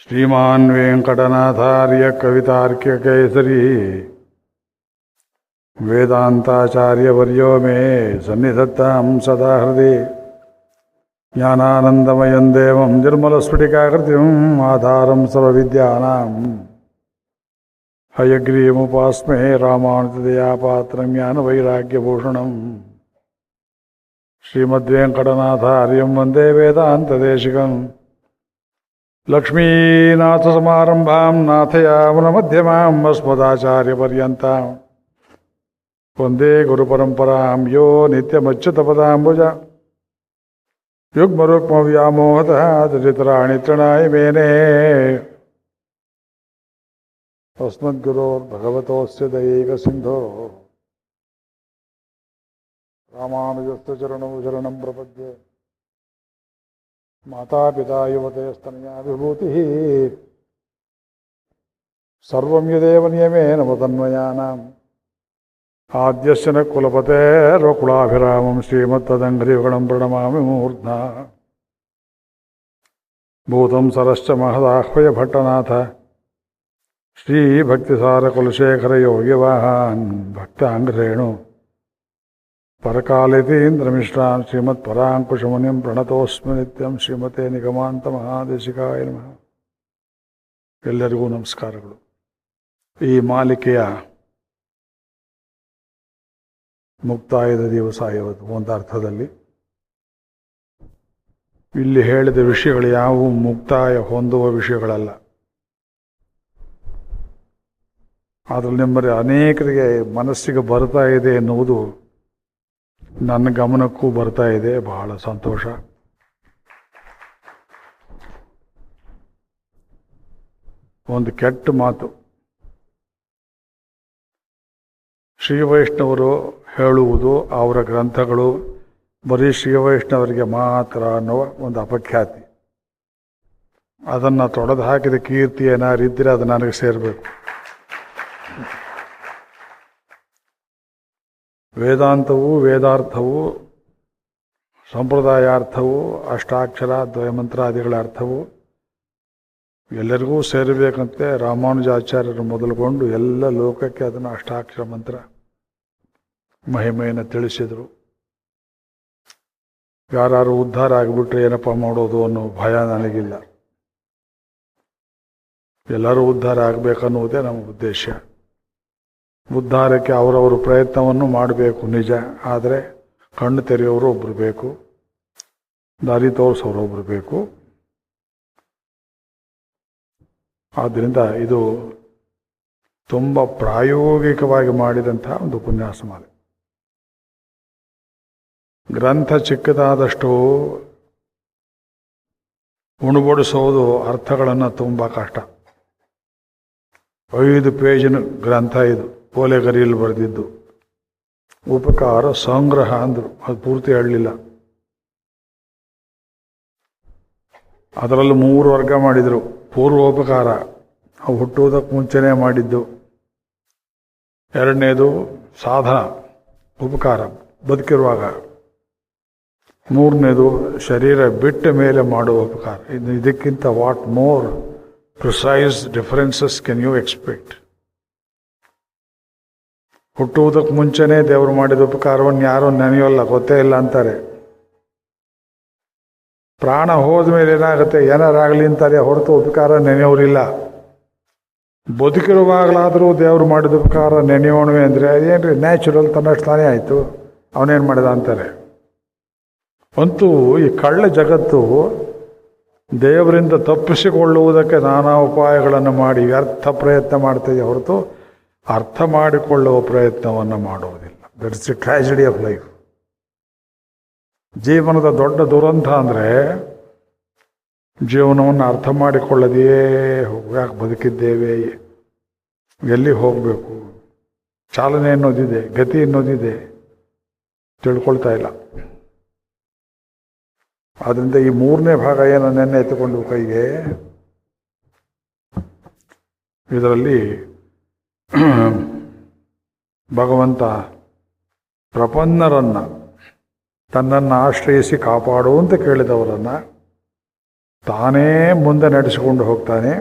ಶ್ರೀಮಾನ್ ವೆಂಕಟನಾಥಾರ್ಯ ಕವಿತಾರ್ಕಿಕಕೇಸರಿ ವೇದಾಂತಾಚಾರ್ಯವರ್ಯೋ ಮೇ ಸನ್ನಿಧತ್ತಾಂ ಸದಾ ಹೃದಯ ಜ್ಞಾನಾನಂದಮಯಂ ದೇವಂ ನಿರ್ಮಲಸ್ಫಟಿಕಾಕೃತಿಂ ಆಧಾರಂ ಸರ್ವವಿದ್ಯಾನಾಂ ಹಯಗ್ರೀವముపాస్మే ರಾಮಾನುಜದಯಾಪಾತ್ರಂ ಜ್ಞಾನವೈರಾಗ್ಯಭೂಷಣಂ ಶ್ರೀಮದ್ವೆಂಕಟನಾಥಾರ್ಯಂ ವಂದೇ ವೇದಾಂತದೇಶಿಕಂ ಲಕ್ಷ್ಮೀನಾಥಸಮಾರಂಭಾಂ ನಾಥಯಾಮನಮಧ್ಯಮಾಂ ಅಸ್ಮದಾಚಾರ್ಯಪರ್ಯಂತಾಂ ವಂದೇ ಗುರುಪರಂಪರಾಂ ಯೋ ನಿತ್ಯಮಚ್ಯುತಪದಾಂಬುಜ ಯುಗ್ಮರುಕ್ಮವ್ಯಾಮೋಹತಃ ತದಿತರಾಣಿ ತೃಣಾಯ ಮೇನೇ ತಸ್ಮದ್ಗುರೋರ್ಭಗವತೋಸ್ಯ ದಯೈಕಸಿಂಧೋ ರಾಮಾನುಜಸ್ಯ ಚರಣೌ ಶರಣಂ ಪ್ರಪದ್ಯೆ ಮಾತಾಪಿತಾ ಯುವತಯಸ್ತನಯಾ ವಿಭೂತಿಃ ಸರ್ವಂ ಯದೇವ ನಿಯಮೇನ ಮತನ್ವಯಾನಾಂ ಆದ್ಯಸ್ಯ ನ ಕುಲಪತೇರ್ವಕುಲಾಭಿರಾಮಂ ಶ್ರೀಮತ್ತದಂಘ್ರಿಯುಗಣಂ ಪ್ರಣಮಾಮಿ ಮೂರ್ಧ್ನಾ ಭೂತಂ ಸರಶ್ಚ ಮಹದಾಹ್ವಯ ಭಟ್ಟನಾಥ ಶ್ರೀ ಭಕ್ತಿಸಾರ ಕುಲಶೇಖರ ಯೋಗಿವಾಹಾನ್ ಭಕ್ತಾಂಗ್ರೇಣು ಪರಕಾಲಿತೀಂದ್ರಮಿಶ್ರಾನ್ ಶ್ರೀಮತ್ಪರಾಂಕುಶಮುನಿಂ ಪ್ರಣತೋಸ್ಮಿ ನಿತ್ಯಂ ಶ್ರೀಮತೆ ನಿಗಮಾಂತ ಮಹಾದೇಶಿಕಾಯ ನಮಃ. ಎಲ್ಲರಿಗೂ ನಮಸ್ಕಾರಗಳು. ಈ ಮಾಲಿಕೆಯ ಮುಕ್ತಾಯದ ದಿವಸ ಇವತ್ತು ಒಂದು ಅರ್ಥದಲ್ಲಿ. ಇಲ್ಲಿ ಹೇಳಿದ ವಿಷಯಗಳು ಯಾವುವು ಮುಕ್ತಾಯ ಹೊಂದುವ ವಿಷಯಗಳಲ್ಲ. ಅದರಲ್ಲಿ ನಿಮ್ಮಲ್ಲಿ ಅನೇಕರಿಗೆ ಮನಸ್ಸಿಗೆ ಬರ್ತಾ ಇದೆ ಎನ್ನುವುದು ನನ್ನ ಗಮನಕ್ಕೂ ಬರ್ತಾ ಇದೆ. ಬಹಳ ಸಂತೋಷ. ಒಂದು ಕೆಟ್ಟ ಮಾತು ಶ್ರೀವೈಷ್ಣವರು ಹೇಳುವುದು, ಅವರ ಗ್ರಂಥಗಳು ಬರೀ ಶ್ರೀವೈಷ್ಣವರಿಗೆ ಮಾತ್ರ ಅನ್ನುವ ಒಂದು ಅಪಖ್ಯಾತಿ. ಅದನ್ನು ತೊಡೆದು ಹಾಕಿದ ಕೀರ್ತಿ ಏನಾರಿದ್ದರೆ ಅದು ನನಗೆ ಸೇರಬೇಕು. ವೇದಾಂತವು, ವೇದಾರ್ಥವು, ಸಂಪ್ರದಾಯಾರ್ಥವು, ಅಷ್ಟಾಕ್ಷರ ದ್ವಯಮಂತ್ರಾದಿಗಳ ಅರ್ಥವು ಎಲ್ಲರಿಗೂ ಸೇರಬೇಕಂತೆ ರಾಮಾನುಜಾಚಾರ್ಯರು ಮೊದಲುಗೊಂಡು ಎಲ್ಲ ಲೋಕಕ್ಕೆ ಅದನ್ನು ಅಷ್ಟಾಕ್ಷರ ಮಂತ್ರ ಮಹಿಮೆಯನ್ನು ತಿಳಿಸಿದರು. ಯಾರು ಉದ್ಧಾರ ಆಗಿಬಿಟ್ರೆ ಏನಪ್ಪ ಮಾಡೋದು ಅನ್ನೋ ಭಯ ನನಗಿಲ್ಲ. ಎಲ್ಲರೂ ಉದ್ಧಾರ ಆಗಬೇಕನ್ನುವುದೇ ನಮ್ಮ ಉದ್ದೇಶ. ಉದ್ಧಾರಕ್ಕೆ ಅವರವರು ಪ್ರಯತ್ನವನ್ನು ಮಾಡಬೇಕು ನಿಜ. ಆದರೆ ಕಣ್ಣು ತೆರೆಯೋರು ಒಬ್ಬರು ಬೇಕು, ದಾರಿ ತೋರಿಸೋರು ಒಬ್ಬರು ಬೇಕು. ಆದ್ದರಿಂದ ಇದು ತುಂಬ ಪ್ರಾಯೋಗಿಕವಾಗಿ ಮಾಡಿದಂತಹ ಒಂದು ಉಪನ್ಯಾಸ ಮಾಲೆ. ಗ್ರಂಥ ಚಿಕ್ಕದಾದಷ್ಟು ಉಣಬಡಿಸೋದು ಅರ್ಥಗಳನ್ನು ತುಂಬ ಕಷ್ಟ. 5 ಪೇಜಿನ ಗ್ರಂಥ ಇದು, ಓಲೆಗರಿಯಲ್ಲಿ ಬರೆದಿದ್ದು. ಉಪಕಾರ ಸಂಗ್ರಹ ಅಂದರು, ಅದು ಪೂರ್ತಿ ಹೇಳಲಿಲ್ಲ. ಅದರಲ್ಲಿ 3 ವರ್ಗ ಮಾಡಿದರು. ಪೂರ್ವೋಪಕಾರ, ಅವು ಹುಟ್ಟುವುದಕ್ಕೆ ಮುಂಚೆನೇ ಮಾಡಿದ್ದು. 2ನೇದು ಸಾಧನ ಉಪಕಾರ, ಬದುಕಿರುವಾಗ. 3ನೇದು ಶರೀರ ಬಿಟ್ಟ ಮೇಲೆ ಮಾಡುವ ಉಪಕಾರ. ಇದಕ್ಕಿಂತ what more precise differences can you expect? ಹುಟ್ಟುವುದಕ್ಕೆ ಮುಂಚೆನೇ ದೇವರು ಮಾಡಿದ ಉಪಕಾರವನ್ನು ಯಾರೂ ನೆನೆಯೋಲ್ಲ, ಗೊತ್ತೇ ಇಲ್ಲ ಅಂತಾರೆ. ಪ್ರಾಣ ಹೋದ ಮೇಲೆ ಏನಾಗುತ್ತೆ, ಏನಾರಾಗಲಿ ಅಂತಾರೆ ಹೊರತು ಉಪಕಾರ ನೆನೆಯೋರಿಲ್ಲ. ಬದುಕಿರುವಾಗಲಾದರೂ ದೇವರು ಮಾಡಿದ ಉಪಕಾರ ನೆನೆಯೋಣವೆ ಅಂದರೆ ಅದೇನ್ರಿ ನ್ಯಾಚುರಲ್, ತನ್ನಷ್ಟು ತಾನೇ ಆಯಿತು, ಅವನೇನು ಮಾಡಿದ ಅಂತಾರೆ. ಅಂತೂ ಈ ಕಳ್ಳ ಜಗತ್ತು ದೇವರಿಂದ ತಪ್ಪಿಸಿಕೊಳ್ಳುವುದಕ್ಕೆ ನಾನಾ ಉಪಾಯಗಳನ್ನು ಮಾಡಿ ವ್ಯರ್ಥ ಪ್ರಯತ್ನ ಮಾಡ್ತಿದೆ ಹೊರತು ಅರ್ಥ ಮಾಡಿಕೊಳ್ಳುವ ಪ್ರಯತ್ನವನ್ನು ಮಾಡುವುದಿಲ್ಲ. That's the tragedy of life. ಜೀವನದ ದೊಡ್ಡ ದುರಂತ ಅಂದರೆ ಜೀವನವನ್ನು ಅರ್ಥ ಮಾಡಿಕೊಳ್ಳದೆಯೇ ಯಾಕೆ ಬದುಕಿದ್ದೇವೆ, ಎಲ್ಲಿ ಹೋಗಬೇಕು, ಚಾಲನೆ ಅನ್ನೋದಿದೆ, ಗತಿ ಅನ್ನೋದಿದೆ, ತಿಳ್ಕೊಳ್ತಾ ಇಲ್ಲ. ಆದ್ದರಿಂದ ಈ 3ನೇ ಭಾಗ ಏನು ನೆನ್ನೆ ಎತ್ತುಕೊಂಡು ಕೈಗೆ, ಇದರಲ್ಲಿ ಭಗವಂತ ಪ್ರಪನ್ನರನ್ನು ತನ್ನನ್ನು ಆಶ್ರಯಿಸಿ ಕಾಪಾಡುವಂತೆ ಕೇಳಿದವರನ್ನು ತಾನೇ ಮುಂದೆ ನಡೆಸಿಕೊಂಡು ಹೋಗ್ತಾನೆ.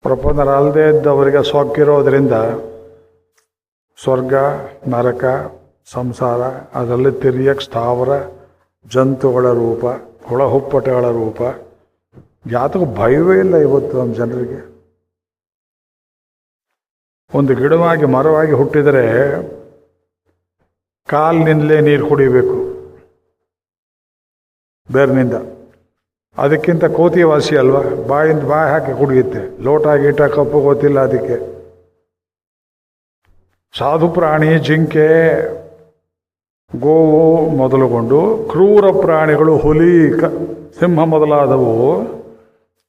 ಪ್ರಪನ್ನರಲ್ಲದೆ ಇದ್ದವರಿಗೆ ಸೊಕ್ಕಿರೋದ್ರಿಂದ ಸ್ವರ್ಗ, ನರಕ, ಸಂಸಾರ, ಅದರಲ್ಲಿ ತಿರ್ಯಕ್ ಸ್ಥಾವರ ಜಂತುಗಳ ರೂಪ, ಹುಳಹುಪ್ಪಟೆಗಳ ರೂಪ. ಯಾತಕ್ಕೂ ಭಯವೇ ಇಲ್ಲ ಇವತ್ತು ನಮ್ಮ ಜನರಿಗೆ. ಒಂದು ಗಿಡವಾಗಿ ಮರವಾಗಿ ಹುಟ್ಟಿದರೆ ಕಾಲಿನಿಂದಲೇ ನೀರು ಕುಡಿಬೇಕು, ಬೇರ್ನಿಂದ. ಅದಕ್ಕಿಂತ ಕೋತಿ ವಾಸಿ ಅಲ್ವಾ, ಬಾಯಿಂದ ಬಾಯಿ ಹಾಕಿ ಕುಡಿಯುತ್ತೆ. ಲೋಟ ಗೀಟ ಕಪ್ಪು ಗೊತ್ತಿಲ್ಲ ಅದಕ್ಕೆ. ಸಾಧು ಪ್ರಾಣಿ, ಜಿಂಕೆ, ಗೋವು ಮೊದಲುಗೊಂಡು ಕ್ರೂರ ಪ್ರಾಣಿಗಳು, ಹುಲಿ, ಸಿಂಹ ಮೊದಲಾದವು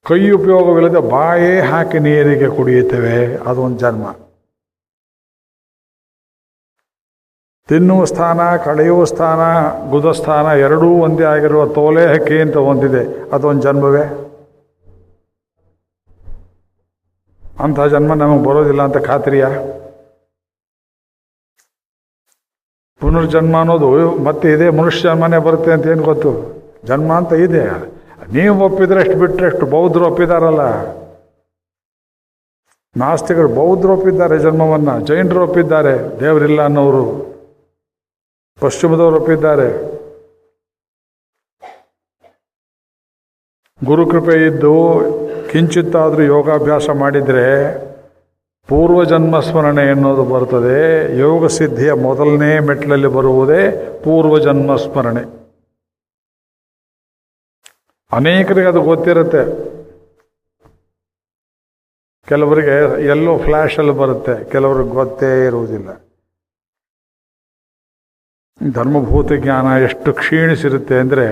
ಕೈ ಉಪಯೋಗವಿಲ್ಲದೆ ಬಾಯೇ ಹಾಕಿ ನೀರಿಗೆ ಕುಡಿಯುತ್ತವೆ. ಅದೊಂದು ಜನ್ಮ. ತಿನ್ನುವ ಸ್ಥಾನ, ಕಳೆಯುವ ಸ್ಥಾನ, ಗುದಸ್ಥಾನ ಎರಡೂ ಒಂದೇ ಆಗಿರುವ ತೋಲೆ ಹಕ್ಕಿ ಅಂತ ಒಂದಿದೆ, ಅದೊಂದು ಜನ್ಮವೇ. ಅಂಥ ಜನ್ಮ ನಮಗೆ ಬರೋದಿಲ್ಲ ಅಂತ ಖಾತ್ರಿಯ? ಪುನರ್ಜನ್ಮ ಅನ್ನೋದು ಮತ್ತೆ ಇದೆ, ಮನುಷ್ಯ ಜನ್ಮನೇ ಬರುತ್ತೆ ಅಂತ ಏನು ಗೊತ್ತು? ಜನ್ಮ ಅಂತ ಇದೆ. ನೀವು ಒಪ್ಪಿದ್ರೆ ಎಷ್ಟು ಬಿಟ್ಟರೆ ಎಷ್ಟು. ಬೌದ್ಧರು ಒಪ್ಪಿದಾರಲ್ಲ, ನಾಸ್ತಿಕರು, ಬೌದ್ಧರು ಒಪ್ಪಿದ್ದಾರೆ ಜನ್ಮವನ್ನು, ಜೈನರು ಒಪ್ಪಿದ್ದಾರೆ, ದೇವರಿಲ್ಲ ಅನ್ನೋರು, ಪಶ್ಚಿಮದವರು ಒಪ್ಪಿದ್ದಾರೆ. ಗುರುಕೃಪೆ ಇದ್ದು ಕಿಂಚಿತ್ತಾದರೂ ಯೋಗಾಭ್ಯಾಸ ಮಾಡಿದರೆ ಪೂರ್ವಜನ್ಮ ಸ್ಮರಣೆ ಎನ್ನುವುದು ಬರ್ತದೆ. ಯೋಗ ಸಿದ್ಧಿಯ ಮೊದಲನೇ ಮೆಟ್ಲಲ್ಲಿ ಬರುವುದೇ ಪೂರ್ವಜನ್ಮ ಸ್ಮರಣೆ. ಅನೇಕರಿಗೆ ಅದು ಗೊತ್ತಿರುತ್ತೆ, ಕೆಲವರಿಗೆ ಎಲ್ಲೋ ಫ್ಲ್ಯಾಶಲ್ಲಿ ಬರುತ್ತೆ, ಕೆಲವರಿಗೆ ಗೊತ್ತೇ ಇರುವುದಿಲ್ಲ. ಧರ್ಮಭೂತ ಜ್ಞಾನ ಎಷ್ಟು ಕ್ಷೀಣಿಸಿರುತ್ತೆ ಅಂದರೆ,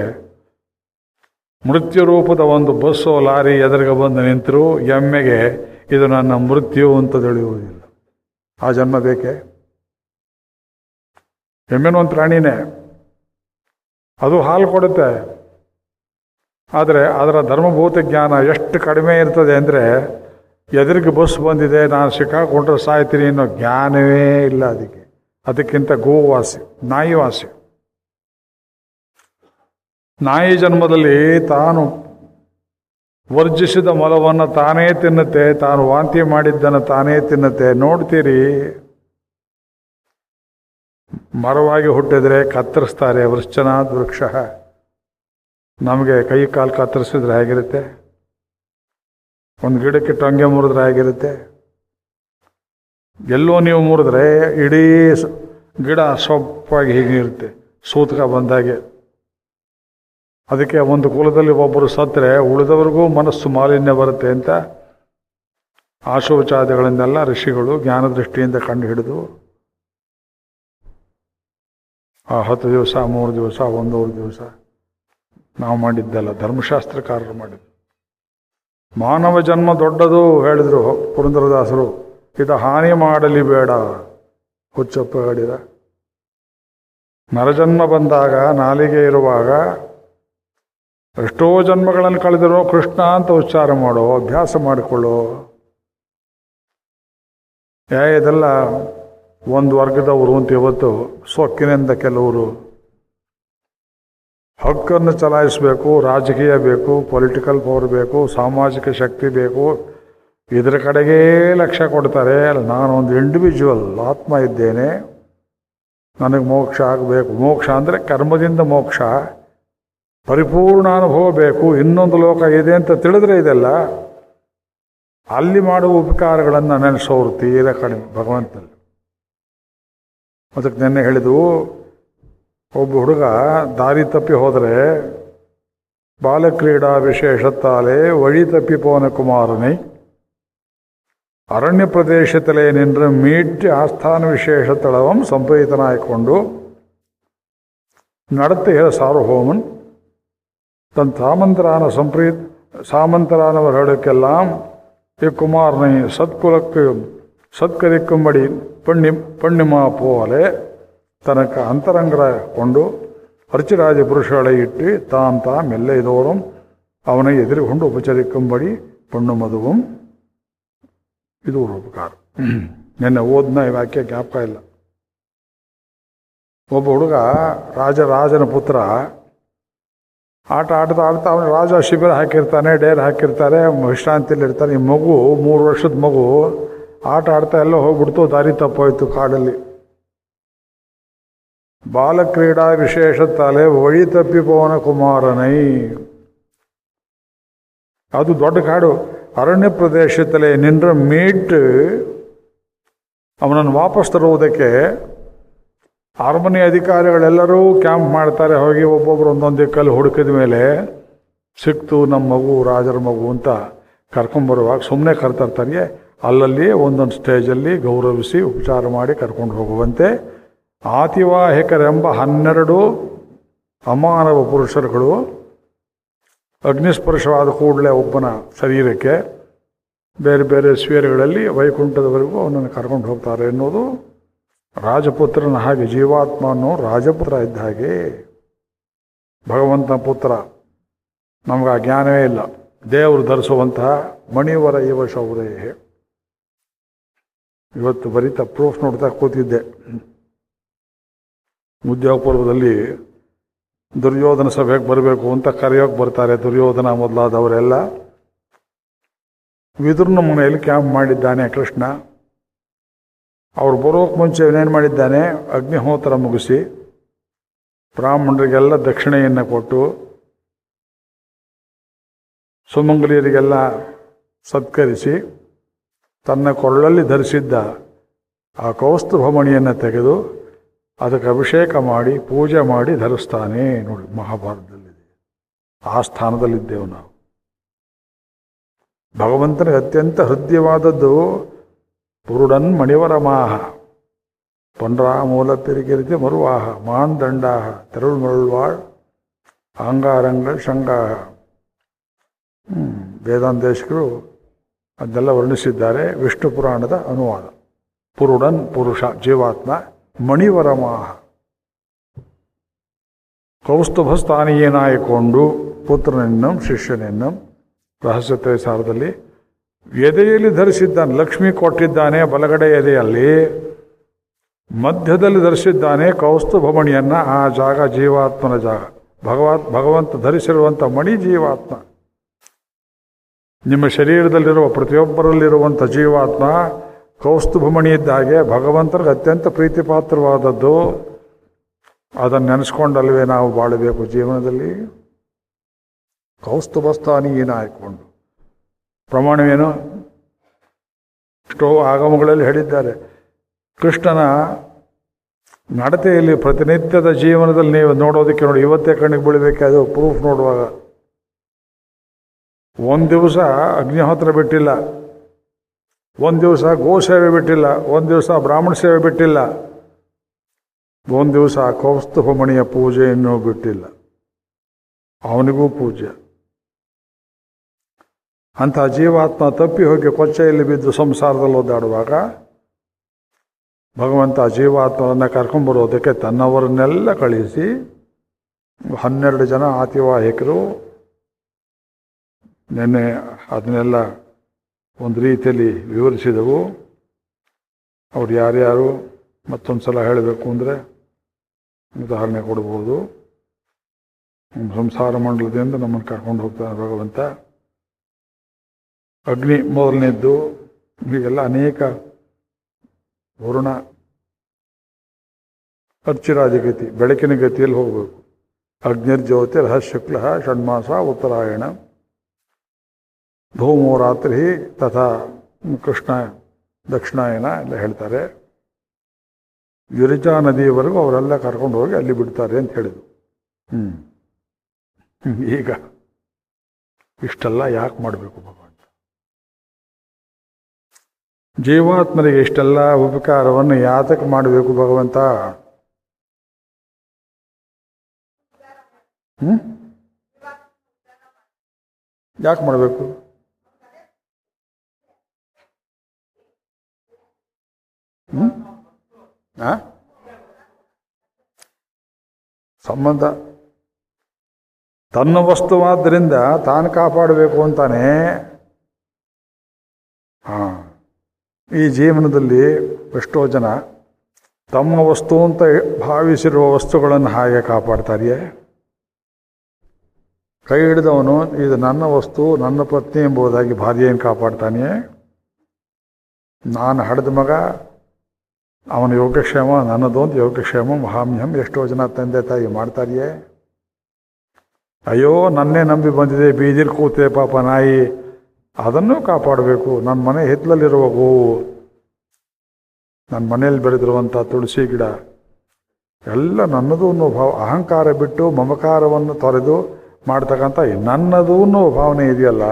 ಮೃತ್ಯು ರೂಪದ ಒಂದು ಬಸ್ಸೋ ಲಾರಿ ಎದುರಿಗೆ ಬಂದು ನಿಂತರೂ ಎಮ್ಮೆಗೆ ಇದು ನನ್ನ ಮೃತ್ಯು ಅಂತ ತಿಳಿಯುವುದಿಲ್ಲ. ಆ ಜನ್ಮ ಬೇಕೆ? ಎಮ್ಮೆನೂ ಒಂದು ಪ್ರಾಣಿನೇ, ಅದು ಹಾಲು ಕೊಡುತ್ತೆ. ಆದರೆ ಅದರ ಧರ್ಮಭೂತ ಜ್ಞಾನ ಎಷ್ಟು ಕಡಿಮೆ ಇರ್ತದೆ ಅಂದರೆ, ಎದುರಿಗೆ ಬಸ್ ಬಂದಿದೆ, ನಾನು ಸಿಕ್ಕಾಕೊಂಡ್ರೆ ಸಾಯ್ತೀನಿ ಅನ್ನೋ ಜ್ಞಾನವೇ ಇಲ್ಲ ಅದಕ್ಕೆ. ಅದಕ್ಕಿಂತ ಗೋವಾಸಿ, ನಾಯಿ ವಾಸಿ. ನಾಯಿ ಜನ್ಮದಲ್ಲಿ ತಾನು ವರ್ಜಿಸಿದ ಮಲವನ್ನು ತಾನೇ ತಿನ್ನುತ್ತೆ, ತಾನು ವಾಂತಿ ಮಾಡಿದ್ದನ್ನು ತಾನೇ ತಿನ್ನುತ್ತೆ. ನೋಡ್ತೀರಿ, ಮರವಾಗಿ ಹುಟ್ಟಿದ್ರೆ ಕತ್ತರಿಸ್ತಾರೆ. ವೃಶ್ಚನಾದ್ ವೃಕ್ಷ. ನಮಗೆ ಕೈ ಕಾಲು ಕತ್ತರಿಸಿದ್ರೆ ಹೇಗಿರುತ್ತೆ? ಒಂದು ಗಿಡಕ್ಕೆ ಟೊಂಗೆ ಮುರಿದ್ರೆ ಹೇಗಿರುತ್ತೆ? ಎಲ್ಲೋ ನೀವು ಮುರಿದ್ರೆ ಇಡೀ ಗಿಡ ಸೊಪ್ಪಾಗಿ ಹೀಗಿರುತ್ತೆ, ಸೂತಕ ಬಂದಾಗೆ. ಅದಕ್ಕೆ ಒಂದು ಕುಲದಲ್ಲಿ ಒಬ್ಬರು ಸತ್ತರೆ ಉಳಿದವರಿಗೂ ಮನಸ್ಸು ಮಾಲಿನ್ಯ ಬರುತ್ತೆ ಅಂತ ಆಶೋಚಾದಿಗಳನ್ನೆಲ್ಲ ಋಷಿಗಳು ಜ್ಞಾನದೃಷ್ಟಿಯಿಂದ ಕಂಡು ಹಿಡಿದು ಆ 10 ದಿವಸ, 3 ದಿವಸ, 1 ದಿವಸ ನಾವು ಮಾಡಿದ್ದಲ್ಲ, ಧರ್ಮಶಾಸ್ತ್ರಕಾರರು ಮಾಡಿದ್ದು. ಮಾನವ ಜನ್ಮ ದೊಡ್ಡದು ಹೇಳಿದರು ಪುರಂದರದಾಸರು. ಇದು ಹಾನಿ ಮಾಡಲಿ ಬೇಡ, ಹುಚ್ಚಪ್ಪ ಹೇಳಿದ. ನರಜನ್ಮ ಬಂದಾಗ, ನಾಲಿಗೆ ಇರುವಾಗ ಎಷ್ಟೋ ಜನ್ಮಗಳನ್ನು ಕಳೆದಿರೋ ಕೃಷ್ಣ ಅಂತ ಉಚ್ಚಾರ ಮಾಡೋ ಅಭ್ಯಾಸ ಮಾಡಿಕೊಳ್ಳೋ. ಇದೆಲ್ಲ ಒಂದು ವರ್ಗದವರು ಅಂತ ಇವತ್ತು ಸೊಕ್ಕಿನಿಂದ ಕೆಲವರು ಹಕ್ಕನ್ನು ಚಲಾಯಿಸಬೇಕು, ರಾಜಕೀಯ ಬೇಕು, ಪೊಲಿಟಿಕಲ್ ಪವರ್ ಬೇಕು, ಸಾಮಾಜಿಕ ಶಕ್ತಿ ಬೇಕು, ಇದರ ಕಡೆಗೇ ಲಕ್ಷ್ಯ ಕೊಡ್ತಾರೆ. ನಾನೊಂದು ಇಂಡಿವಿಜುವಲ್ ಆತ್ಮ ಇದ್ದೇನೆ, ನನಗೆ ಮೋಕ್ಷ ಆಗಬೇಕು. ಮೋಕ್ಷ ಅಂದರೆ ಕರ್ಮದಿಂದ ಮೋಕ್ಷ, ಪರಿಪೂರ್ಣ ಅನುಭವ ಬೇಕು, ಇನ್ನೊಂದು ಲೋಕ ಇದೆ ಅಂತ ತಿಳಿದ್ರೆ ಇದೆಲ್ಲ. ಅಲ್ಲಿ ಮಾಡುವ ಉಪಕಾರಗಳನ್ನು ನೆನೆಸೋರು ತೀರ ಕಡಿಮೆ ಭಗವಂತನಲ್ಲಿ. ಅದಕ್ಕೆ ನೆನ್ನೆ ಹೇಳಿದ್ವು, ಒಬ್ಬ ಹುಡುಗ ದಾರಿ ತಪ್ಪಿ ಹೋದರೆ ಬಾಲಕ್ರೀಡಾ ವಿಶೇಷತ್ತಾಲೆ ವഴി തപ്പിപ്പോന കുമാരനെ ಅರಣ್ಯ ಪ್ರದೇಶದಲ್ಲೇ ನಿன்று ಮೀಟಿ ಆಸ್ಥಾನ ವಿಶೇಷತಳವಂ ಸಂಪ್ರೀತನಾಯಿಕೊಂಡು நடத்துகிற சார்வபௌமன் தன் சாமந்தரானவர்களுக்கெல்லாம் இக்குமாரனை சத்குலக்கு சத்கரிக்கும்படி பெண்ணிமா போலே தனக்கு அந்தரங்கரை கொண்டு அர்ச்சிராஜ புருஷர்களை இட்டு தாம் எல்லைதோறும் அவனை எதிர்கொண்டு உபಚರಿக்கும்படி பண்ணுமதுவும் ಇದು ಉಪಕಾರ. ನಿನ್ನೆ ಓದ್ನ ಈ ವಾಕ್ಯ ಜ್ಞಾಪಕ ಇಲ್ಲ. ಒಬ್ಬ ಹುಡುಗ ರಾಜನ ಪುತ್ರ ಆಟ ಆಡ್ತಾ ಆಡ್ತಾ ಅವನು ರಾಜ ಶಿಬಿರ ಹಾಕಿರ್ತಾನೆ, ಡೇರ್ ಹಾಕಿರ್ತಾರೆ, ವಿಶ್ರಾಂತಿಯಲ್ಲಿರ್ತಾನೆ. ಈ ಮಗು 3 ವರ್ಷದ ಮಗು ಆಟ ಆಡ್ತಾ ಎಲ್ಲ ಹೋಗ್ಬಿಡ್ತು, ದಾರಿ ತಪ್ಪೋಯ್ತು ಕಾಡಲ್ಲಿ. ಬಾಲಕ್ರೀಡಾ ವಿಶೇಷ ತಲೆ ವഴി ತಪ್ಪಿ ಪವನ ಕುಮಾರನೈ. ಅದು ದೊಡ್ಡ ಕಾಡು, ಅರಣ್ಯ ಪ್ರದೇಶದಲ್ಲೇ ನಿಂದ್ರ ಮೀಟ್ ಅವನನ್ನು ವಾಪಸ್ ತರುವುದಕ್ಕೆ ಅರಮನೆ ಅಧಿಕಾರಿಗಳೆಲ್ಲರೂ ಕ್ಯಾಂಪ್ ಮಾಡ್ತಾರೆ. ಹೋಗಿ ಒಬ್ಬೊಬ್ರು ಒಂದೊಂದು ದಿಕ್ಕಲ್ಲಿ ಹುಡುಕಿದ ಮೇಲೆ ಸಿಕ್ತು ನಮ್ಮ ಮಗು, ರಾಜರ ಮಗು ಅಂತ ಕರ್ಕೊಂಬರುವಾಗ ಸುಮ್ಮನೆ ಕರ್ತಿರ್ತಾರೆ. ಅಲ್ಲಲ್ಲಿ ಒಂದೊಂದು ಸ್ಟೇಜಲ್ಲಿ ಗೌರವಿಸಿ ಉಪಚಾರ ಮಾಡಿ ಕರ್ಕೊಂಡು ಹೋಗುವಂತೆ ಆತಿವಾಹಿಕರೆಂಬ 12 ಅಮಾನವ ಪುರುಷರುಗಳು ಅಗ್ನಿಸ್ಪರ್ಶವಾದ ಕೂಡಲೇ ಒಬ್ಬನ ಶರೀರಕ್ಕೆ ಬೇರೆ ಬೇರೆ ಸ್ಫೇರ್ಗಳಲ್ಲಿ ವೈಕುಂಠದವರೆಗೂ ಅವನನ್ನು ಕರ್ಕೊಂಡು ಹೋಗ್ತಾರೆ ಎನ್ನುವುದು ರಾಜಪುತ್ರನ ಹಾಗೆ. ಜೀವಾತ್ಮನು ರಾಜಪುತ್ರ ಇದ್ದ ಹಾಗೆ, ಭಗವಂತನ ಪುತ್ರ. ನಮ್ಗೆ ಆ ಜ್ಞಾನವೇ ಇಲ್ಲ. ದೇವರು ಧರಿಸುವಂತಹ ಮಣಿವರ ಇವ ಶೌರ್ಯ. ಇವತ್ತು ಬರೀತಾ ಪ್ರೂಫ್ ನೋಡ್ತಾ ಕೂತಿದ್ದೆ. ಉದ್ಯೋಗ ಪೂರ್ವದಲ್ಲಿ ದುರ್ಯೋಧನ ಸಭೆಗೆ ಬರಬೇಕು ಅಂತ ಕರೆಯೋಕೆ ಬರ್ತಾರೆ. ದುರ್ಯೋಧನ ಮೊದಲಾದವರೆಲ್ಲ. ವಿದುರನ ಮನೆಯಲ್ಲಿ ಕ್ಯಾಂಪ್ ಮಾಡಿದ್ದಾನೆ ಕೃಷ್ಣ. ಅವ್ರು ಬರೋಕ್ಕೆ ಮುಂಚೆ ಏನೇನು ಮಾಡಿದ್ದಾನೆ, ಅಗ್ನಿಹೋತ್ರ ಮುಗಿಸಿ ಬ್ರಾಹ್ಮಣರಿಗೆಲ್ಲ ದಕ್ಷಿಣೆಯನ್ನು ಕೊಟ್ಟು ಸುಮಂಗಲಿಯರಿಗೆಲ್ಲ ಸತ್ಕರಿಸಿ ತನ್ನ ಕೊಳ್ಳಲ್ಲಿ ಧರಿಸಿದ್ದ ಆ ಕೌಸ್ತುಭಮಣಿಯನ್ನು ತೆಗೆದು ಅದಕ್ಕೆ ಅಭಿಷೇಕ ಮಾಡಿ ಪೂಜೆ ಮಾಡಿ ಧರಿಸ್ತಾನೆ. ನೋಡಿ, ಮಹಾಭಾರತದಲ್ಲಿದೆ. ಆ ಸ್ಥಾನದಲ್ಲಿದ್ದೆವು ನಾವು. ಭಗವಂತನಿಗೆ ಅತ್ಯಂತ ಹೃದಯವಾದದ್ದು ಪುರುಡನ್ ಮಣಿವರಮಾಹ ಪೊಂಡ್ರಾ ಮೂಲ ಪೆರಿಗೆರಿತೆ ಮರುವಾಹ ಮಾನ್ ದಂಡಾಹ ತೆರಳು ಮರುಳ್ವಾಳ್ ಆಂಗಾರಂಗಳ ಶಂಗಾಹ. ವೇದಾಂತೇಶಕರು ಅದನ್ನೆಲ್ಲ ವರ್ಣಿಸಿದ್ದಾರೆ. ವಿಷ್ಣು ಪುರಾಣದ ಅನುವಾದ. ಪುರುಡನ್ ಪುರುಷ ಜೀವಾತ್ಮ, ಮಣಿವರಮಾಹ ಕೌಸ್ತುಭ ಸ್ಥಾನೀಯನಾಯಿಕೊಂಡು ಪುತ್ರನೆನ್ನಂ ಶಿಷ್ಯನೆನ್ನಂ ರಹಸ್ಯತೆ ಸಾರದಲ್ಲಿ ಎದೆಯಲ್ಲಿ ಧರಿಸಿದ್ದಾನೆ. ಲಕ್ಷ್ಮಿ ಕೊಟ್ಟಿದ್ದಾನೆ ಬಲಗಡೆ ಎದೆಯಲ್ಲಿ, ಮಧ್ಯದಲ್ಲಿ ಧರಿಸಿದ್ದಾನೆ ಕೌಸ್ತುಭಮಣಿಯನ್ನು. ಆ ಜಾಗ ಜೀವಾತ್ಮನ ಜಾಗ. ಭಗವಂತ ಧರಿಸಿರುವಂಥ ಮಣಿ ಜೀವಾತ್ಮ. ನಿಮ್ಮ ಶರೀರದಲ್ಲಿರುವ ಪ್ರತಿಯೊಬ್ಬರಲ್ಲಿರುವಂಥ ಜೀವಾತ್ಮ ಕೌಸ್ತುಭಮಣಿ ಇದ್ದ ಹಾಗೆ ಭಗವಂತನಿಗೆ ಅತ್ಯಂತ ಪ್ರೀತಿಪಾತ್ರವಾದದ್ದು. ಅದನ್ನು ನೆನೆಸ್ಕೊಂಡಲ್ವೇ ನಾವು ಬಾಳಬೇಕು ಜೀವನದಲ್ಲಿ. ಕೌಸ್ತುಭಸ್ಥಾನೀಯನ ಆಯ್ಕೊಂಡು ಪ್ರಮಾಣವೇನು? ಎಷ್ಟೋ ಆಗಮಗಳಲ್ಲಿ ಹೇಳಿದ್ದಾರೆ. ಕೃಷ್ಣನ ನಡತೆಯಲ್ಲಿ ಪ್ರತಿನಿತ್ಯದ ಜೀವನದಲ್ಲಿ ನೀವು ನೋಡೋದಕ್ಕೆ ನೋಡಿ, ಇವತ್ತೇ ಕಣ್ಣಿಗೆ ಬೀಳಬೇಕು ಅದು ಪ್ರೂಫ್ ನೋಡುವಾಗ. ಒಂದು ದಿವಸ ಅಗ್ನಿಹೋತ್ರ ಬಿಟ್ಟಿಲ್ಲ, ಒಂದು ದಿವಸ ಗೋಸೇವೆ ಬಿಟ್ಟಿಲ್ಲ, ಒಂದು ದಿವಸ ಬ್ರಾಹ್ಮಣ ಸೇವೆ ಬಿಟ್ಟಿಲ್ಲ, ಒಂದು ದಿವಸ ಕೌಸ್ತುಭಮಣಿಯ ಪೂಜೆಯನ್ನು ಬಿಟ್ಟಿಲ್ಲ. ಅವನಿಗೂ ಪೂಜೆ. ಅಂಥ ಜೀವಾತ್ಮ ತಪ್ಪಿ ಹೋಗಿ ಕೊಚ್ಚೆಯಲ್ಲಿ ಬಿದ್ದು ಸಂಸಾರದಲ್ಲಿ ಒದ್ದಾಡುವಾಗ ಭಗವಂತ ಜೀವಾತ್ಮವನ್ನು ಕರ್ಕೊಂಬರೋದಕ್ಕೆ ತನ್ನವರನ್ನೆಲ್ಲ ಕಳಿಸಿ 12 ಜನ ಆತಿವಾಹಿಕರು. ನಿನ್ನೆ ಅದನ್ನೆಲ್ಲ ಒಂದು ರೀತಿಯಲ್ಲಿ ವಿವರಿಸಿದೆವು. ಅವ್ರು ಯಾರ್ಯಾರು ಮತ್ತೊಂದು ಸಲ ಹೇಳಬೇಕು ಅಂದರೆ ಉದಾಹರಣೆ ಕೊಡ್ಬೋದು. ಸಂಸಾರ ಮಂಡಲದಿಂದ ನಮ್ಮನ್ನು ಕರ್ಕೊಂಡು ಹೋಗ್ತಾನೆ ಭಗವಂತ. ಅಗ್ನಿ ಮೊದಲನೇದ್ದು. ಹೀಗೆಲ್ಲ ಅನೇಕ ವರುಣ ಅರ್ಚಿರಾಜಗತಿ, ಬೆಳಕಿನ ಗತಿಯಲ್ಲಿ ಹೋಗಬೇಕು. ಅಗ್ನಿರ್ಜ್ಯೋತಿ ರಹಶುಕ್ಲ ಷಣ್ಮಾಸ ಉತ್ತರಾಯಣ ಧೂಮೋ ರಾತ್ರಿ ತಥಾ ಕೃಷ್ಣ ದಕ್ಷಿಣಾಯನ ಎಲ್ಲ ಹೇಳ್ತಾರೆ. ವಿರಜಾ ನದಿಯವರೆಗೂ ಅವರೆಲ್ಲ ಕರ್ಕೊಂಡು ಹೋಗಿ ಅಲ್ಲಿ ಬಿಡ್ತಾರೆ ಅಂತ ಹೇಳಿದ್ರು. ಈಗ ಇಷ್ಟೆಲ್ಲ ಯಾಕೆ ಮಾಡಬೇಕು ಭಗವಂತ? ಜೀವಾತ್ಮರಿಗೆ ಇಷ್ಟೆಲ್ಲ ಉಪಕಾರವನ್ನು ಯಾತಕ್ಕೆ ಮಾಡಬೇಕು ಭಗವಂತ? ಯಾಕೆ ಮಾಡಬೇಕು? ಸಂಬಂಧ ತನ್ನ ವಸ್ತುವಾದ್ದರಿಂದ ತಾನು ಕಾಪಾಡಬೇಕು ಅಂತಾನೆ. ಈ ಜೀವನದಲ್ಲಿ ಎಷ್ಟೋ ಜನ ತಮ್ಮ ವಸ್ತು ಅಂತ ಭಾವಿಸಿರುವ ವಸ್ತುಗಳನ್ನು ಹಾಗೆ ಕಾಪಾಡ್ತಾರೆಯೇ. ಕೈ ಹಿಡಿದವನು ಇದು ನನ್ನ ವಸ್ತು, ನನ್ನ ಪತ್ನಿ ಎಂಬುದಾಗಿ ಭಾರ್ಯೆಯನ್ನು ಕಾಪಾಡ್ತಾನೆ. ನಾನು ಹಡೆದ ಮಗ, ಅವನ ಯೋಗಕ್ಷೇಮ ನನ್ನದೊಂದು ಯೋಗಕ್ಷೇಮ ಮಹಾಮ್ಯಹಂ. ಎಷ್ಟೋ ಜನ ತಂದೆ ತಾಯಿ ಮಾಡ್ತಾರಿಯೇ. ಅಯ್ಯೋ ನನ್ನೇ ನಂಬಿ ಬಂದಿದೆ, ಬೀದಿಲ್ ಕೂತೆ ಪಾಪ ನಾಯಿ, ಅದನ್ನು ಕಾಪಾಡಬೇಕು. ನನ್ನ ಮನೆ ಹಿತ್ತಲಲ್ಲಿರುವ ಗೋವು, ನನ್ನ ಮನೆಯಲ್ಲಿ ಬೆಳೆದಿರುವಂಥ ತುಳಸಿ ಗಿಡ ಎಲ್ಲ ನನ್ನದು ಅನ್ನೋ ಭಾವ, ಅಹಂಕಾರ ಬಿಟ್ಟು ಮಮಕಾರವನ್ನು ತೊರೆದು ಮಾಡ್ತಕ್ಕಂಥ ನನ್ನದು ಅನ್ನೋ ಭಾವನೆ ಇದೆಯಲ್ಲ,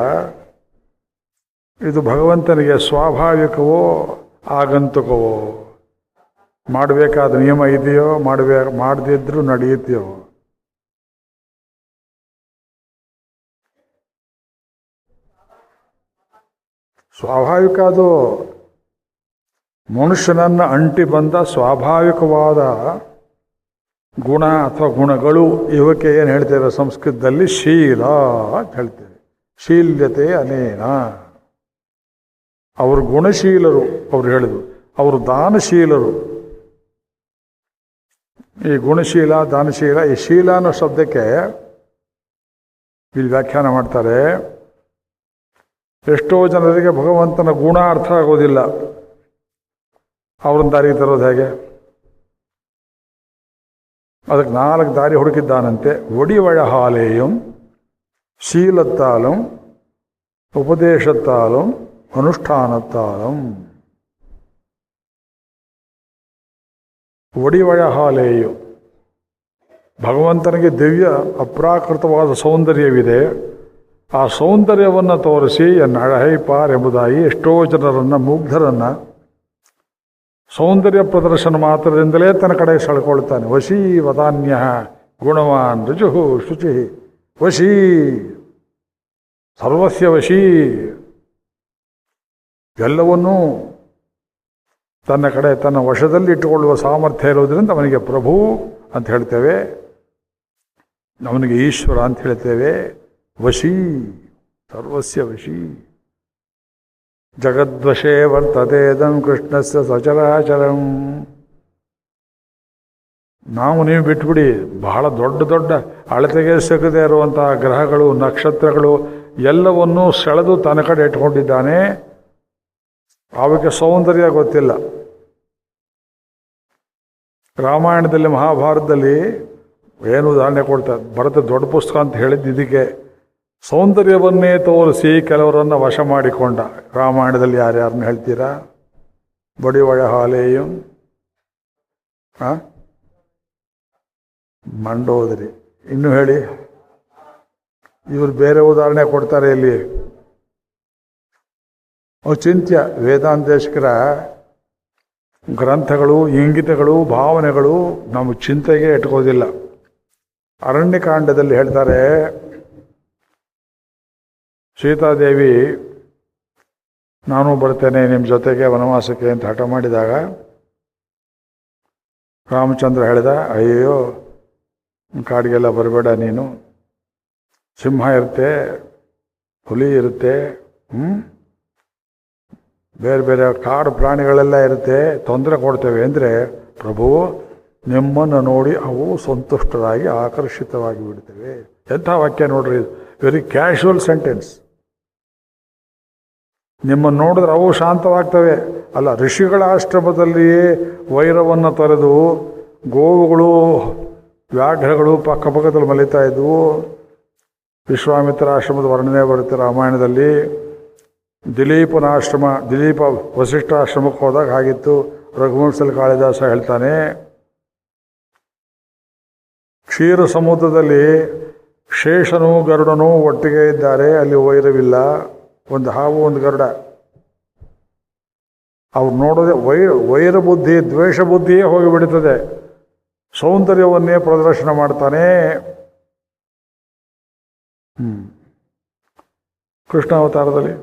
ಇದು ಭಗವಂತನಿಗೆ ಸ್ವಾಭಾವಿಕವೋ ಆಗಂತುಕವೋ? ಮಾಡಬೇಕಾದ ನಿಯಮ ಇದೆಯೋ, ಮಾಡದಿದ್ರೂ ನಡೆಯುತ್ತೆಯೋ? ಸ್ವಾಭಾವಿಕ. ಅದು ಮನುಷ್ಯನನ್ನು ಅಂಟಿ ಬಂದ ಸ್ವಾಭಾವಿಕವಾದ ಗುಣ ಅಥವಾ ಗುಣಗಳು. ಇವಕ್ಕೆ ಏನು ಹೇಳ್ತೇವೆ ಸಂಸ್ಕೃತದಲ್ಲಿ? ಶೀಲ ಅಂತ ಹೇಳ್ತೇವೆ. ಶೀಲ್ಯತೆ ಅನೇನ. ಅವರು ಗುಣಶೀಲರು, ಅವ್ರು ಹೇಳಿದ್ರು. ಅವರು ದಾನಶೀಲರು. ಈ ಗುಣಶೀಲ, ದಾನಶೀಲ, ಈ ಶೀಲ ಅನ್ನೋ ಶಬ್ದಕ್ಕೆ ಇಲ್ಲಿ ವ್ಯಾಖ್ಯಾನ ಮಾಡ್ತಾರೆ. ಎಷ್ಟೋ ಜನರಿಗೆ ಭಗವಂತನ ಗುಣ ಅರ್ಥ ಆಗೋದಿಲ್ಲ. ಅವ್ರನ್ನ ದಾರಿ ತರೋದು ಹೇಗೆ? ಅದಕ್ಕೆ 4 ದಾರಿ ಹುಡುಕಿದ್ದಾನಂತೆ. ಒಡಿವಳ ಹಾಲೇಯಂ, ಶೀಲತ್ತಾಲಂ, ಉಪದೇಶತ್ತಾಲಂ, ಅನುಷ್ಠಾನತ್ತಾಲಂ. ಒಡಿವಳ ಹಾಲೇಯು, ಭಗವಂತನಿಗೆ ದಿವ್ಯ ಅಪ್ರಾಕೃತವಾದ ಸೌಂದರ್ಯವಿದೆ. ಆ ಸೌಂದರ್ಯವನ್ನು ತೋರಿಸಿ ಎನ್ನ ಅಳಹೈಪಾರ್ ಎಂಬುದಾಗಿ ಎಷ್ಟೋ ಜನರನ್ನು, ಮುಗ್ಧರನ್ನು ಸೌಂದರ್ಯ ಪ್ರದರ್ಶನ ಮಾತ್ರದಿಂದಲೇ ತನ್ನ ಕಡೆ ಸೆಳ್ಕೊಳ್ತಾನೆ. ವಶೀ ವದಾನ್ಯ ಗುಣವಾನ್ ರುಜುಹು ಶುಚಿ ವಶೀ, ಸರ್ವಸ್ಯ ವಶೀ. ಎಲ್ಲವನ್ನೂ ತನ್ನ ಕಡೆ ತನ್ನ ವಶದಲ್ಲಿ ಇಟ್ಟುಕೊಳ್ಳುವ ಸಾಮರ್ಥ್ಯ ಇರೋದ್ರಿಂದ ಅವನಿಗೆ ಪ್ರಭು ಅಂತ ಹೇಳ್ತೇವೆ, ಅವನಿಗೆ ಈಶ್ವರ ಅಂತ ಹೇಳ್ತೇವೆ. ವಶೀ, ಸರ್ವಸ್ಯ ವಶೀ. ಜಗದ್ವಶೇ ವರ್ತತೇದಂ ಕೃಷ್ಣಸ್ಯ ಸಚರಾಚರಂ. ನಾವು ನೀವು ಬಿಟ್ಬಿಡಿ, ಬಹಳ ದೊಡ್ಡ ದೊಡ್ಡ ಅಳತೆಗೆ ಸಿಗದೇ ಇರುವಂತಹ ಗ್ರಹಗಳು, ನಕ್ಷತ್ರಗಳು ಎಲ್ಲವನ್ನೂ ಸೆಳೆದು ತನ್ನ ಕಡೆ ಇಟ್ಕೊಂಡಿದ್ದಾನೆ. ಅವಕ್ಕೆ ಸೌಂದರ್ಯ ಗೊತ್ತಿಲ್ಲ. ರಾಮಾಯಣದಲ್ಲಿ, ಮಹಾಭಾರತದಲ್ಲಿ ಏನು ಉದಾಹರಣೆ ಕೊಡ್ತಾರೆ? ಭರತ ದೊಡ್ಡ ಪುಸ್ತಕ ಅಂತ ಹೇಳಿದ್ದು ಇದಕ್ಕೆ. ಸೌಂದರ್ಯವನ್ನೇ ತೋರಿಸಿ ಕೆಲವರನ್ನು ವಶ ಮಾಡಿಕೊಂಡ. ರಾಮಾಯಣದಲ್ಲಿ ಯಾರ್ಯಾರನ್ನ ಹೇಳ್ತೀರಾ? ಬಡಿವಳ ಹಾಲೇಯಂ, ಮಂಡೋದರಿ. ಇನ್ನು ಹೇಳಿ. ಇವರು ಬೇರೆ ಉದಾಹರಣೆ ಕೊಡ್ತಾರೆ ಇಲ್ಲಿ. ಚಿಂತ್ಯ ವೇದಾಂತೇಶಕರ ಗ್ರಂಥಗಳು, ಇಂಗಿತಗಳು, ಭಾವನೆಗಳು ನಮ್ಮ ಚಿಂತೆಗೆ ಇಟ್ಕೋದಿಲ್ಲ. ಅರಣ್ಯಕಾಂಡದಲ್ಲಿ ಹೇಳ್ತಾರೆ, ಸೀತಾದೇವಿ ನಾನು ಬರ್ತೇನೆ ನಿಮ್ಮ ಜೊತೆಗೆ ವನವಾಸಕ್ಕೆ ಅಂತ ಹಠ ಮಾಡಿದಾಗ ರಾಮಚಂದ್ರ ಹೇಳಿದ, ಅಯ್ಯೋ ಕಾಡಿಗೆಲ್ಲ ಬರಬೇಡ ನೀನು, ಸಿಂಹ ಇರುತ್ತೆ, ಹುಲಿ ಇರುತ್ತೆ, ಬೇರೆ ಬೇರೆ ಕಾಡು ಪ್ರಾಣಿಗಳೆಲ್ಲ ಇರುತ್ತೆ, ತೊಂದರೆ ಕೊಡ್ತೇವೆ ಅಂದರೆ, ಪ್ರಭು ನಿಮ್ಮನ್ನು ನೋಡಿ ಅವು ಸಂತುಷ್ಟರಾಗಿ ಆಕರ್ಷಿತವಾಗಿ ಬಿಡ್ತೇವೆ. ಎಂಥ ವಾಕ್ಯ ನೋಡ್ರಿ, ವೆರಿ ಕ್ಯಾಶುವಲ್ ಸೆಂಟೆನ್ಸ್. ನಿಮ್ಮನ್ನು ನೋಡಿದ್ರೆ ಅವು ಶಾಂತವಾಗ್ತವೆ. ಅಲ್ಲ, ಋಷಿಗಳ ಆಶ್ರಮದಲ್ಲಿಯೇ ವೈರವನ್ನು ತೊರೆದು ಗೋವುಗಳು, ವ್ಯಾಘ್ರಗಳು ಪಕ್ಕದಲ್ಲಿ ಮಲಿತಾ ಇದ್ವು. ವಿಶ್ವಾಮಿತ್ರ ಆಶ್ರಮದ ವರ್ಣನೆ ಬರುತ್ತೆ ರಾಮಾಯಣದಲ್ಲಿ. ದಿಲೀಪನ ಆಶ್ರಮ, ದಿಲೀಪ ವಸಿಷ್ಠ ಆಶ್ರಮಕ್ಕೆ ಹೋದಾಗ ಆಗಿತ್ತು. ರಘುವಂಶದಲ್ಲಿ ಕಾಳಿದಾಸ ಹೇಳ್ತಾನೆ, ಕ್ಷೀರ ಸಮುದ್ರದಲ್ಲಿ ಶೇಷನೂ ಗರುಡನೂ ಒಟ್ಟಿಗೆ ಇದ್ದಾರೆ, ಅಲ್ಲಿ ವೈರವಿಲ್ಲ. ಒಂದು ಹಾವು, ಒಂದು ಗರುಡ. ಅವ್ರು ನೋಡೋದೆ ವೈರ ಬುದ್ಧಿ, ದ್ವೇಷ ಬುದ್ಧಿಯೇ ಹೋಗಿಬಿಡುತ್ತದೆ. ಸೌಂದರ್ಯವನ್ನೇ ಪ್ರದರ್ಶನ ಮಾಡ್ತಾನೆ. ಕೃಷ್ಣಾವತಾರದಲ್ಲಿ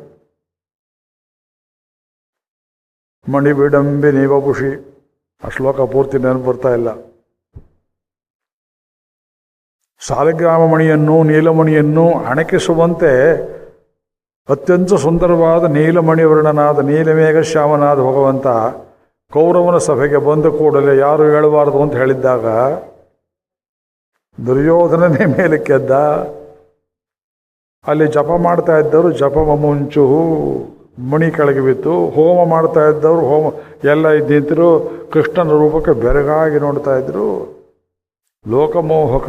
ಮಣಿಬಿಡಂಬಿ ನೀವಪುಷಿ, ಆ ಶ್ಲೋಕ ಪೂರ್ತಿ ನೆನಪು ಬರ್ತಾ ಇಲ್ಲ. ಸಾಲಿಗ್ರಾಮ ಮಣಿಯನ್ನು, ನೀಲಮಣಿಯನ್ನು ಅಣಕಿಸುವಂತೆ ಅತ್ಯಂತ ಸುಂದರವಾದ ನೀಲಮಣಿ ವರ್ಣನಾದ ನೀಲಮೇಘ ಶ್ಯಾಮನಾದ ಭಗವಂತ ಕೌರವನ ಸಭೆಗೆ ಬಂದ ಕೂಡಲೇ ಯಾರು ಹೇಳಬಾರದು ಅಂತ ಹೇಳಿದ್ದಾಗ ದುರ್ಯೋಧನನೇ ಮೇಲೆ ಕೆದ್ದ. ಅಲ್ಲಿ ಜಪ ಮಾಡ್ತಾ ಇದ್ದವರು ಜಪ ಮುಂಚು ಮಣಿ ಕೆಳಗೆ ಬಿತ್ತು, ಹೋಮ ಮಾಡ್ತಾ ಇದ್ದವರು ಹೋಮ ಎಲ್ಲ ಇದ್ದಿದ್ರು ಕೃಷ್ಣನ ರೂಪಕ್ಕೆ ಬೆರಗಾಗಿ ನೋಡ್ತಾ ಇದ್ರು. ಲೋಕಮೋಹಕ.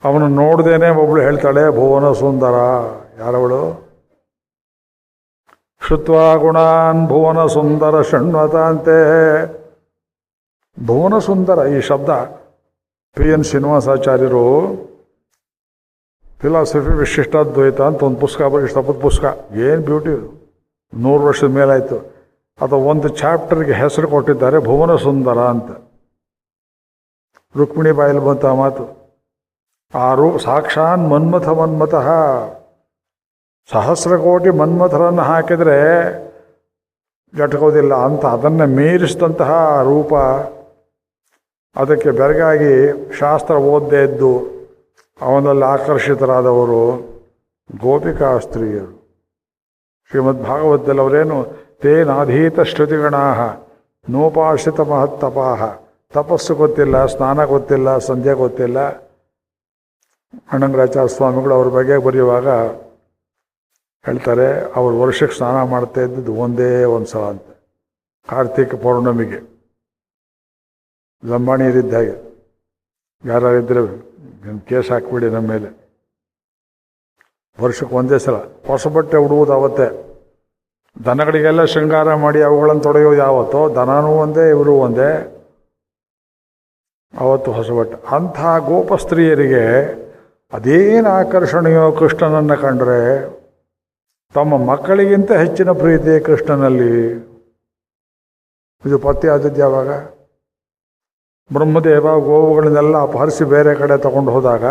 ಅವನು ನೋಡ್ದೇನೆ ಒಬ್ಳು ಹೇಳ್ತಾಳೆ ಭುವನ ಸುಂದರ. ಯಾರವಳು? ಶ್ರುತ್ವಾ ಗುಣಾನ್ ಭುವನ ಸುಂದರ ಶೃಣ್ವತಾಂತೆ. ಭುವನ ಸುಂದರ ಈ ಶಬ್ದ PN ಶ್ರೀನಿವಾಸಾಚಾರ್ಯರು ಫಿಲಾಸಫಿ ವಿಶಿಷ್ಟಾದ್ವೈತ ಅಂತ ಒಂದು ಪುಸ್ತಕ ಇಷ್ಟಪಟ್ಟು ಪುಸ್ತಕ. ಏನು ಬ್ಯೂಟಿ, 100 ವರ್ಷದ ಮೇಲಾಯಿತು. ಅದು ಒಂದು ಚಾಪ್ಟರ್ಗೆ ಹೆಸರು ಕೊಟ್ಟಿದ್ದಾರೆ ಭುವನ ಸುಂದರ ಅಂತ. ರುಕ್ಮಿಣಿ ಬಾಯಲ್ಲಿ ಬಂತ ಮಾತು. ಆ ಸಾಕ್ಷಾನ್ ಮನ್ಮಥಃ. ಸಹಸ್ರಕೋಟಿ ಮನ್ಮಥರನ್ನು ಹಾಕಿದರೆ ಜಟಕೋದಿಲ್ಲ ಅಂತ ಅದನ್ನು ಮೀರಿಸಿದಂತಹ ರೂಪ. ಅದಕ್ಕೆ ಬೆರಗಾಗಿ ಶಾಸ್ತ್ರ ಓದದೇ ಇದ್ದು ಅವನಲ್ಲಿ ಆಕರ್ಷಿತರಾದವರು ಗೋಪಿಕಾ ಸ್ತ್ರೀಯರು. ಶ್ರೀಮದ್ ಭಾಗವತದಲ್ಲಿ ಅವರೇನು ತೇನಾಧೀತ ಶ್ರುತಿಗಣಾ ನೋಪಾಶ್ರಿತ ಮಹತ್ತಪಾಹ. ತಪಸ್ಸು ಗೊತ್ತಿಲ್ಲ, ಸ್ನಾನ ಗೊತ್ತಿಲ್ಲ, ಸಂಧ್ಯೆ ಗೊತ್ತಿಲ್ಲ. ಅಣ್ಣಂಗರಾಚಾರ್ಯ ಸ್ವಾಮಿಗಳು ಅವ್ರ ಬಗ್ಗೆ ಬರೆಯುವಾಗ ಹೇಳ್ತಾರೆ, ಅವರು ವರ್ಷಕ್ಕೆ ಸ್ನಾನ ಮಾಡ್ತಾ ಇದ್ದದ್ದು ಒಂದೇ ಒಂದು ಸಲ ಅಂತ, ಕಾರ್ತಿಕ ಪೌರ್ಣಮಿಗೆ. ಲಂಬಾಣಿಯರಿದ್ದ ಹಾಗೆ ಯಾರಿದ್ರೆ ಕೇಸ್ ಹಾಕ್ಬಿಡಿ ನಮ್ಮ ಮೇಲೆ. ವರ್ಷಕ್ಕೆ ಒಂದೇ ಸಲ ಹೊಸ ಬಟ್ಟೆ ಉಡುವುದು ಅವತ್ತೇ. ದನಗಳಿಗೆಲ್ಲ ಶೃಂಗಾರ ಮಾಡಿ ಅವುಗಳನ್ನು ತೊಡೆಯೋದು ಯಾವತ್ತೋ, ದನನೂ ಒಂದೇ ಇವರು ಒಂದೇ, ಅವತ್ತು ಹೊಸ ಬಟ್ಟೆ. ಅಂಥ ಗೋಪಸ್ತ್ರೀಯರಿಗೆ ಅದೇನು ಆಕರ್ಷಣೆಯೋ ಕೃಷ್ಣನನ್ನು ಕಂಡ್ರೆ, ತಮ್ಮ ಮಕ್ಕಳಿಗಿಂತ ಹೆಚ್ಚಿನ ಪ್ರೀತಿ ಕೃಷ್ಣನಲ್ಲಿ. ಇದು ಪತ್ತೆ ಆದದ್ದು ಯಾವಾಗ? ಬ್ರಹ್ಮದೇವ ಗೋವುಗಳನ್ನೆಲ್ಲ ಅಪಹರಿಸಿ ಬೇರೆ ಕಡೆ ತಗೊಂಡು ಹೋದಾಗ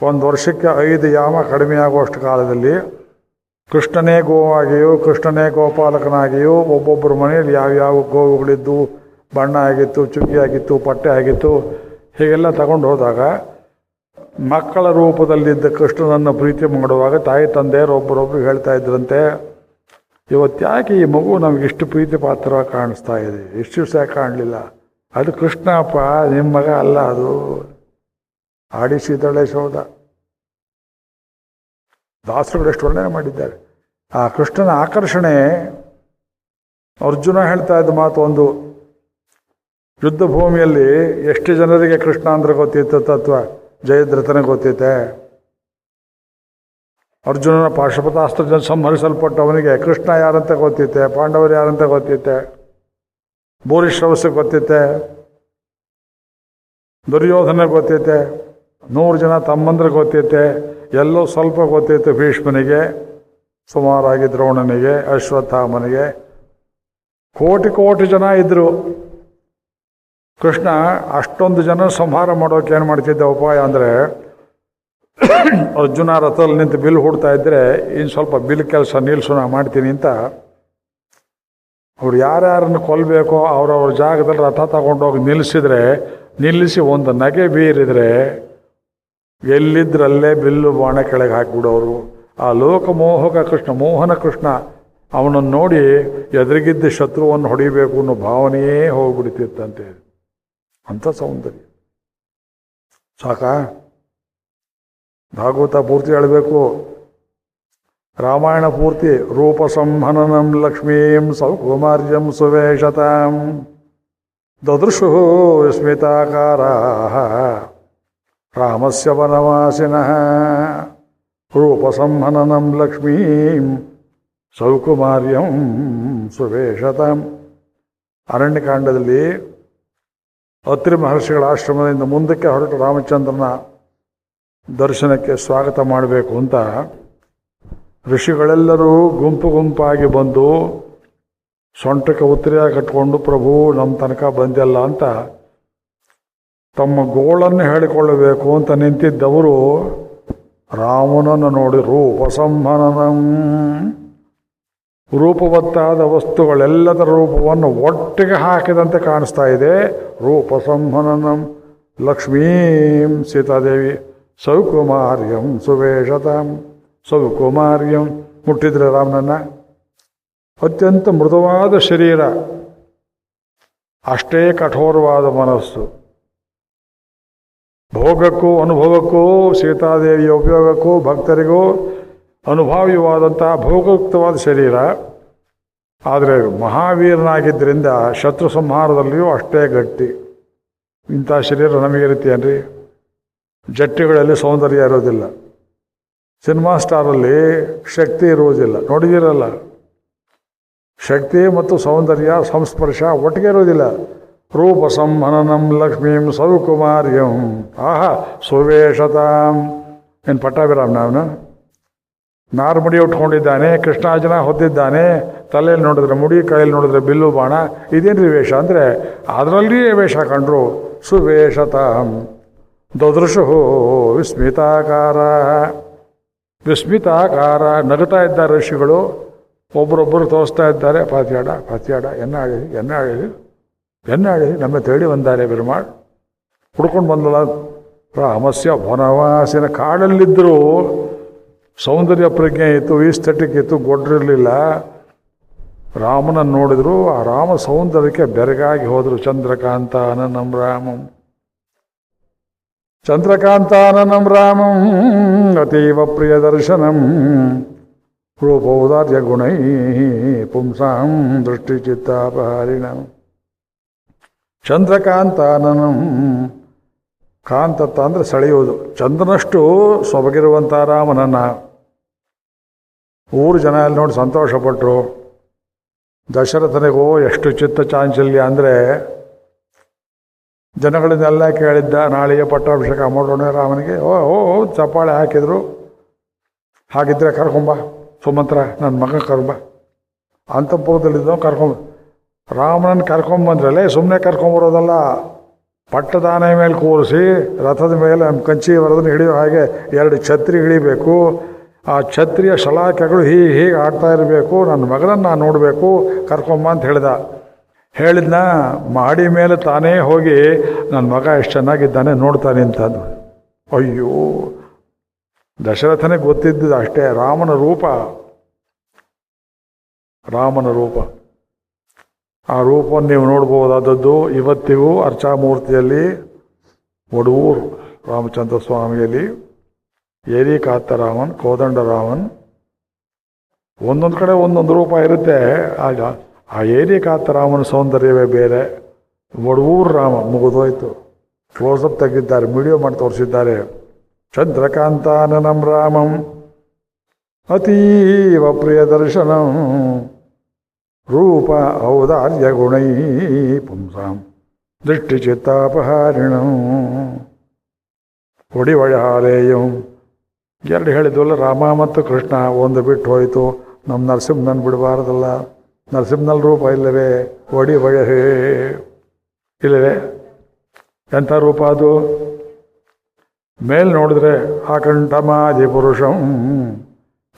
ಒಂದು ವರ್ಷಕ್ಕೆ 5 ಯಾಮ ಕಡಿಮೆ ಆಗುವಷ್ಟು ಕಾಲದಲ್ಲಿ ಕೃಷ್ಣನೇ ಗೋವಾಗಿಯೋ ಕೃಷ್ಣನೇ ಗೋಪಾಲಕನಾಗಿಯೋ ಒಬ್ಬೊಬ್ಬರ ಮನೆಯಲ್ಲಿ ಯಾವ್ಯಾವ ಗೋವುಗಳಿದ್ದು, ಬಣ್ಣ ಆಗಿತ್ತು, ಚುಕ್ಕಿ ಆಗಿತ್ತು, ಪಟ್ಟೆ ಆಗಿತ್ತು, ಹೀಗೆಲ್ಲ ತಗೊಂಡು ಹೋದಾಗ ಮಕ್ಕಳ ರೂಪದಲ್ಲಿದ್ದ ಕೃಷ್ಣನನ್ನು ಪ್ರೀತಿ ಮಾಡುವಾಗ ತಾಯಿ ತಂದೆಯರು ಒಬ್ಬರೊಬ್ರು ಹೇಳ್ತಾ ಇದ್ರಂತೆ, ಇವತ್ತ್ಯಾಕೆ ಈ ಮಗು ನಮಗಿಷ್ಟು ಪ್ರೀತಿ ಪಾತ್ರ ಕಾಣಿಸ್ತಾ ಇದೆ, ಇಷ್ಟು ದಿವಸ ಯಾಕೆ ಕಾಣಲಿಲ್ಲ? ಅದು ಕೃಷ್ಣಪ್ಪ, ನಿಮ್ಮ ಮಗ ಅಲ್ಲ, ಅದು ಆಡಿಸಿದಳೆ ಸೌದ. ದಾಸರುಗಳು ಎಷ್ಟು ವರ್ಣನೆ ಮಾಡಿದ್ದಾರೆ. ಆ ಕೃಷ್ಣನ ಆಕರ್ಷಣೆ. ಅರ್ಜುನ ಹೇಳ್ತಾ ಇದ್ದ ಮಾತು ಒಂದು, ಯುದ್ಧ ಭೂಮಿಯಲ್ಲಿ ಎಷ್ಟು ಜನರಿಗೆ ಕೃಷ್ಣ ಅಂದ್ರೆ ಗೊತ್ತಿತ್ತು ತತ್ವ? ಜಯದ್ರಥನಿಗೆ ಗೊತ್ತಿತ್ತೆ. ಅರ್ಜುನನ ಪಾಶುಪತಾಸ್ತ್ರ ಸಂಹರಿಸಲ್ಪಟ್ಟವನಿಗೆ ಕೃಷ್ಣ ಯಾರಂತ ಗೊತ್ತಿತ್ತೆ, ಪಾಂಡವರು ಯಾರಂತ ಗೊತ್ತಿತ್ತೆ, ಭೂರಿಶ್ರವಸ್ಸು ಗೊತ್ತಿತ್ತೆ, ದುರ್ಯೋಧನ ಗೊತ್ತಿತ್ತೆ, 100 ಜನ ತಮ್ಮಂದ್ರೆ ಗೊತ್ತಿತ್ತೆ, ಎಲ್ಲೋ ಸ್ವಲ್ಪ ಗೊತ್ತಿತ್ತು ಭೀಷ್ಮನಿಗೆ, ಸುಮಾರಾಗಿ ದ್ರೋಣನಿಗೆ, ಅಶ್ವತ್ಥಾಮನಿಗೆ. ಕೋಟಿ ಕೋಟಿ ಜನ ಇದ್ದರು. ಕೃಷ್ಣ ಅಷ್ಟೊಂದು ಜನ ಸಂಹಾರ ಮಾಡೋಕೆ ಏನು ಮಾಡ್ತಿದ್ದ ಉಪಾಯ ಅಂದರೆ, ಅರ್ಜುನ ರಥದಲ್ಲಿ ನಿಂತು ಬಿಲ್ ಹುಡ್ತಾ ಇದ್ದರೆ ಇನ್ನು ಸ್ವಲ್ಪ ಬಿಲ್ ಕೆಲಸ ನಿಲ್ಸು, ನಾ ಮಾಡ್ತೀನಿ ಅಂತ ಅವ್ರು ಯಾರ್ಯಾರನ್ನು ಕೊಲ್ಲಬೇಕೋ ಅವ್ರವ್ರ ಜಾಗದಲ್ಲಿ ರಥ ತಗೊಂಡೋಗಿ ನಿಲ್ಲಿಸಿ ಒಂದು ನಗೆ ಬೀರಿದರೆ ಎಲ್ಲಿದ್ರಲ್ಲೇ ಬಿಲ್ಲು ಬಾಣ ಕೆಳಗೆ ಹಾಕಿಬಿಡೋರು. ಆ ಲೋಕಮೋಹಕ ಕೃಷ್ಣ, ಮೋಹನ ಕೃಷ್ಣ, ಅವನನ್ನು ನೋಡಿ ಎದುರಿಗಿದ್ದ ಶತ್ರುವನ್ನು ಹೊಡಿಬೇಕು ಅನ್ನೋ ಭಾವನೆಯೇ ಹೋಗ್ಬಿಡ್ತಿತ್ತಂತೆ. ಅಂಥ ಸೌಂದರ್ಯ ಸಾಕಾ? ಭಾಗವತ ಪೂರ್ತಿ ಹೇಳಬೇಕು, ರಾಮಾಯಣ ಪೂರ್ತಿ. ರೂಪ ಸಂಹನನಂ ಲಕ್ಷ್ಮೀಂ ಸೌಕುಮಾರ್ಯಂ ಸುವೇಶತಾಂ ದದೃಶು ಸ್ಮಿತಾಕಾರಾಃ ರಾಮಸ್ಯ ವನವಾಸಿನಃ. ರೂಪ ಸಂಹನನಂ ಲಕ್ಷ್ಮೀಂ ಸೌಕುಮಾರ್ಯಂ ಸುವೇಶತಾಂ. ಅರಣ್ಯಕಾಂಡದಲ್ಲಿ ಅತ್ರಿ ಮಹರ್ಷಿಗಳ ಆಶ್ರಮದಿಂದ ಮುಂದಕ್ಕೆ ಹೊರಟು ರಾಮಚಂದ್ರನ ದರ್ಶನಕ್ಕೆ ಸ್ವಾಗತ ಮಾಡಬೇಕು ಅಂತ ಋಷಿಗಳೆಲ್ಲರೂ ಗುಂಪು ಗುಂಪಾಗಿ ಬಂದು ಸೊಂಟಕ್ಕೆ ಉತ್ತರಿಯ ಕಟ್ಕೊಂಡು, ಪ್ರಭು ನಮ್ಮ ತನಕ ಬಂದಿಲ್ಲ ಅಂತ ತಮ್ಮ ಗೋಳನ್ನು ಹೇಳಿಕೊಳ್ಳಬೇಕು ಅಂತ ನಿಂತಿದ್ದವರು ರಾಮನನ್ನು ನೋಡಿ ರೂಪ ಸಂಹನನಂ, ರೂಪವತ್ತಾದ ವಸ್ತುಗಳೆಲ್ಲದರ ರೂಪವನ್ನು ಒಟ್ಟಿಗೆ ಹಾಕಿದಂತೆ ಕಾಣಿಸ್ತಾ ಇದೆ. ರೂಪ ಸಂಹನನಂ ಲಕ್ಷ್ಮೀಂ ಸೀತಾದೇವಿ ಸೌಕುಮಾರ್ಯಂ ಸುವೇಶತಾಂ. ಸೌಕುಮಾರ್ಯಂ ಮುಟ್ಟಿದ್ರೆ ರಾಮನನ್ನ. ಅತ್ಯಂತ ಮೃದುವಾದ ಶರೀರ, ಅಷ್ಟೇ ಕಠೋರವಾದ ಮನಸ್ಸು. ಭೋಗಕ್ಕೂ ಅನುಭವಕ್ಕೂ ಸೀತಾದೇವಿಯ ಉಪಯೋಗಕ್ಕೂ ಭಕ್ತರಿಗೂ ಅನುಭಾವ್ಯವಾದಂತಹ ಭೋಗಯುಕ್ತವಾದ ಶರೀರ. ಆದರೆ ಮಹಾವೀರನಾಗಿದ್ದರಿಂದ ಶತ್ರು ಸಂಹಾರದಲ್ಲಿಯೂ ಅಷ್ಟೇ ಗಟ್ಟಿ. ಇಂಥ ಶರೀರ ನಮಗಿರುತ್ತೇನ್ರಿ? ಜಟ್ಟಿಗಳಲ್ಲಿ ಸೌಂದರ್ಯ ಇರೋದಿಲ್ಲ, ಸಿನಿಮಾ ಸ್ಟಾರಲ್ಲಿ ಶಕ್ತಿ ಇರುವುದಿಲ್ಲ, ನೋಡಿದಿರಲ್ಲ. ಶಕ್ತಿ ಮತ್ತು ಸೌಂದರ್ಯ ಸಂಸ್ಪರ್ಶ ಒಟ್ಟಿಗೆ ಇರೋದಿಲ್ಲ. ರೂಪ ಸಂಹನನಂ ಲಕ್ಷ್ಮೀಂ ಸೌಕುಮಾರ್ಯಂ ಆಹಾ ಸುವೇಶತಾಂ. ಏನು ಪಟ್ಟಾಭಿರಾಮ್ ಅವನು ನಾರ್ಮುಡಿ ಉಟ್ಕೊಂಡಿದ್ದಾನೆ, ಕೃಷ್ಣಾರ್ಜುನ ಹೊತ್ತಿದ್ದಾನೆ, ತಲೆಯಲ್ಲಿ ನೋಡಿದ್ರೆ ಮುಡಿ, ಕೈಯಲ್ಲಿ ನೋಡಿದ್ರೆ ಬಿಲ್ಲು ಬಾಣ. ಇದೇನ್ರಿ ವೇಷ ಅಂದರೆ ಅದರಲ್ಲಿ ವೇಷ ಕಂಡ್ರು. ಸುವೇಶತಾಂ ದದೃಶು ವಿಸ್ಮಿತಾಕಾರ. ವಿಸ್ಮಿತಾಕಾರ ನಗುತ್ತಾ ಇದ್ದಾರೆ ಋಷಿಗಳು. ಒಬ್ಬರೊಬ್ಬರು ತೋರಿಸ್ತಾ ಇದ್ದಾರೆ. ಪಾತ್ಯಾಡ ಪಾತ್ಯಾಡ ಎನ್ನಾಳಿ ಎನ್ನಾಳಿ ಎನ್ನಾಳಿ ನಮ್ಮ ತೇಡಿ ಬಂದಾರೆ ಬಿರುಮಾಳ್ ಹುಡ್ಕೊಂಡು ಬಂದಲ್ಲ. ರಾಮಸ್ಯ ವನವಾಸಿನ ಕಾಡಲ್ಲಿದ್ದರೂ ಸೌಂದರ್ಯ ಪ್ರಜ್ಞೆ ಇತ್ತು, ಈಸ್ಥೆಟಿಕ್ ಇತ್ತು, ಗೊಡ್ರಿರಲಿಲ್ಲ. ರಾಮನನ್ನು ನೋಡಿದ್ರು, ಆ ರಾಮ ಸೌಂದರ್ಯಕ್ಕೆ ಬೆರಗಾಗಿ ಹೋದರು. ಚಂದ್ರಕಾಂತಾನನಂ ರಾಮಂ ಚಂದ್ರಕಾಂತಾನನಂ ರಾಮಂ ಅತೀವ ಪ್ರಿಯ ದರ್ಶನಂ ರೂಪೌದಾರ್ಯ ಗುಣೈ ಪುಂಸಾಂ ದೃಷ್ಟಿಚಿತ್ತಾಪಹಾರಿಣಂ. ಚಂದ್ರಕಾಂತಾನನಂ, ಕಾಂತತ್ತ ಅಂದರೆ ಸೆಳೆಯುವುದು. ಚಂದ್ರನಷ್ಟು ಸೊಬಗಿರುವಂಥ ರಾಮನನ್ನು ಊರು ಜನ ಅಲ್ಲಿ ನೋಡಿ ಸಂತೋಷಪಟ್ಟರು. ದಶರಥನಿಗೂ ಎಷ್ಟು ಚಿತ್ತ ಚಾಂಚಲ್ಯ ಅಂದರೆ ಜನಗಳನ್ನೆಲ್ಲ ಕೇಳಿದ್ದ, ನಾಳೆಯ ಪಟ್ಟಾಭಿಷೇಕ ಮಾಡೋಣ ರಾಮನಿಗೆ. ಓ ಚಪ್ಪಾಳೆ ಹಾಕಿದರು. ಹಾಗಿದ್ದರೆ ಕರ್ಕೊಂಬ ಸುಮಂತ್ರ, ನನ್ನ ಮಗ ಕರ್ಕೊಂಬ. ಅಂತಃಪುರದಲ್ಲಿದ್ದೋ ಕರ್ಕೊಂಬ. ರಾಮನನ್ನು ಕರ್ಕೊಂಬಂದ್ರಲ್ಲೇ ಸುಮ್ಮನೆ ಕರ್ಕೊಂಬರೋದಲ್ಲ, ಪಟ್ಟದಾನೆ ಮೇಲೆ ಕೂರಿಸಿ ರಥದ ಮೇಲೆ ಕಂಚಿ ವರದನ್ನು ಹಿಡಿಯೋ ಹಾಗೆ 2 ಛತ್ರಿ ಹಿಡಿಬೇಕು. ಆ ಛತ್ರಿಯ ಶಲಾಕೆಗಳು ಹೀಗೆ ಆಡ್ತಾ ಇರಬೇಕು. ನನ್ನ ಮಗನನ್ನು ನಾನು ನೋಡಬೇಕು, ಕರ್ಕೊಂಬ ಅಂತ ಹೇಳಿದ್ನ. ಮಾಡಿ ಮೇಲೆ ತಾನೇ ಹೋಗಿ ನನ್ನ ಮಗ ಎಷ್ಟು ಚೆನ್ನಾಗಿದ್ದಾನೆ ನೋಡ್ತಾನೆ ಅಂತಂದು. ಅಯ್ಯೋ, ದಶರಥನಿಗೆ ಗೊತ್ತಿದ್ದು ಅಷ್ಟೇ, ರಾಮನ ರೂಪ. ಆ ರೂಪವನ್ನು ನೀವು ನೋಡ್ಬೋದಾದದ್ದು ಇವತ್ತಿಗೂ ಅರ್ಚಾಮೂರ್ತಿಯಲ್ಲಿ, ಒಡೂರು ರಾಮಚಂದ್ರ ಸ್ವಾಮಿಯಲ್ಲಿ, ಏರಿಕಾತ್ತ ರಾಮನ್, ಕೋದಂಡ ರಾಮನ್, ಒಂದೊಂದು ಕಡೆ ಒಂದೊಂದು ರೂಪ ಇರುತ್ತೆ. ಆಗ ಆ ಏರಿಕಾತ್ತ ರಾಮನ ಸೌಂದರ್ಯವೇ ಬೇರೆ. ಒಡೂರು ರಾಮ ಮುಗಿದೋಯ್ತು. ಕ್ಲೋಸಪ್ ತೆಗೆದಿದ್ದಾರೆ, ವಿಡಿಯೋ ಮಾಡಿ ತೋರಿಸಿದ್ದಾರೆ. ಚಂದ್ರಕಾಂತಾನನಂ ರಾಮಂ ಅತೀವ ಪ್ರಿಯ ದರ್ಶನಂ ರೂಪ ಔದಾರ್ಯ ಗುಣೈ ಪುಂಸಾಂ ದೃಷ್ಟಿಚಿತ್ತಾಪಹಾರಿಣಂ ಒಡಿವಳಹಾಲೇಯಂ. 2 ಹೇಳಿದ್ವಲ್ಲ, ರಾಮ ಮತ್ತು ಕೃಷ್ಣ. ಒಂದು ಬಿಟ್ಟು ಹೋಯಿತು. ನಮ್ಮ ನರಸಿಂಹನನ್ನು ಬಿಡಬಾರ್ದಲ್ಲ. ನರಸಿಂಹನಲ್ಲಿ ರೂಪ ಇಲ್ಲವೇ? ಒಡಿವಳಹೇ ಇಲ್ಲವೇ? ಎಂಥ ರೂಪ ಅದು? ಮೇಲೆ ನೋಡಿದ್ರೆ ಆಕಂಠಮಾದಿ ಪುರುಷಂ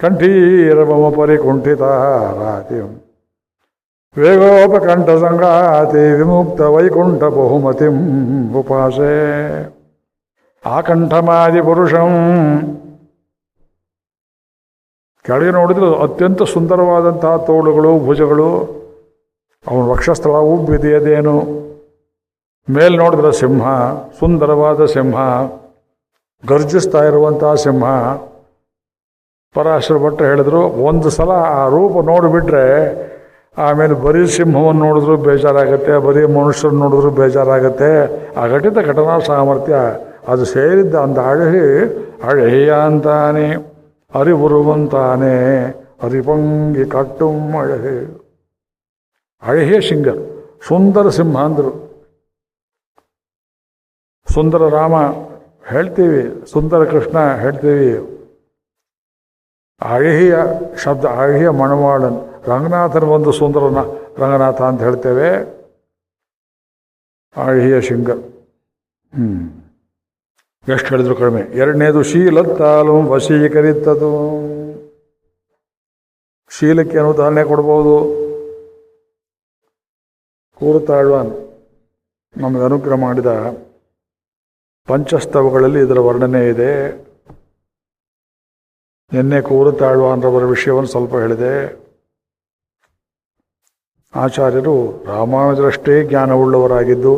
ಕಂಠೀರವಮ ಪರಿಕುಂಠಿತ ರಾತಿಂ ವೇಗೋಪಕಂಠ ಸಂಗಾತಿ ವಿಮುಕ್ತ ವೈಕುಂಠ ಬಹುಮತಿಂ ಉಪಾಸೆ. ಆಕಂಠಮಾದಿ ಪುರುಷಂ ಕೆಳಗೆ ನೋಡಿದ್ರೆ ಅತ್ಯಂತ ಸುಂದರವಾದಂತಹ ತೋಳುಗಳು, ಭುಜಗಳು, ಅವನ ವಕ್ಷಸ್ಥಳ ಉಬ್ಬಿದೆಯದೇನು. ಮೇಲೆ ನೋಡಿದ್ರೆ ಸಿಂಹ, ಸುಂದರವಾದ ಸಿಂಹ, ಗರ್ಜಿಸ್ತಾ ಇರುವಂತಹ ಸಿಂಹ. ಪರಾಶರ ಭಟ್ರು ಹೇಳಿದ್ರು, ಒಂದು ಸಲ ಆ ರೂಪ ನೋಡಿಬಿಟ್ರೆ ಆಮೇಲೆ ಬರೀ ಸಿಂಹವನ್ನು ನೋಡಿದ್ರು ಬೇಜಾರಾಗುತ್ತೆ, ಬರೀ ಮನುಷ್ಯರನ್ನು ನೋಡಿದ್ರು ಬೇಜಾರಾಗುತ್ತೆ. ಆ ಘಟನಾ ಸಾಮರ್ಥ್ಯ ಅದು ಸೇರಿದ್ದ ಅಂದ ಅழகிய ಅಂತಾನೆ ಅರಿವುರುವಂತಾನೆ ಅರಿಪಂಗಿ ಕಟ್ಟುಂ ಅழகிய ಸಿಂಗರ್, ಸುಂದರ ಸಿಂಹ ಅಂದರು. ಸುಂದರ ರಾಮ ಹೇಳ್ತೀವಿ, ಸುಂದರ ಕೃಷ್ಣ ಹೇಳ್ತೀವಿ. ಅழகிய ಶಬ್ದ, ಅழகிய ಮಣವಾಳನ್. ರಂಗನಾಥನ ಒಂದು ಸುಂದರನ ರಂಗನಾಥ ಅಂತ ಹೇಳ್ತೇವೆ. ಅழகிய ಸಿಂಗರ್. ಎಷ್ಟು ಹೇಳಿದ್ರು ಕಡಿಮೆ. 2ನೇದು ಶೀಲತ್ತಾಲು ವಶೀಕರಿತ್ತದು. ಶೀಲಕ್ಕೆ ಏನು ಉದಾಹರಣೆ ಕೊಡ್ಬೋದು? ಕೂರುತಾಳ್ವಾನ್ ನಮಗೆ ಅನುಗ್ರಹ ಮಾಡಿದ ಪಂಚಸ್ತವಗಳಲ್ಲಿ ಇದರ ವರ್ಣನೆ ಇದೆ. ನಿನ್ನೆ ಕೂರುತಾಳ್ವಾನ್ರವರ ವಿಷಯವನ್ನು ಸ್ವಲ್ಪ ಹೇಳಿದೆ. ಆಚಾರ್ಯರು ರಾಮಾನುಜರಷ್ಟೇ ಜ್ಞಾನವುಳ್ಳವರಾಗಿದ್ದು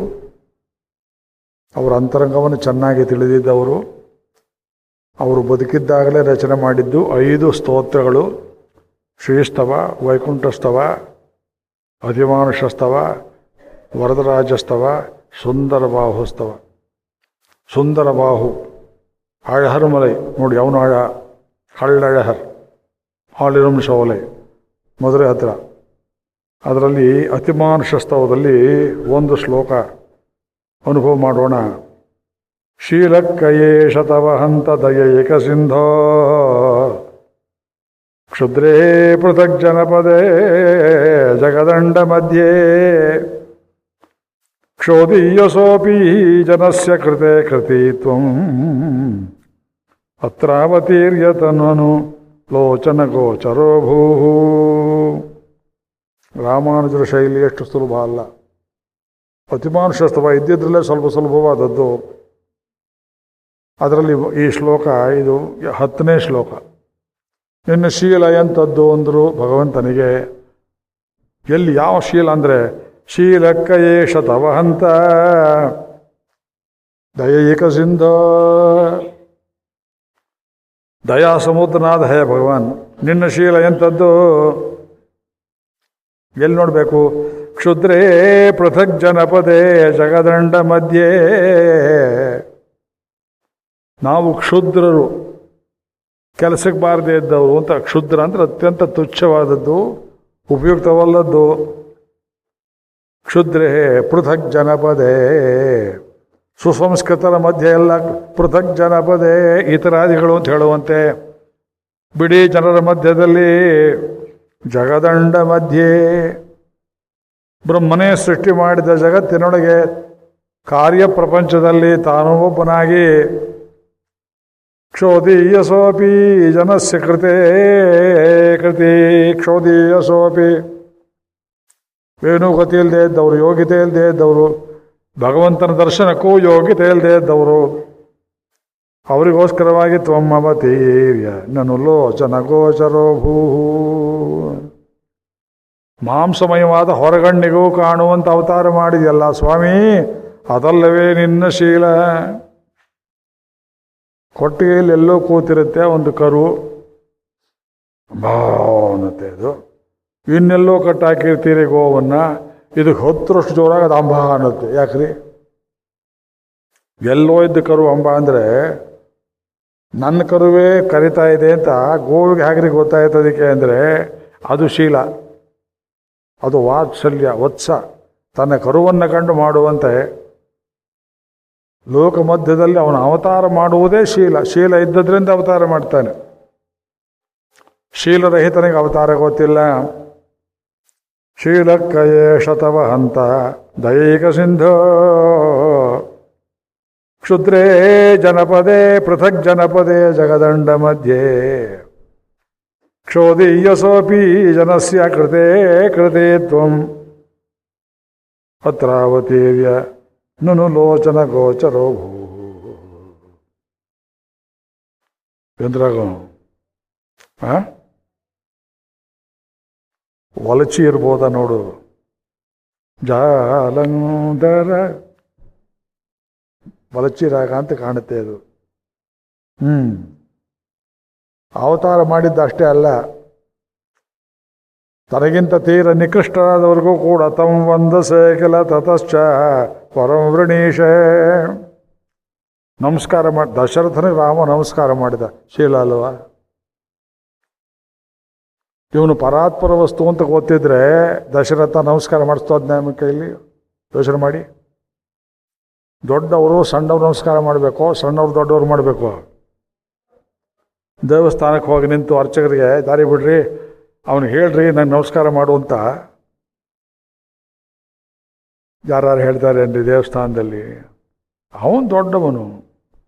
ಅವರ ಅಂತರಂಗವನ್ನು ಚೆನ್ನಾಗಿ ತಿಳಿದಿದ್ದವರು. ಅವರು ಬದುಕಿದ್ದಾಗಲೇ ರಚನೆ ಮಾಡಿದ್ದು 5 ಸ್ತೋತ್ರಗಳು: ಶ್ರೀಸ್ತವ, ವೈಕುಂಠಸ್ತವ, ಅಧಿಮಾನುಷಸ್ತವ, ವರದರಾಜಸ್ತವ, ಸುಂದರಬಾಹುಸ್ತವ. ಸುಂದರಬಾಹು ಅಳಹರ್ ಮಲೈ ನೋಡಿ, ಅವನು ಹಳ್ಳಳಹರ್, ಹಾಲಿರಂ ಶೋಲೆ, ಮಧುರೆ ಹತ್ರ. ಅದರಲ್ಲಿ ಅತಿಮಾನುಷಸ್ತವದಲ್ಲಿ ಒಂದು ಶ್ಲೋಕ ಅನುಭವ ಮಾಡೋಣ. ಶೀಲಕ್ಕಯೇಷ ತವ ಹಂತ ದಯೈಕ ಸಿಂಧೋ ಕ್ಷುದ್ರೇ ಪೃಥಕ್ ಜನಪದೇ ಜಗದಂಡ ಮಧ್ಯೆ ಕ್ಷೋದೀಯಸೋಪಿ ಜನಸ್ಯ ಕೃತೆ ಕೃತಿತ್ವಂ ಅತ್ರಾವತೀರ್ಯತನ್ವನು ಲೋಚನ ಗೋಚರೋ ಭೂಹು. ರಾಮಾನುಜರ ಶೈಲಿ ಎಷ್ಟು ಸುಲಭ ಅಲ್ಲ. ಅತಿಮಾನುಷಸ್ತವ ಇದ್ದಿದ್ರಲ್ಲೇ ಸ್ವಲ್ಪ ಸುಲಭವಾದದ್ದು. ಅದರಲ್ಲಿ ಈ ಶ್ಲೋಕ, ಇದು 10ನೇ ಶ್ಲೋಕ. ನಿನ್ನ ಶೀಲ ಎಂಥದ್ದು ಅಂದರು ಭಗವಂತನಿಗೆ. ಎಲ್ಲಿ ಯಾವ ಶೀಲ ಅಂದರೆ, ಶೀಲಕ್ಕಯೇಷ ತವ ಹಂತ ದಯೈಕ ಸಿಂಧ. ದಯಾ ಸಮುದ್ರನಾದ ಹೇ ಭಗವಾನ್, ನಿನ್ನ ಶೀಲ ಎಂಥದ್ದು? ಎಲ್ಲಿ ನೋಡಬೇಕು? ಕ್ಷುದ್ರೇ ಪೃಥಕ್ ಜನಪದೇ ಜಗದಂಡ ಮಧ್ಯೆ. ನಾವು ಕ್ಷುದ್ರರು, ಕೆಲಸಕ್ಕೆ ಬಾರದೇ ಇದ್ದವರು ಅಂತ. ಕ್ಷುದ್ರ ಅಂದರೆ ಅತ್ಯಂತ ತುಚ್ಛವಾದದ್ದು, ಉಪಯುಕ್ತವಲ್ಲದ್ದು. ಕ್ಷುದ್ರೇ ಪೃಥಕ್ ಜನಪದೇ, ಸುಸಂಸ್ಕೃತರ ಮಧ್ಯೆ ಎಲ್ಲ ಪೃಥಕ್ ಜನಪದೇ, ಇತರಾದಿಗಳು ಅಂತ ಹೇಳುವಂತೆ ಬಿಡಿ ಜನರ ಮಧ್ಯದಲ್ಲಿ. ಜಗದಂಡ ಮಧ್ಯೆ, ಬ್ರಹ್ಮನೇ ಸೃಷ್ಟಿ ಮಾಡಿದ ಜಗತ್ತಿನೊಳಗೆ ಕಾರ್ಯಪ್ರಪಂಚದಲ್ಲಿ ತಾನೂ ಒಬ್ಬನಾಗಿ ಕ್ಷೋದೀಯಸೋಪಿ ಜನಸ್ಯ ಕೃತೆ ಕೃತಿ. ಕ್ಷೋದೀಯಸೋಪಿ, ಏನೂ ಗತಿ ಇಲ್ಲದೆ ಇದ್ದವರು, ಯೋಗ್ಯತೆ ಇಲ್ಲದೆ ಇದ್ದವರು, ಭಗವಂತನ ದರ್ಶನಕ್ಕೂ ಯೋಗ್ಯತೆ ಇಲ್ಲದೆ ಇದ್ದವರು, ಅವರಿಗೋಸ್ಕರವಾಗಿ ತ್ವಮ್ಮವತೀರ್ಯ ನನು ಲೋಚನ ಗೋಚರೋ ಭೂಹು. ಮಾಂಸಮಯವಾದ ಹೊರಗಣ್ಣಿಗೂ ಕಾಣುವಂಥ ಅವತಾರ ಮಾಡಿದೆಯಲ್ಲ ಸ್ವಾಮಿ, ಅದಲ್ಲವೇ ನಿನ್ನ ಶೀಲ. ಕೊಟ್ಟಿಗೆಯಲ್ಲಿ ಎಲ್ಲೋ ಕೂತಿರುತ್ತೆ ಒಂದು ಕರು, ಭಾವನತೆ ಅದು. ಇನ್ನೆಲ್ಲೋ ಕಟ್ಟಾಕಿರ್ತೀರಿ ಗೋವನ್ನು, ಇದಕ್ಕೆ 10ರಷ್ಟು ಜೋರಾಗಿ ಅದು ಅಂಬ ಅನ್ನತ್ತೆ. ಯಾಕ್ರಿ? ಎಲ್ಲೋ ಇದ್ದ ಕರು ಅಂಬ ಅಂದರೆ ನನ್ನ ಕರುವೇ ಕರಿತಾ ಇದೆ ಅಂತ ಗೋವಿಗೆ ಹಾಗ್ರಿ ಗೊತ್ತಾಯ್ತದಕ್ಕೆ ಅಂದರೆ ಅದು ಶೀಲ, ಅದು ವಾತ್ಸಲ್ಯ, ವತ್ಸ. ತನ್ನ ಕರುವನ್ನು ಕಂಡು ಮಾಡುವಂತೆ ಲೋಕ ಮಧ್ಯದಲ್ಲಿ ಅವನ ಅವತಾರ ಮಾಡುವುದೇ ಶೀಲ. ಶೀಲ ಇದ್ದದ್ರಿಂದ ಅವತಾರ ಮಾಡ್ತಾನೆ. ಶೀಲರಹಿತನಿಗೆ ಅವತಾರ ಗೊತ್ತಿಲ್ಲ. ಶೀಲಕ್ಕಯೇಷ ತವ ಹಂತ ದಯೈಕ ಸಿಂಧೋ ಕ್ಷುದ್ರೇ ಜನಪದೇ ಪೃಥಕ್ ಜನಪದೇ ಜಗದಂಡ ಮಧ್ಯೆ ಕ್ಷೋದೀಯಸೋಪಿ ಜನಸ್ಯ ಕೃತೆ ಕೃತೆ ತ್ವಂ ಅತ್ರಾವತೀರ್ಯ ನನು ಲೋಚನ ಗೋಚರೋ ಭೂ. ಎಂದ್ರಾಗ ಒಲಚಿ ಇರ್ಬೋದ ನೋಡು. ಜಾಲಂದರ ಒಲಚಿ ರಾಗ ಅಂತ ಕಾಣುತ್ತೆ ಅದು. ಅವತಾರ ಮಾಡಿದ್ದ ಅಷ್ಟೇ ಅಲ್ಲ, ತನಗಿಂತ ತೀರ ನಿಕೃಷ್ಟರಾದವರಿಗೂ ಕೂಡ ತಂ ವಂದಸೆ ಕೆಲ ತತಶ್ಚ ಪರಂ ವೃಣೀಶೇ. ನಮಸ್ಕಾರ ಮಾಡಿ ದಶರಥನಿಗೆ ರಾಮ ನಮಸ್ಕಾರ ಮಾಡಿದ. ಶೀಲ ಅಲ್ವಾ? ಇವನು ಪರಾತ್ಪರ ವಸ್ತು ಅಂತ ಗೊತ್ತಿದ್ರೆ ದಶರಥ ನಮಸ್ಕಾರ ಮಾಡಿಸ್ತೋದ್ ನಮ್ಮ ಕೈಲಿ. ಯೋಚನೆ ಮಾಡಿ. ದೊಡ್ಡವರು ಸಣ್ಣವ್ರು ನಮಸ್ಕಾರ ಮಾಡಬೇಕು, ಸಣ್ಣವ್ರು ದೊಡ್ಡವ್ರು ಮಾಡಬೇಕು. ದೇವಸ್ಥಾನಕ್ಕೆ ಹೋಗಿ ನಿಂತು ಅರ್ಚಕರಿಗೆ ದಾರಿ ಬಿಡ್ರಿ, ಅವನಿಗೆ ಹೇಳ್ರಿ ನಂಗೆ ನಮಸ್ಕಾರ ಮಾಡು ಅಂತ ಯಾರು ಹೇಳ್ತಾರೇನ್ರಿ ದೇವಸ್ಥಾನದಲ್ಲಿ? ಅವನು ದೊಡ್ಡವನು,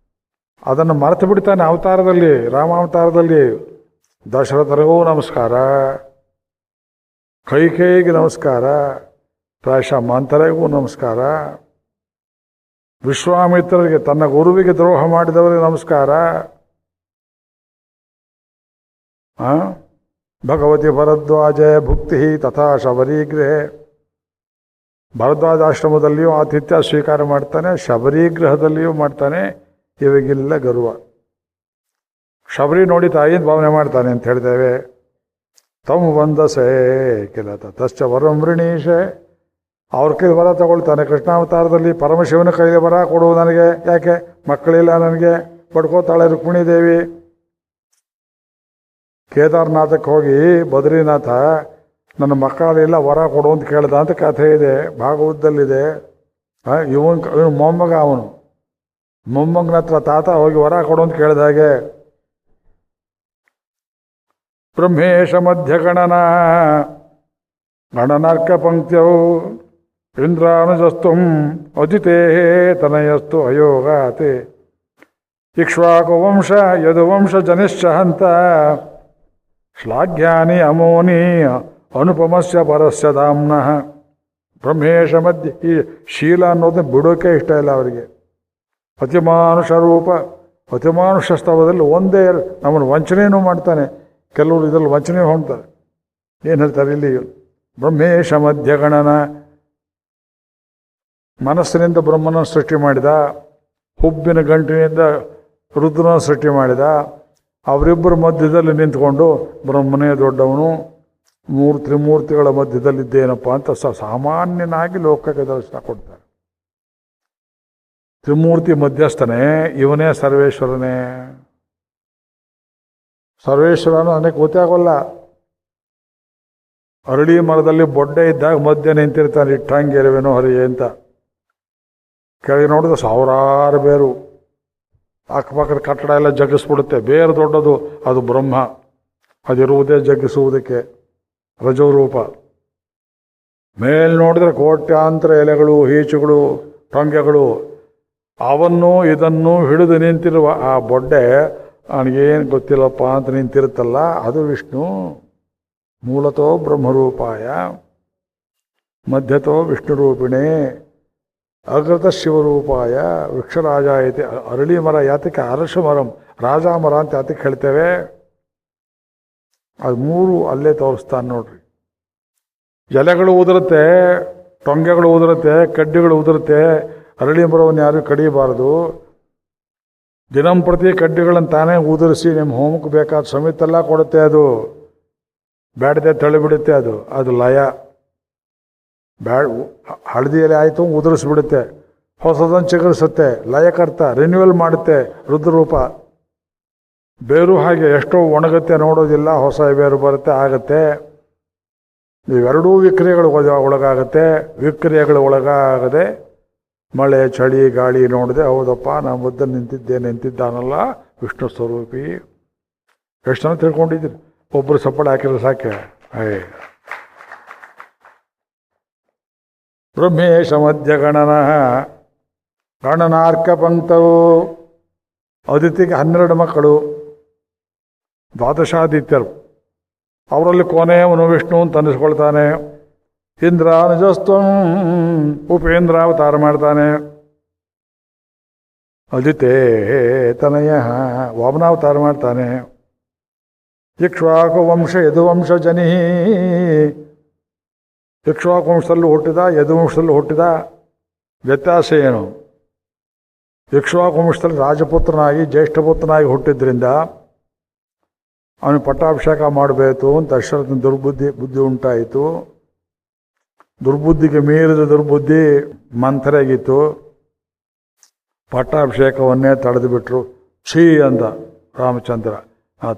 ಅದನ್ನು ಮರೆತು ಬಿಡ್ತಾನೆ. ಅವತಾರದಲ್ಲಿ, ರಾಮಾವತಾರದಲ್ಲಿ ದಶರಥರಿಗೂ ನಮಸ್ಕಾರ, ಕೈಕೇಯಿಗೆ ನಮಸ್ಕಾರ, ಪ್ರಾಯಶಃ ಮಂಥರೆಗೂ ನಮಸ್ಕಾರ, ವಿಶ್ವಾಮಿತ್ರರಿಗೆ ತನ್ನ ಗುರುವಿಗೆ ದ್ರೋಹ ಮಾಡಿದವರಿಗೆ ನಮಸ್ಕಾರ. ಭಗವತಿ ಭರದ್ವಾಜ ಭುಕ್ತಿ ತಥಾ ಶಬರೀಗೃಹೆ. ಭರದ್ವಾಜಾಶ್ರಮದಲ್ಲಿಯೂ ಆತಿಥ್ಯ ಸ್ವೀಕಾರ ಮಾಡ್ತಾನೆ, ಶಬರಿಗೃಹದಲ್ಲಿಯೂ ಮಾಡ್ತಾನೆ. ಇವಾಗೆಲ್ಲ ಗರ್ವ. ಶಬರಿ ನೋಡಿ ತಾಯಿಯಿಂದ ಭಾವನೆ ಮಾಡ್ತಾನೆ ಅಂತ ಹೇಳ್ತೇವೆ. ತಮ್ಮ ಬಂದಸೆ ಕೆಲತ ತಶ್ಚ ವರಂ ವೃಣೀಶೆ, ಅವ್ರ ಕೈ ವರ ತಗೊಳ್ತಾನೆ. ಕೃಷ್ಣಾವತಾರದಲ್ಲಿ ಪರಮಶಿವನ ಕೈಲಿ ವರ ಕೊಡು ನನಗೆ, ಯಾಕೆ ಮಕ್ಕಳಿಲ್ಲ ನನಗೆ, ಪಡ್ಕೋತಾಳೆ ರುಕ್ಮಿಣಿ ದೇವಿ. ಕೇದಾರ್ನಾಥಕ್ಕೆ ಹೋಗಿ ಬದ್ರಿನಾಥ ನನ್ನ ಮಕ್ಕಳೆಲ್ಲ ವರ ಕೊಡು ಅಂತ ಕೇಳ್ದ ಅಂತ ಕಥೆ ಇದೆ, ಭಾಗವತದಲ್ಲಿದೆ. ಇವನು ಮೊಮ್ಮಗ, ಅವನು ಮೊಮ್ಮಗನ ಹತ್ರ ತಾತ ಹೋಗಿ ವರ ಕೊಡು ಅಂತ ಕೇಳಿದಾಗೆ. ಬ್ರಹ್ಮೇಶ ಮಧ್ಯ ಗಣನಾರ್ಕ ಪಂಕ್ತ್ಯವು ಇಂದ್ರಾನುಜಸ್ತು ಅಜಿತೇ ತನಯಸ್ತು ಅಯೋಗಾತೆ ಇಕ್ಷ್ವಾಕುವಂಶ ಯದುವಂಶ ಜನಿಶ್ಚ ಹಂತ ಶ್ಲಾಘ್ಯಾನಿ ಅಮೋನಿ ಅನುಪಮಸ್ಯ ಪರಸ್ಯ ಧಾಮ್ನಃ. ಬ್ರಹ್ಮೇಶ ಮಧ್ಯ, ಈ ಶೀಲ ಅನ್ನೋದನ್ನ ಬಿಡೋಕೆ ಇಷ್ಟ ಇಲ್ಲ ಅವರಿಗೆ. ಅತಿಮಾನುಷ ರೂಪ, ಅತಿಮಾನುಷ ಸ್ತವದಲ್ಲಿ ಒಂದೇ ನಮ್ಮನ್ನು ವಂಚನೆಯೂ ಮಾಡ್ತಾನೆ. ಕೆಲವರು ಇದರಲ್ಲಿ ವಂಚನೆ ಹೊಣ್ತಾರೆ. ಏನು ಹೇಳ್ತಾರೆ ಇಲ್ಲಿ? ಬ್ರಹ್ಮೇಶ ಮಧ್ಯಗಣನ, ಮನಸ್ಸಿನಿಂದ ಬ್ರಹ್ಮನ ಸೃಷ್ಟಿ ಮಾಡಿದ, ಹುಬ್ಬಿನ ಗಂಟಿನಿಂದ ರುದ್ರನ ಸೃಷ್ಟಿ ಮಾಡಿದ. ಅವರಿಬ್ಬರ ಮಧ್ಯದಲ್ಲಿ ನಿಂತ್ಕೊಂಡು ಬ್ರಹ್ಮನೇ ದೊಡ್ಡವನು, ತ್ರಿಮೂರ್ತಿಗಳ ಮಧ್ಯದಲ್ಲಿದ್ದೇನಪ್ಪ ಅಂತ ಸಾಮಾನ್ಯನಾಗಿ ಲೋಕಕ್ಕೆ ದರ್ಶನ ಕೊಡ್ತಾರೆ. ತ್ರಿಮೂರ್ತಿ ಮಧ್ಯಸ್ಥನೇ, ಇವನೇ ಸರ್ವೇಶ್ವರನೇ. ಸರ್ವೇಶ್ವರನು ನನಗೆ ಗೊತ್ತಾಗೋಲ್ಲ. ಅರಳಿ ಮರದಲ್ಲಿ ಬೊಡ್ಡೆ ಇದ್ದಾಗ ಮಧ್ಯೆ ನಿಂತಿರ್ತಾನೆ, ಇಟ್ಟಂಗಿರುವೆನೋ ಹರಿಯೇ ಅಂತ. ಕೆಳಗೆ ನೋಡಿದ್ರೆ ಸಾವಿರಾರು ಬೇರು, ಅಕ್ಕಪಕ್ಕದ ಕಟ್ಟಡ ಎಲ್ಲ ಜಗ್ಗಿಸ್ಬಿಡುತ್ತೆ. ಬೇರು ದೊಡ್ಡದು, ಅದು ಬ್ರಹ್ಮ. ಅದಿರುವುದೇ ಜಗ್ಗಿಸುವುದಕ್ಕೆ, ರಜೋರೂಪ. ಮೇಲ್ ನೋಡಿದ್ರೆ ಕೋಟ್ಯಾಂತರ ಎಲೆಗಳು, ಈಚುಗಳು, ಟೊಂಗೆಗಳು. ಅವನ್ನು ಇದನ್ನು ಹಿಡಿದು ನಿಂತಿರುವ ಆ ಬೊಡ್ಡೆ ನನಗೇನು ಗೊತ್ತಿಲ್ಲಪ್ಪ ಅಂತ ನಿಂತಿರುತ್ತಲ್ಲ, ಅದು ವಿಷ್ಣು. ಮೂಲತೋ ಬ್ರಹ್ಮರೂಪಾಯ ಮಧ್ಯತೋ ವಿಷ್ಣುರೂಪಿಣೇ ಅಗ್ರತ ಶಿವರೂಪಾಯ ವೃಕ್ಷರಾಜ ಐತೆ. ಅರಳಿ ಮರ ಯಾತಕ್ಕೆ ಅರಶ ಮರಂ, ರಾಜ ಮರ ಅಂತ ಯಾತಕ್ಕೆ ಹೇಳ್ತೇವೆ? ಅದು ಮೂರು ಅಲ್ಲೇ ತೋರಿಸ್ತಾನೆ ನೋಡ್ರಿ. ಎಲೆಗಳು ಉದುರುತ್ತೆ, ಟೊಂಗೆಗಳು ಉದುರುತ್ತೆ, ಕಡ್ಡಿಗಳು ಉದುರುತ್ತೆ. ಅರಳಿ ಮರವನ್ನು ಯಾರು ಕಡಿಯಬಾರದು. ದಿನಂಪ್ರತಿ ಕಡ್ಡಿಗಳನ್ನು ತಾನೇ ಉದುರಿಸಿ ನಿಮ್ಮ ಹೋಮಕ್ಕೆ ಬೇಕಾದ ಸಮಿತೆಲ್ಲ ಕೊಡುತ್ತೆ. ಅದು ಬ್ಯಾಡದೆ ತಳ್ಳಿಬಿಡುತ್ತೆ. ಅದು ಲಯ. ಹಳದಿ ಎಲೆ ಆಯಿತು ಉದುರಿಸ್ಬಿಡುತ್ತೆ, ಹೊಸದನ್ನು ಚಿಗುರಿಸುತ್ತೆ. ಲಯಕರ್ತ, ರಿನ್ಯೂವಲ್ ಮಾಡುತ್ತೆ ರುದ್ರರೂಪ. ಬೇರು ಹಾಗೆ ಎಷ್ಟೋ ಒಣಗುತ್ತೆ, ನೋಡೋದಿಲ್ಲ, ಹೊಸ ಬೇರು ಬರುತ್ತೆ, ಆಗುತ್ತೆ. ಇವೆರಡೂ ವಿಕ್ರಿಯೆಗಳು ಒಳಗಾಗುತ್ತೆ. ವಿಕ್ರಿಯೆಗಳು ಒಳಗಾಗದೆ ಮಳೆ ಚಳಿ ಗಾಳಿ ನೋಡಿದೆ, ಹೌದಪ್ಪ ನಮ್ಮ ಮುದ್ದೆ ನಿಂತಿದ್ದಾನಲ್ಲ ವಿಷ್ಣು ಸ್ವರೂಪಿ. ಎಷ್ಟು ಜನ ತಿಳ್ಕೊಂಡಿದ್ದೀರಿ? ಒಬ್ಬರು ಸಪ್ಪಳ ಹಾಕಿದ್ರೆ ಸಾಕೆ. ಬ್ರಹ್ಮೇಶ ಮಧ್ಯ ಗಣನಾರ್ಕ ಪಂಕ್ತವು. ಅದಿತಿಗೆ 12 ಮಕ್ಕಳು, ದ್ವಾದಶಾದಿತ್ಯರು. ಅವರಲ್ಲಿ ಕೊನೆಯವನು ವಿಷ್ಣು ಅಂತ ಅನ್ನಿಸ್ಕೊಳ್ತಾನೆ. ಇಂದ್ರಾನುಜಸ್ತು ಉಪೇಂದ್ರ ಅವತಾರ ಮಾಡ್ತಾನೆ. ಅದಿತೇ ತನಯ ವಾಮನಾವತಾರ ಮಾಡ್ತಾನೆ. ಇಕ್ಷ್ವಾಕು ವಂಶ ಯದುವಂಶ ಜನಿ. ಇಕ್ಷ್ವಾಕು ವಂಶದಲ್ಲೂ ಹುಟ್ಟಿದ, ಯದುವಂಶದಲ್ಲೂ ಹುಟ್ಟಿದ. ವ್ಯತ್ಯಾಸ ಏನು? ಇಕ್ಷ್ವಾಕು ವಂಶದಲ್ಲಿ ರಾಜಪುತ್ರನಾಗಿ ಜ್ಯೇಷ್ಠಪುತ್ರನಾಗಿ ಹುಟ್ಟಿದ್ರಿಂದ ಅವನು ಪಟ್ಟಾಭಿಷೇಕ ಮಾಡಬೇಕು ಅಂತ ದಶರಥನ ಬುದ್ಧಿ ಉಂಟಾಯಿತು. ದುರ್ಬುದ್ಧಿಗೆ ಮೀರಿದ ದುರ್ಬುದ್ಧಿ ಮಂಥರೆಗಿತ್ತು. ಪಟ್ಟಾಭಿಷೇಕವನ್ನೇ ತಡೆದು ಬಿಟ್ರು. ಛೀ ಅಂದ ರಾಮಚಂದ್ರ.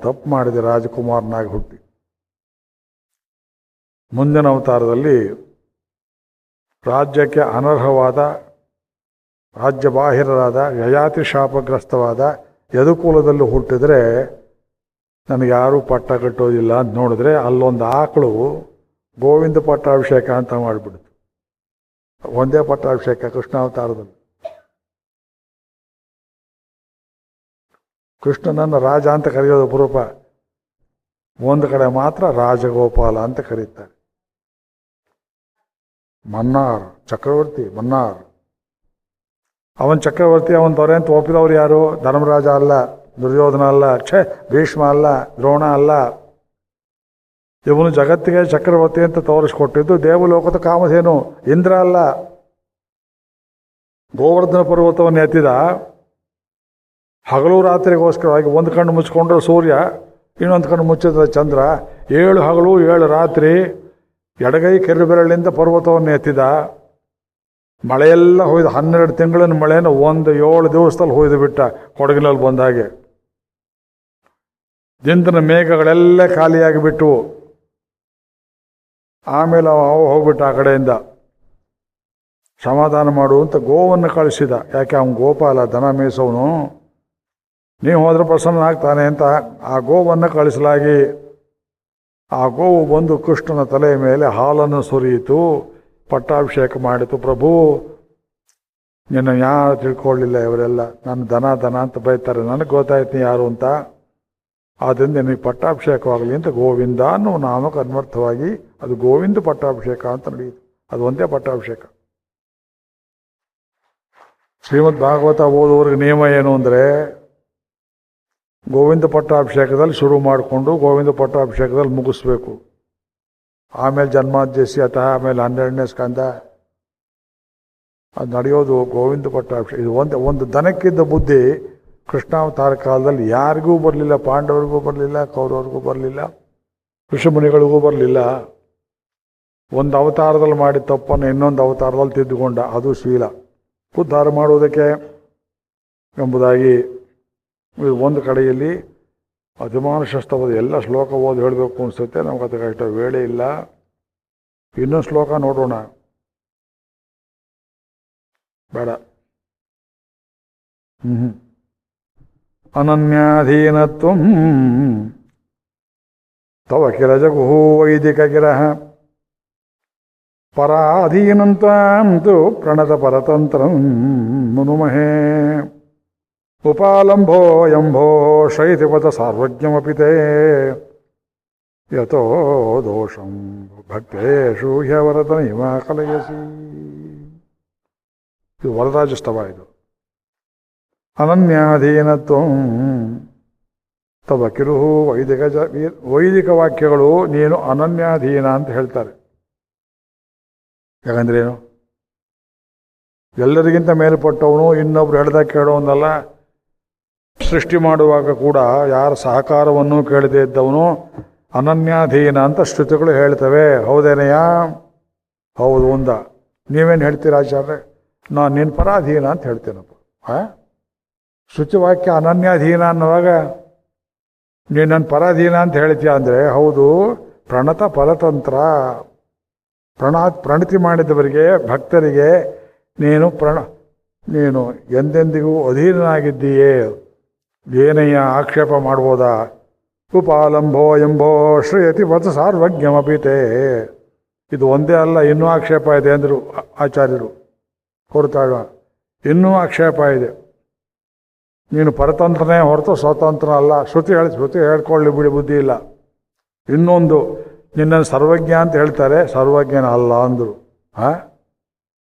ತಪ್ಪು ಮಾಡಿದೆ, ರಾಜಕುಮಾರನಾಗಿ ಹುಟ್ಟಿ. ಮುಂದಿನ ಅವತಾರದಲ್ಲಿ ರಾಜ್ಯಕ್ಕೆ ಅನರ್ಹವಾದ, ರಾಜ್ಯ ಬಾಹಿರರಾದ, ಯಯಾತಿ ಶಾಪಗ್ರಸ್ತವಾದ ಯದುಕುಲದಲ್ಲಿ ಹುಟ್ಟಿದ್ರೆ ನನಗೆ ಯಾರೂ ಪಟ್ಟ ಕಟ್ಟೋದಿಲ್ಲ ಅಂತ ನೋಡಿದ್ರೆ ಅಲ್ಲೊಂದು ಆಕಳು ಗೋವಿಂದ ಪಟ್ಟಾಭಿಷೇಕ ಅಂತ ಮಾಡಿಬಿಡ್ತು. ಒಂದೇ ಪಟ್ಟಾಭಿಷೇಕ ಕೃಷ್ಣಾವತಾರದಲ್ಲಿ. ಕೃಷ್ಣನನ್ನು ರಾಜ ಅಂತ ಕರೆಯೋದು ಅಪರೂಪ. ಒಂದು ಕಡೆ ಮಾತ್ರ ರಾಜಗೋಪಾಲ ಅಂತ ಕರೀತಾರೆ. ಮನ್ನಾರ್ ಚಕ್ರವರ್ತಿ, ಮನ್ನಾರ್. ಅವನ್ ಚಕ್ರವರ್ತಿ, ಅವನ ದೊರೆ ಅಂತ ಒಪ್ಪಿದವ್ರು ಯಾರು? ಧರ್ಮರಾಜ ಅಲ್ಲ, ದುರ್ಯೋಧನ ಅಲ್ಲ, ಭೀಷ್ಮ ಅಲ್ಲ, ದ್ರೋಣ ಅಲ್ಲ. ಇವನು ಜಗತ್ತಿಗೆ ಚಕ್ರವರ್ತಿ ಅಂತ ತೋರಿಸ್ಕೊಟ್ಟಿದ್ದು ದೇವಲೋಕದ ಕಾಮಧೇನು, ಇಂದ್ರ ಅಲ್ಲ. ಗೋವರ್ಧನ ಪರ್ವತವನ್ನು ಎತ್ತಿದ. ಹಗಲು ರಾತ್ರಿಗೋಸ್ಕರವಾಗಿ ಒಂದು ಕಣ್ಣು ಮುಚ್ಕೊಂಡ್ರೆ ಸೂರ್ಯ, ಇನ್ನೊಂದು ಕಣ್ಣು ಮುಚ್ಚಿದ್ರೆ ಚಂದ್ರ. 7 ಹಗಲು 7 ರಾತ್ರಿ ಎಡಗೈ ಕೆರೆಬೆರಳಿಂದ ಪರ್ವತವನ್ನು ಎತ್ತಿದ. ಮಳೆಯೆಲ್ಲ ಹೋಯ್ದು, 12 ತಿಂಗಳಿನ ಮಳೆನ 7 ದಿವಸದಲ್ಲಿ ಹೋಯ್ದು ಬಿಟ್ಟ, ಕೊಡಗಿನಲ್ಲಿ ಬಂದಾಗೆ. ದಿಂದನ ಮೇಘಗಳೆಲ್ಲ ಖಾಲಿಯಾಗಿ ಬಿಟ್ಟವು. ಆಮೇಲೆ ಅವ ಹೋಗ್ಬಿಟ್ಟ ಆ ಕಡೆಯಿಂದ. ಸಮಾಧಾನ ಮಾಡು ಅಂತ ಗೋವನ್ನು ಕಳಿಸಿದ. ಯಾಕೆ ಅವನು ಗೋಪಾಲ, ದನ ಮೇಯಿಸೋನು, ನೀವು ಹೋದ್ರೆ ಪ್ರಸನ್ನನಾಗ್ತಾನೆ ಅಂತ ಆ ಗೋವನ್ನು ಕಳಿಸಲಾಗಿ ಆ ಗೋವು ಬಂದು ಕೃಷ್ಣನ ತಲೆಯ ಮೇಲೆ ಹಾಲನ್ನು ಸುರಿಯಿತು, ಪಟ್ಟಾಭಿಷೇಕ ಮಾಡಿತು. ಪ್ರಭು, ನಿನ್ನ ಯಾರು ತಿಳ್ಕೊಳ್ಳಿಲ್ಲ, ಇವರೆಲ್ಲ ನನ್ನ ದನ ಅಂತ ಬೈತಾರೆ, ನನಗೆ ಗೊತ್ತಾಯ್ತು ಯಾರು ಅಂತ. ಆದ್ದರಿಂದ ನಿನಗೆ ಪಟ್ಟಾಭಿಷೇಕವಾಗಲಿ ಅಂತ ಗೋವಿಂದ ಅನ್ನೋ ನಾಮಕ ಅನ್ವರ್ಥವಾಗಿ ಅದು ಗೋವಿಂದ ಪಟ್ಟಾಭಿಷೇಕ ಅಂತ ನಡೆಯಿತು. ಅದು ಒಂದೇ ಪಟ್ಟಾಭಿಷೇಕ. ಶ್ರೀಮದ್ ಭಾಗವತ ಓದುವವ್ರಿಗೆ ನಿಯಮ ಏನು ಅಂದರೆ, ಗೋವಿಂದ ಪಟ್ಟಾಭಿಷೇಕದಲ್ಲಿ ಶುರು ಮಾಡಿಕೊಂಡು ಗೋವಿಂದ ಪಟ್ಟಾಭಿಷೇಕದಲ್ಲಿ ಮುಗಿಸ್ಬೇಕು. ಆಮೇಲೆ ಜನ್ಮಾದ್ಯಸಿ ಅಥವಾ ಆಮೇಲೆ 12ನೇ ಸ್ಕಂದ ಅದು ನಡೆಯೋದು ಗೋವಿಂದ ಪಟ್ಟಾಭಿಷೇಕ. ಇದು ಒಂದು ದನಕ್ಕಿದ್ದ ಬುದ್ಧಿ ಕೃಷ್ಣಾವತಾರ ಕಾಲದಲ್ಲಿ ಯಾರಿಗೂ ಬರಲಿಲ್ಲ. ಪಾಂಡವರಿಗೂ ಬರಲಿಲ್ಲ, ಕೌರವರಿಗೂ ಬರಲಿಲ್ಲ, ಋಷಿಮುನಿಗಳಿಗೂ ಬರಲಿಲ್ಲ. ಒಂದು ಅವತಾರದಲ್ಲಿ ಮಾಡಿದ ತಪ್ಪನ್ನು ಇನ್ನೊಂದು ಅವತಾರದಲ್ಲಿ ತಿದ್ದುಕೊಂಡ. ಅದು ಶೀಲ, ಉದ್ಧಾರ ಮಾಡುವುದಕ್ಕೆ ಎಂಬುದಾಗಿ. ಒಂದು ಕಡೆಯಲ್ಲಿ ಅಭಿಮಾನ ಶಸ್ತವಾದ ಎಲ್ಲ ಶ್ಲೋಕ ಓದಿ ಹೇಳಬೇಕು ಅನಿಸುತ್ತೆ. ನಮ್ಗೆ ಅದಕ್ಕೆ ಅಷ್ಟು ವೇಳೆ ಇಲ್ಲ. ಇನ್ನೊಂದು ಶ್ಲೋಕ ನೋಡೋಣ, ಬೇಡ. ಅನನ್ಯಾಧೀನತ್ವಂ ತವ ಕಿಲ ಜಗುಃ ವೈದಿಕ ಗಿರಃ ಪರಾಧೀನಂತ್ವಾಂತು ಪ್ರಣತ ಪರತಂತ್ರಂ ಮುನುಮಹೇ ಉಪಾಲಂಭೋ ಯಂಭೋ ಶೈತಿಪಥ ಸಾರ್ವಜ್ಞಮಪಿ ತೇ ಯತೋ ದೋಷಂ ಭಕ್ತೇಷು ಹ್ಯವರತನೈವ ಕಲಯಸಿ. ಇದು ವರರಾಜಸ್ತವ. ಇದು ಅನನ್ಯಾಧೀನತ್ವಂ ತವ ಕಿರುಹು ವೈದಿಕ ವಾಕ್ಯಗಳು ನೀನು ಅನನ್ಯಾಧೀನ ಅಂತ ಹೇಳ್ತಾರೆ. ಯಾಕಂದ್ರೇನು? ಎಲ್ಲರಿಗಿಂತ ಮೇಲ್ಪಟ್ಟವನು, ಇನ್ನೊಬ್ರು ಹೇಳ್ದಾಗ ಕೇಳೋನಲ್ಲ. ಸೃಷ್ಟಿ ಮಾಡುವಾಗ ಕೂಡ ಯಾರ ಸಹಕಾರವನ್ನು ಕೇಳದೇ ಇದ್ದವನು ಅನನ್ಯಾಧೀನ ಅಂತ ಶ್ರುತಿಗಳು ಹೇಳ್ತವೆ. ಹೌದೇನಯ್ಯ? ಹೌದು ಅಂದ. ನೀವೇನು ಹೇಳ್ತೀರ ಆಚಾರ್ಯ? ನಾನು ನಿನ್ನ ಪರಾಧೀನ ಅಂತ ಹೇಳ್ತೇನಪ್ಪ. ಶುಚಿವಾಕ್ಯ ಅನನ್ಯಾಧೀನ ಅನ್ನುವಾಗ ನೀನು ನನ್ನ ಪರಾಧೀನ ಅಂತ ಹೇಳ್ತೀಯ ಅಂದರೆ, ಹೌದು, ಪ್ರಣತ ಪರತಂತ್ರ, ಪ್ರಣತಿ ಮಾಡಿದವರಿಗೆ, ಭಕ್ತರಿಗೆ ನೀನು ಎಂದೆಂದಿಗೂ ಅಧೀನನಾಗಿದ್ದೀಯೇ. ಏನಯ್ಯ ಆಕ್ಷೇಪ ಮಾಡ್ಬೋದಾ? ಉಪಾಲಂಭೋ ಎಂಬೋ ಶ್ರೇಯತಿ ವತ ಸಾರ್ವಜ್ಞಮಪೀತೆ. ಇದು ಒಂದೇ ಅಲ್ಲ, ಇನ್ನೂ ಆಕ್ಷೇಪ ಇದೆ ಅಂದರು ಆಚಾರ್ಯರು. ಹೊರತಾಳ ಇನ್ನೂ ಆಕ್ಷೇಪ ಇದೆ. ನೀನು ಪರತಂತ್ರನೇ ಹೊರತು ಸ್ವತಂತ್ರ ಅಲ್ಲ. ಶ್ರುತಿ ಹೇಳ್ಕೊಳ್ಳಿ ಬಿಡಿ, ಬುದ್ಧಿ ಇಲ್ಲ. ಇನ್ನೊಂದು, ನಿನ್ನನ್ನು ಸರ್ವಜ್ಞ ಅಂತ ಹೇಳ್ತಾರೆ, ಸರ್ವಜ್ಞನ ಅಲ್ಲ ಅಂದರು.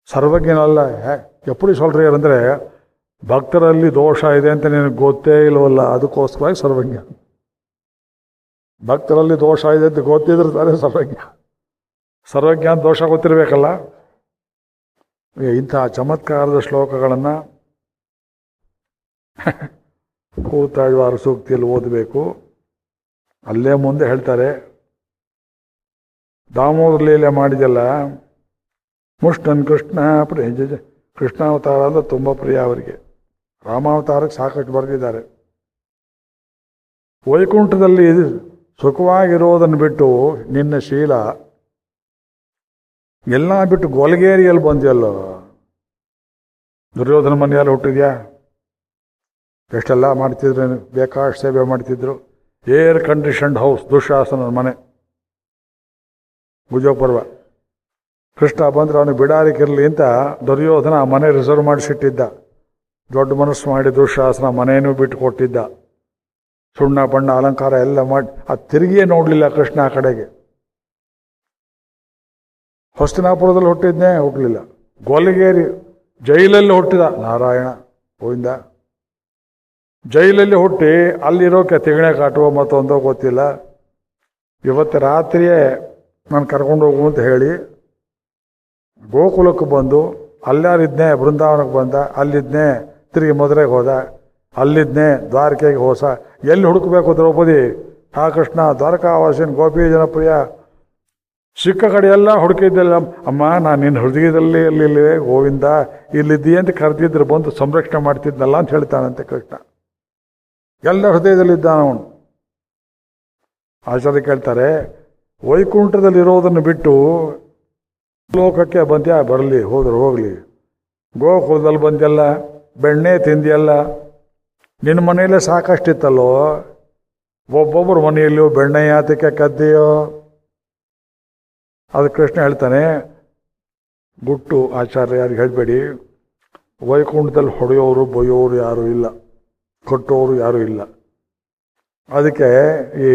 ಸರ್ವಜ್ಞನಲ್ಲ. ಎಪ್ಪಡಿ ಸೊಲ್ರಿ ಅಂದರೆ ಭಕ್ತರಲ್ಲಿ ದೋಷ ಇದೆ ಅಂತ ನಿನಗೆ ಗೊತ್ತೇ ಇಲ್ಲವಲ್ಲ, ಅದಕ್ಕೋಸ್ಕರವಾಗಿ ಸರ್ವಜ್ಞ. ಭಕ್ತರಲ್ಲಿ ದೋಷ ಇದೆ ಅಂತ ಗೊತ್ತಿದ್ರೆ ತಾನೇ ಸರ್ವಜ್ಞ. ಸರ್ವಜ್ಞ ಅಂತ ದೋಷ ಗೊತ್ತಿರಬೇಕಲ್ಲ. ಇಂತಹ ಚಮತ್ಕಾರದ ಶ್ಲೋಕಗಳನ್ನು ಕೂತಾಳ್ವಾರ ಸೂಕ್ತಿಯಲ್ಲಿ ಓದಬೇಕು. ಅಲ್ಲೇ ಮುಂದೆ ಹೇಳ್ತಾರೆ, ದಾಮೋದರ ಲೀಲೆ ಮಾಡಿದೆಲ್ಲ ಮುಷ್ಟನ್ ಕೃಷ್ಣ ಕೃಷ್ಣಾವತಾರ ಅಂದ್ರೆ ತುಂಬ ಪ್ರಿಯ ಅವರಿಗೆ. ರಾಮಾವತಾರಕ್ಕೆ ಸಾಕಷ್ಟು ಬರೆದಿದ್ದಾರೆ. ವೈಕುಂಠದಲ್ಲಿ ಸುಖವಾಗಿರೋದನ್ನು ಬಿಟ್ಟು ನಿನ್ನ ಶೀಲ ಎಲ್ಲ ಬಿಟ್ಟು ಗೊಲಗೇರಿಯಲ್ಲಿ ಬಂದಿಯಲ್ಲೋ. ದುರ್ಯೋಧನ ಮನೆಯಲ್ಲಿ ಹುಟ್ಟಿದ್ಯಾ? ಎಷ್ಟೆಲ್ಲ ಮಾಡ್ತಿದ್ರು, ಬೇಕಾಷ್ಟು ಸೇವೆ ಮಾಡ್ತಿದ್ರು. ಏರ್ ಕಂಡೀಷನ್ಡ್ ಹೌಸ್, ದುಶ್ಯಾಸನ ಮನೆ, ಭುಜೋಪರ್ವ. ಕೃಷ್ಣ ಬಂದರೆ ಅವನಿಗೆ ಬಿಡಾರಿಕಿರಲಿ ಅಂತ ದುರ್ಯೋಧನ ಆ ಮನೆ ರಿಸರ್ವ್ ಮಾಡಿಸಿಟ್ಟಿದ್ದ. ದೊಡ್ಡ ಮನಸ್ಸು ಮಾಡಿ ದುಶ್ಯಾಸನ ಮನೆಯೂ ಬಿಟ್ಟು ಕೊಟ್ಟಿದ್ದ. ಸುಣ್ಣ ಬಣ್ಣ ಅಲಂಕಾರ ಎಲ್ಲ ಮಾಡಿ ಅದು ತಿರುಗಿಯೇ ನೋಡಲಿಲ್ಲ ಕೃಷ್ಣ ಆ ಕಡೆಗೆ. ಹೊಸ್ತಿನಾಪುರದಲ್ಲಿ ಹುಟ್ಟಿದ್ನೇ ಹುಟ್ಟಲಿಲ್ಲ. ಗೊಲಗೇರಿ ಜೈಲಲ್ಲಿ ಹುಟ್ಟಿದ ನಾರಾಯಣ ಗೋವಿಂದ. ಜೈಲಲ್ಲಿ ಹುಟ್ಟಿ ಅಲ್ಲಿರೋಕೆ ತಿಗಣೆ ಕಾಟುವ ಮತ್ತೊಂದೋ ಗೊತ್ತಿಲ್ಲ. ಇವತ್ತು ರಾತ್ರಿಯೇ ನಾನು ಕರ್ಕೊಂಡು ಹೋಗು ಅಂತ ಹೇಳಿ ಗೋಕುಲಕ್ಕೆ ಬಂದು ಅಲ್ಲಾರಿದ್ನೇ ಬೃಂದಾವನಕ್ಕೆ ಬಂದ, ಅಲ್ಲಿದ್ನೇ ತಿರುಗಿ ಮದುರೆಗೆ ಹೋದ, ಅಲ್ಲಿದ್ನೇ ದ್ವಾರಕೆಗೆ ಹೋಸ. ಎಲ್ಲಿ ಹುಡುಕಬೇಕು ದ್ರೌಪದಿ? ಹಾ ಕೃಷ್ಣ ದ್ವಾರಕಾವಾಸಿನ ಗೋಪಿ ಜನಪ್ರಿಯ ಸಿಕ್ಕ ಕಡೆಯೆಲ್ಲ ಹುಡುಕಿದ್ದೆಲ್ಲ. ಅಮ್ಮ ನಾನು ನಿನ್ನ ಹೃದಯದಲ್ಲಿ ಎಲ್ಲಿ ಗೋವಿಂದ ಇಲ್ಲಿದ್ದೀಯ ಅಂತ ಕರೆದಿದ್ರೆ ಬಂದು ಸಂರಕ್ಷಣೆ ಮಾಡ್ತಿದ್ನಲ್ಲ ಅಂತ ಹೇಳ್ತಾನಂತೆ ಕೃಷ್ಣ. ಎಲ್ಲ ಹೃದಯದಲ್ಲಿದ್ದಾನ ಅವನು. ಆಚಾರ್ಯ ಕೇಳ್ತಾರೆ, ವೈಕುಂಠದಲ್ಲಿರೋದನ್ನು ಬಿಟ್ಟು ಲೋಕಕ್ಕೆ ಬಂದ್ಯಾ? ಬರಲಿ, ಹೋದ್ರು ಹೋಗಲಿ. ಗೋಕುಲದಲ್ಲಿ ಬಂದ್ಯಲ್ಲ, ಬೆಣ್ಣೆ ತಿಂದಿಯಲ್ಲ, ನಿನ್ನ ಮನೆಯಲ್ಲೇ ಸಾಕಷ್ಟಿತ್ತಲ್ಲೋ, ಒಬ್ಬೊಬ್ಬರು ಮನೆಯಲ್ಲೂ ಬೆಣ್ಣೆ ಯಾತಕ್ಕೆ ಕದ್ದೀಯೋ? ಅದು ಕೃಷ್ಣ ಹೇಳ್ತಾನೆ, ಗುಟ್ಟು ಆಚಾರ್ಯ ಯಾರಿಗೆ ಹೇಳಬೇಡಿ, ವೈಕುಂಠದಲ್ಲಿ ಹೊಡೆಯೋರು ಬೊಯ್ಯೋರು ಯಾರೂ ಇಲ್ಲ, ಕಟ್ಟೋರು ಯಾರೂ ಇಲ್ಲ. ಅದಕ್ಕೆ ಈ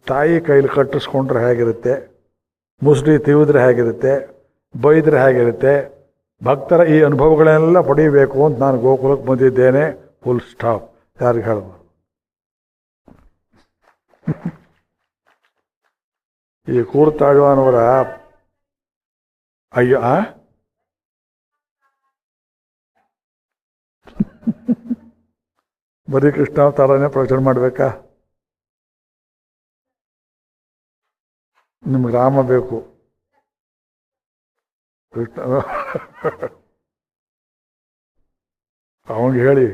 ತಾಯಿ ಕೈಲಿ ಕಟ್ಟಿಸ್ಕೊಂಡ್ರೆ ಹೇಗಿರುತ್ತೆ, ಮುಸ್ಲಿ ತಿವಿದ್ರೆ ಹೇಗಿರುತ್ತೆ, ಬೈದ್ರೆ ಹೇಗಿರುತ್ತೆ, ಭಕ್ತರ ಈ ಅನುಭವಗಳೆಲ್ಲ ಪಡೀಬೇಕು ಅಂತ ನಾನು ಗೋಕುಲಕ್ಕೆ ಬಂದಿದ್ದೇನೆ. Full stop. ಯಾರಿಗೆ ಹೇಳ್ಬಾರ್ದು. ಈ ಕೂರ್ತಾಳ್ವಾನವರ ಅಯ್ಯೋ ಬರೀ ಕೃಷ್ಣಾವತಾರನೇ ಪ್ರವಚನ ಮಾಡಬೇಕಾ? ನಿಮ್ಗೆ ರಾಮ ಬೇಕು, ಕೃಷ್ಣ ಅವನಿಗೆ ಹೇಳಿ.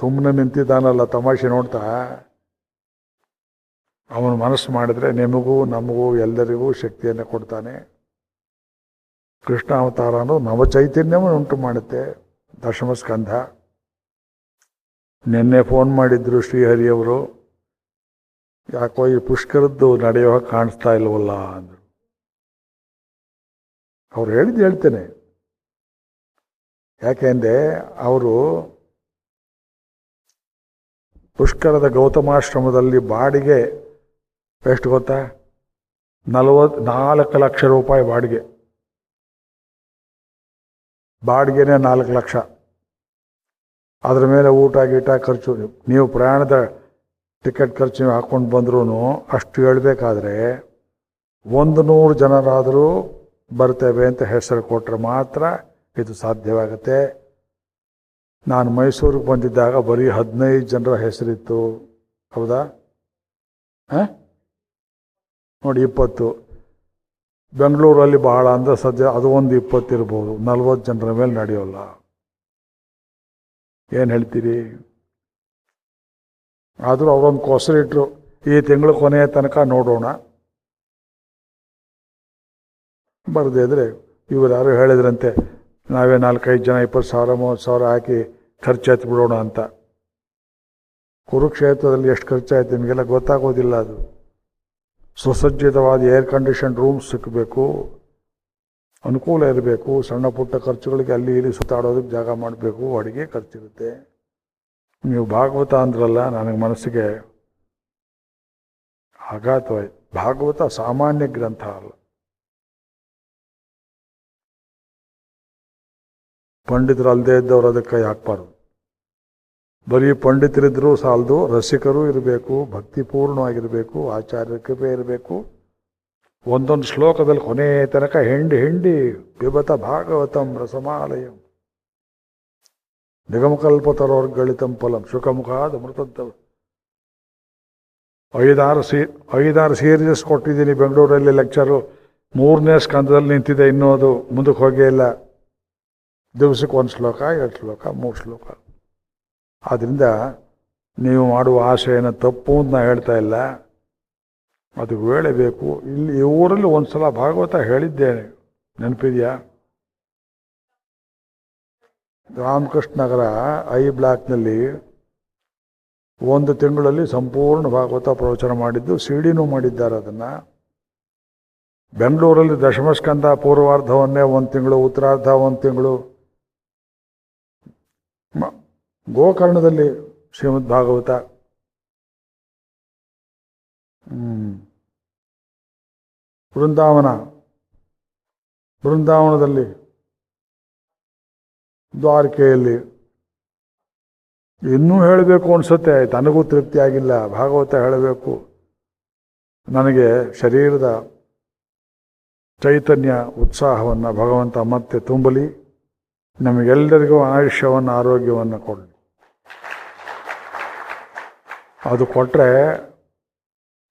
ಸುಮ್ಮನೆ ನಿಂತಿದ್ದಾನಲ್ಲ ತಮಾಷೆ ನೋಡ್ತಾ, ಅವನ ಮನಸ್ಸು ಮಾಡಿದ್ರೆ ನಿಮಗೂ ನಮಗೂ ಎಲ್ಲರಿಗೂ ಶಕ್ತಿಯನ್ನು ಕೊಡ್ತಾನೆ. ಕೃಷ್ಣ ಅವತಾರ ಅನ್ನೋದು ನವ ಚೈತನ್ಯವನ್ನು ಉಂಟು ಮಾಡುತ್ತೆ. ದಶಮಸ್ಕಂಧ. ನಿನ್ನೆ ಫೋನ್ ಮಾಡಿದ್ರು ಶ್ರೀಹರಿಯವರು, ಯಾಕೋ ಈ ಪುಷ್ಕರದ್ದು ನಡೆಯೋ ಕಾಣಿಸ್ತಾ ಇಲ್ವಲ್ಲ ಅಂದರು. ಅವ್ರು ಹೇಳಿದ್ದು ಹೇಳ್ತೇನೆ. ಯಾಕೆಂದರೆ ಅವರು ಪುಷ್ಕರದ ಗೌತಮಾಶ್ರಮದಲ್ಲಿ ಬಾಡಿಗೆ ಎಷ್ಟು ಗೊತ್ತಾ? 44 ಲಕ್ಷ ರೂಪಾಯಿ ಬಾಡಿಗೆ. ಬಾಡಿಗೆನೇ 4 ಲಕ್ಷ. ಅದ್ರ ಮೇಲೆ ಊಟ ಗೀಟ ಖರ್ಚು, ನೀವು ಪ್ರಯಾಣದ ಟಿಕೆಟ್ ಖರ್ಚು ನೀವು ಹಾಕ್ಕೊಂಡು ಬಂದ್ರೂ ಅಷ್ಟು ಹೇಳಬೇಕಾದ್ರೆ 100 ಜನರಾದರೂ ಬರ್ತೇವೆ ಅಂತ ಹೆಸರು ಕೊಟ್ಟರೆ ಮಾತ್ರ ಇದು ಸಾಧ್ಯವಾಗುತ್ತೆ. ನಾನು ಮೈಸೂರಿಗೆ ಬಂದಿದ್ದಾಗ ಬರೀ 15 ಜನರ ಹೆಸರಿತ್ತು. ಹೌದಾ? ನೋಡಿ 20. ಬೆಂಗಳೂರಲ್ಲಿ ಬಹಳ ಅಂದರೆ ಸದ್ಯ ಅದು ಒಂದು 20 ಇರ್ಬೋದು. 40 ಜನರ ಮೇಲೆ ನಡೆಯೋಲ್ಲ. ಏನು ಹೇಳ್ತೀರಿ? ಆದರೂ ಅವರೊಂದು ಕೊಸರಿಟ್ರು, ಈ ತಿಂಗಳು ಕೊನೆಯ ತನಕ ನೋಡೋಣ. ಬರದೇ ಇದ್ರೆ ಇವರು ಯಾರು ಹೇಳಿದ್ರಂತೆ, ನಾವೇ 4-5 ಜನ 20,000 30,000 ಹಾಕಿ ಖರ್ಚಾಯ್ತು ಬಿಡೋಣ ಅಂತ. ಕುರುಕ್ಷೇತ್ರದಲ್ಲಿ ಎಷ್ಟು ಖರ್ಚಾಯ್ತು ನಿಮಗೆಲ್ಲ ಗೊತ್ತಾಗೋದಿಲ್ಲ. ಅದು ಸುಸಜ್ಜಿತವಾದ ಏರ್ ಕಂಡೀಷನ್ ರೂಮ್ಸ್ ಸಿಕ್ಕಬೇಕು, ಅನುಕೂಲ ಇರಬೇಕು, ಸಣ್ಣ ಪುಟ್ಟ ಖರ್ಚುಗಳಿಗೆ ಅಲ್ಲಿ ಇಲ್ಲಿ ಸುತ್ತಾಡೋದಕ್ಕೆ ಜಾಗ ಮಾಡಬೇಕು, ಅಡುಗೆ ಖರ್ಚಿರುತ್ತೆ. ನೀವು ಭಾಗವತ ಅಂದ್ರಲ್ಲ, ನನಗೆ ಮನಸ್ಸಿಗೆ ಆಘಾತವಾಯ್ತು. ಭಾಗವತ ಸಾಮಾನ್ಯ ಗ್ರಂಥ ಅಲ್ಲ. ಪಂಡಿತರು ಅಲ್ಲದೆ ಇದ್ದವರು ಅದಕ್ಕೆ ಕೈ ಹಾಕ್ಬಾರ್ದು. ಬರೀ ಪಂಡಿತರಿದ್ದರೂ ಸಾಲದು, ರಸಿಕರು ಇರಬೇಕು, ಭಕ್ತಿಪೂರ್ಣವಾಗಿರಬೇಕು, ಆಚಾರ್ಯ ಕೃಪೆ ಇರಬೇಕು. ಒಂದೊಂದು ಶ್ಲೋಕದಲ್ಲಿ ಕೊನೆ ತನಕ ಹಿಂಡಿ ಪಿಬತ ಭಾಗವತಂ ರಸಮಾಲಯಂ ನಿಗಮಕಲ್ಪತರೋರ್ಗಳಿತಂ ಫಲಂ ಶುಕಮುಖಾದ ಅಮೃತಂತ. 5-6 ಸೀರೀಸ್ ಕೊಟ್ಟಿದ್ದೀನಿ ಬೆಂಗಳೂರಲ್ಲಿ ಲೆಕ್ಚರು. 3ನೇ ಸ್ಕಂದದಲ್ಲಿ ನಿಂತಿದೆ, ಇನ್ನೂ ಅದು ಮುಂದಕ್ಕೆ ಹೋಗೇ ಇಲ್ಲ. ದಿವಸಕ್ಕೆ 1 ಶ್ಲೋಕ 2 ಶ್ಲೋಕ 3 ಶ್ಲೋಕ. ಆದ್ದರಿಂದ ನೀವು ಮಾಡುವ ಆಶೆಯನ್ನು ತಪ್ಪು ಅಂತ ನಾನು ಹೇಳ್ತಾ ಇಲ್ಲ, ಅದು ವೇಳೆ ಬೇಕು. ಇಲ್ಲಿ ಈ ಊರಲ್ಲಿ ಒಂದು ಸಲ ಭಾಗವತ ಹೇಳಿದ್ದೇನೆ, ನೆನಪಿದೆಯಾ? ರಾಮಕೃಷ್ಣ ನಗರ ಐ ಬ್ಲಾಕ್ನಲ್ಲಿ 1 ತಿಂಗಳಲ್ಲಿ ಸಂಪೂರ್ಣ ಭಾಗವತ ಪ್ರವಚನ ಮಾಡಿದ್ದು, ಸಿಡಿನೂ ಮಾಡಿದ್ದಾರೆ ಅದನ್ನು. ಬೆಂಗಳೂರಲ್ಲಿ ದಶಮಸ್ಕಂದ ಪೂರ್ವಾರ್ಧವನ್ನೇ 1 ತಿಂಗಳು, ಉತ್ತರಾರ್ಧ 1 ತಿಂಗಳು. ಗೋಕರ್ಣದಲ್ಲಿ ಶ್ರೀಮದ್ ಭಾಗವತ. ಬೃಂದಾವನದಲ್ಲಿ, ದ್ವಾರಕೆಯಲ್ಲಿ, ಇನ್ನೂ ಹೇಳಬೇಕು ಅನಿಸುತ್ತೆ, ತನಗೂ ತೃಪ್ತಿ ಆಗಿಲ್ಲ. ಭಾಗವತ ಹೇಳಬೇಕು. ನನಗೆ ಶರೀರದ ಚೈತನ್ಯ ಉತ್ಸಾಹವನ್ನು ಭಗವಂತ ಮತ್ತೆ ತುಂಬಲಿ, ನಮಗೆಲ್ಲರಿಗೂ ಆಯುಷ್ಯವನ್ನು ಆರೋಗ್ಯವನ್ನು ಕೊಡಲಿ. ಅದು ಕೊಟ್ಟರೆ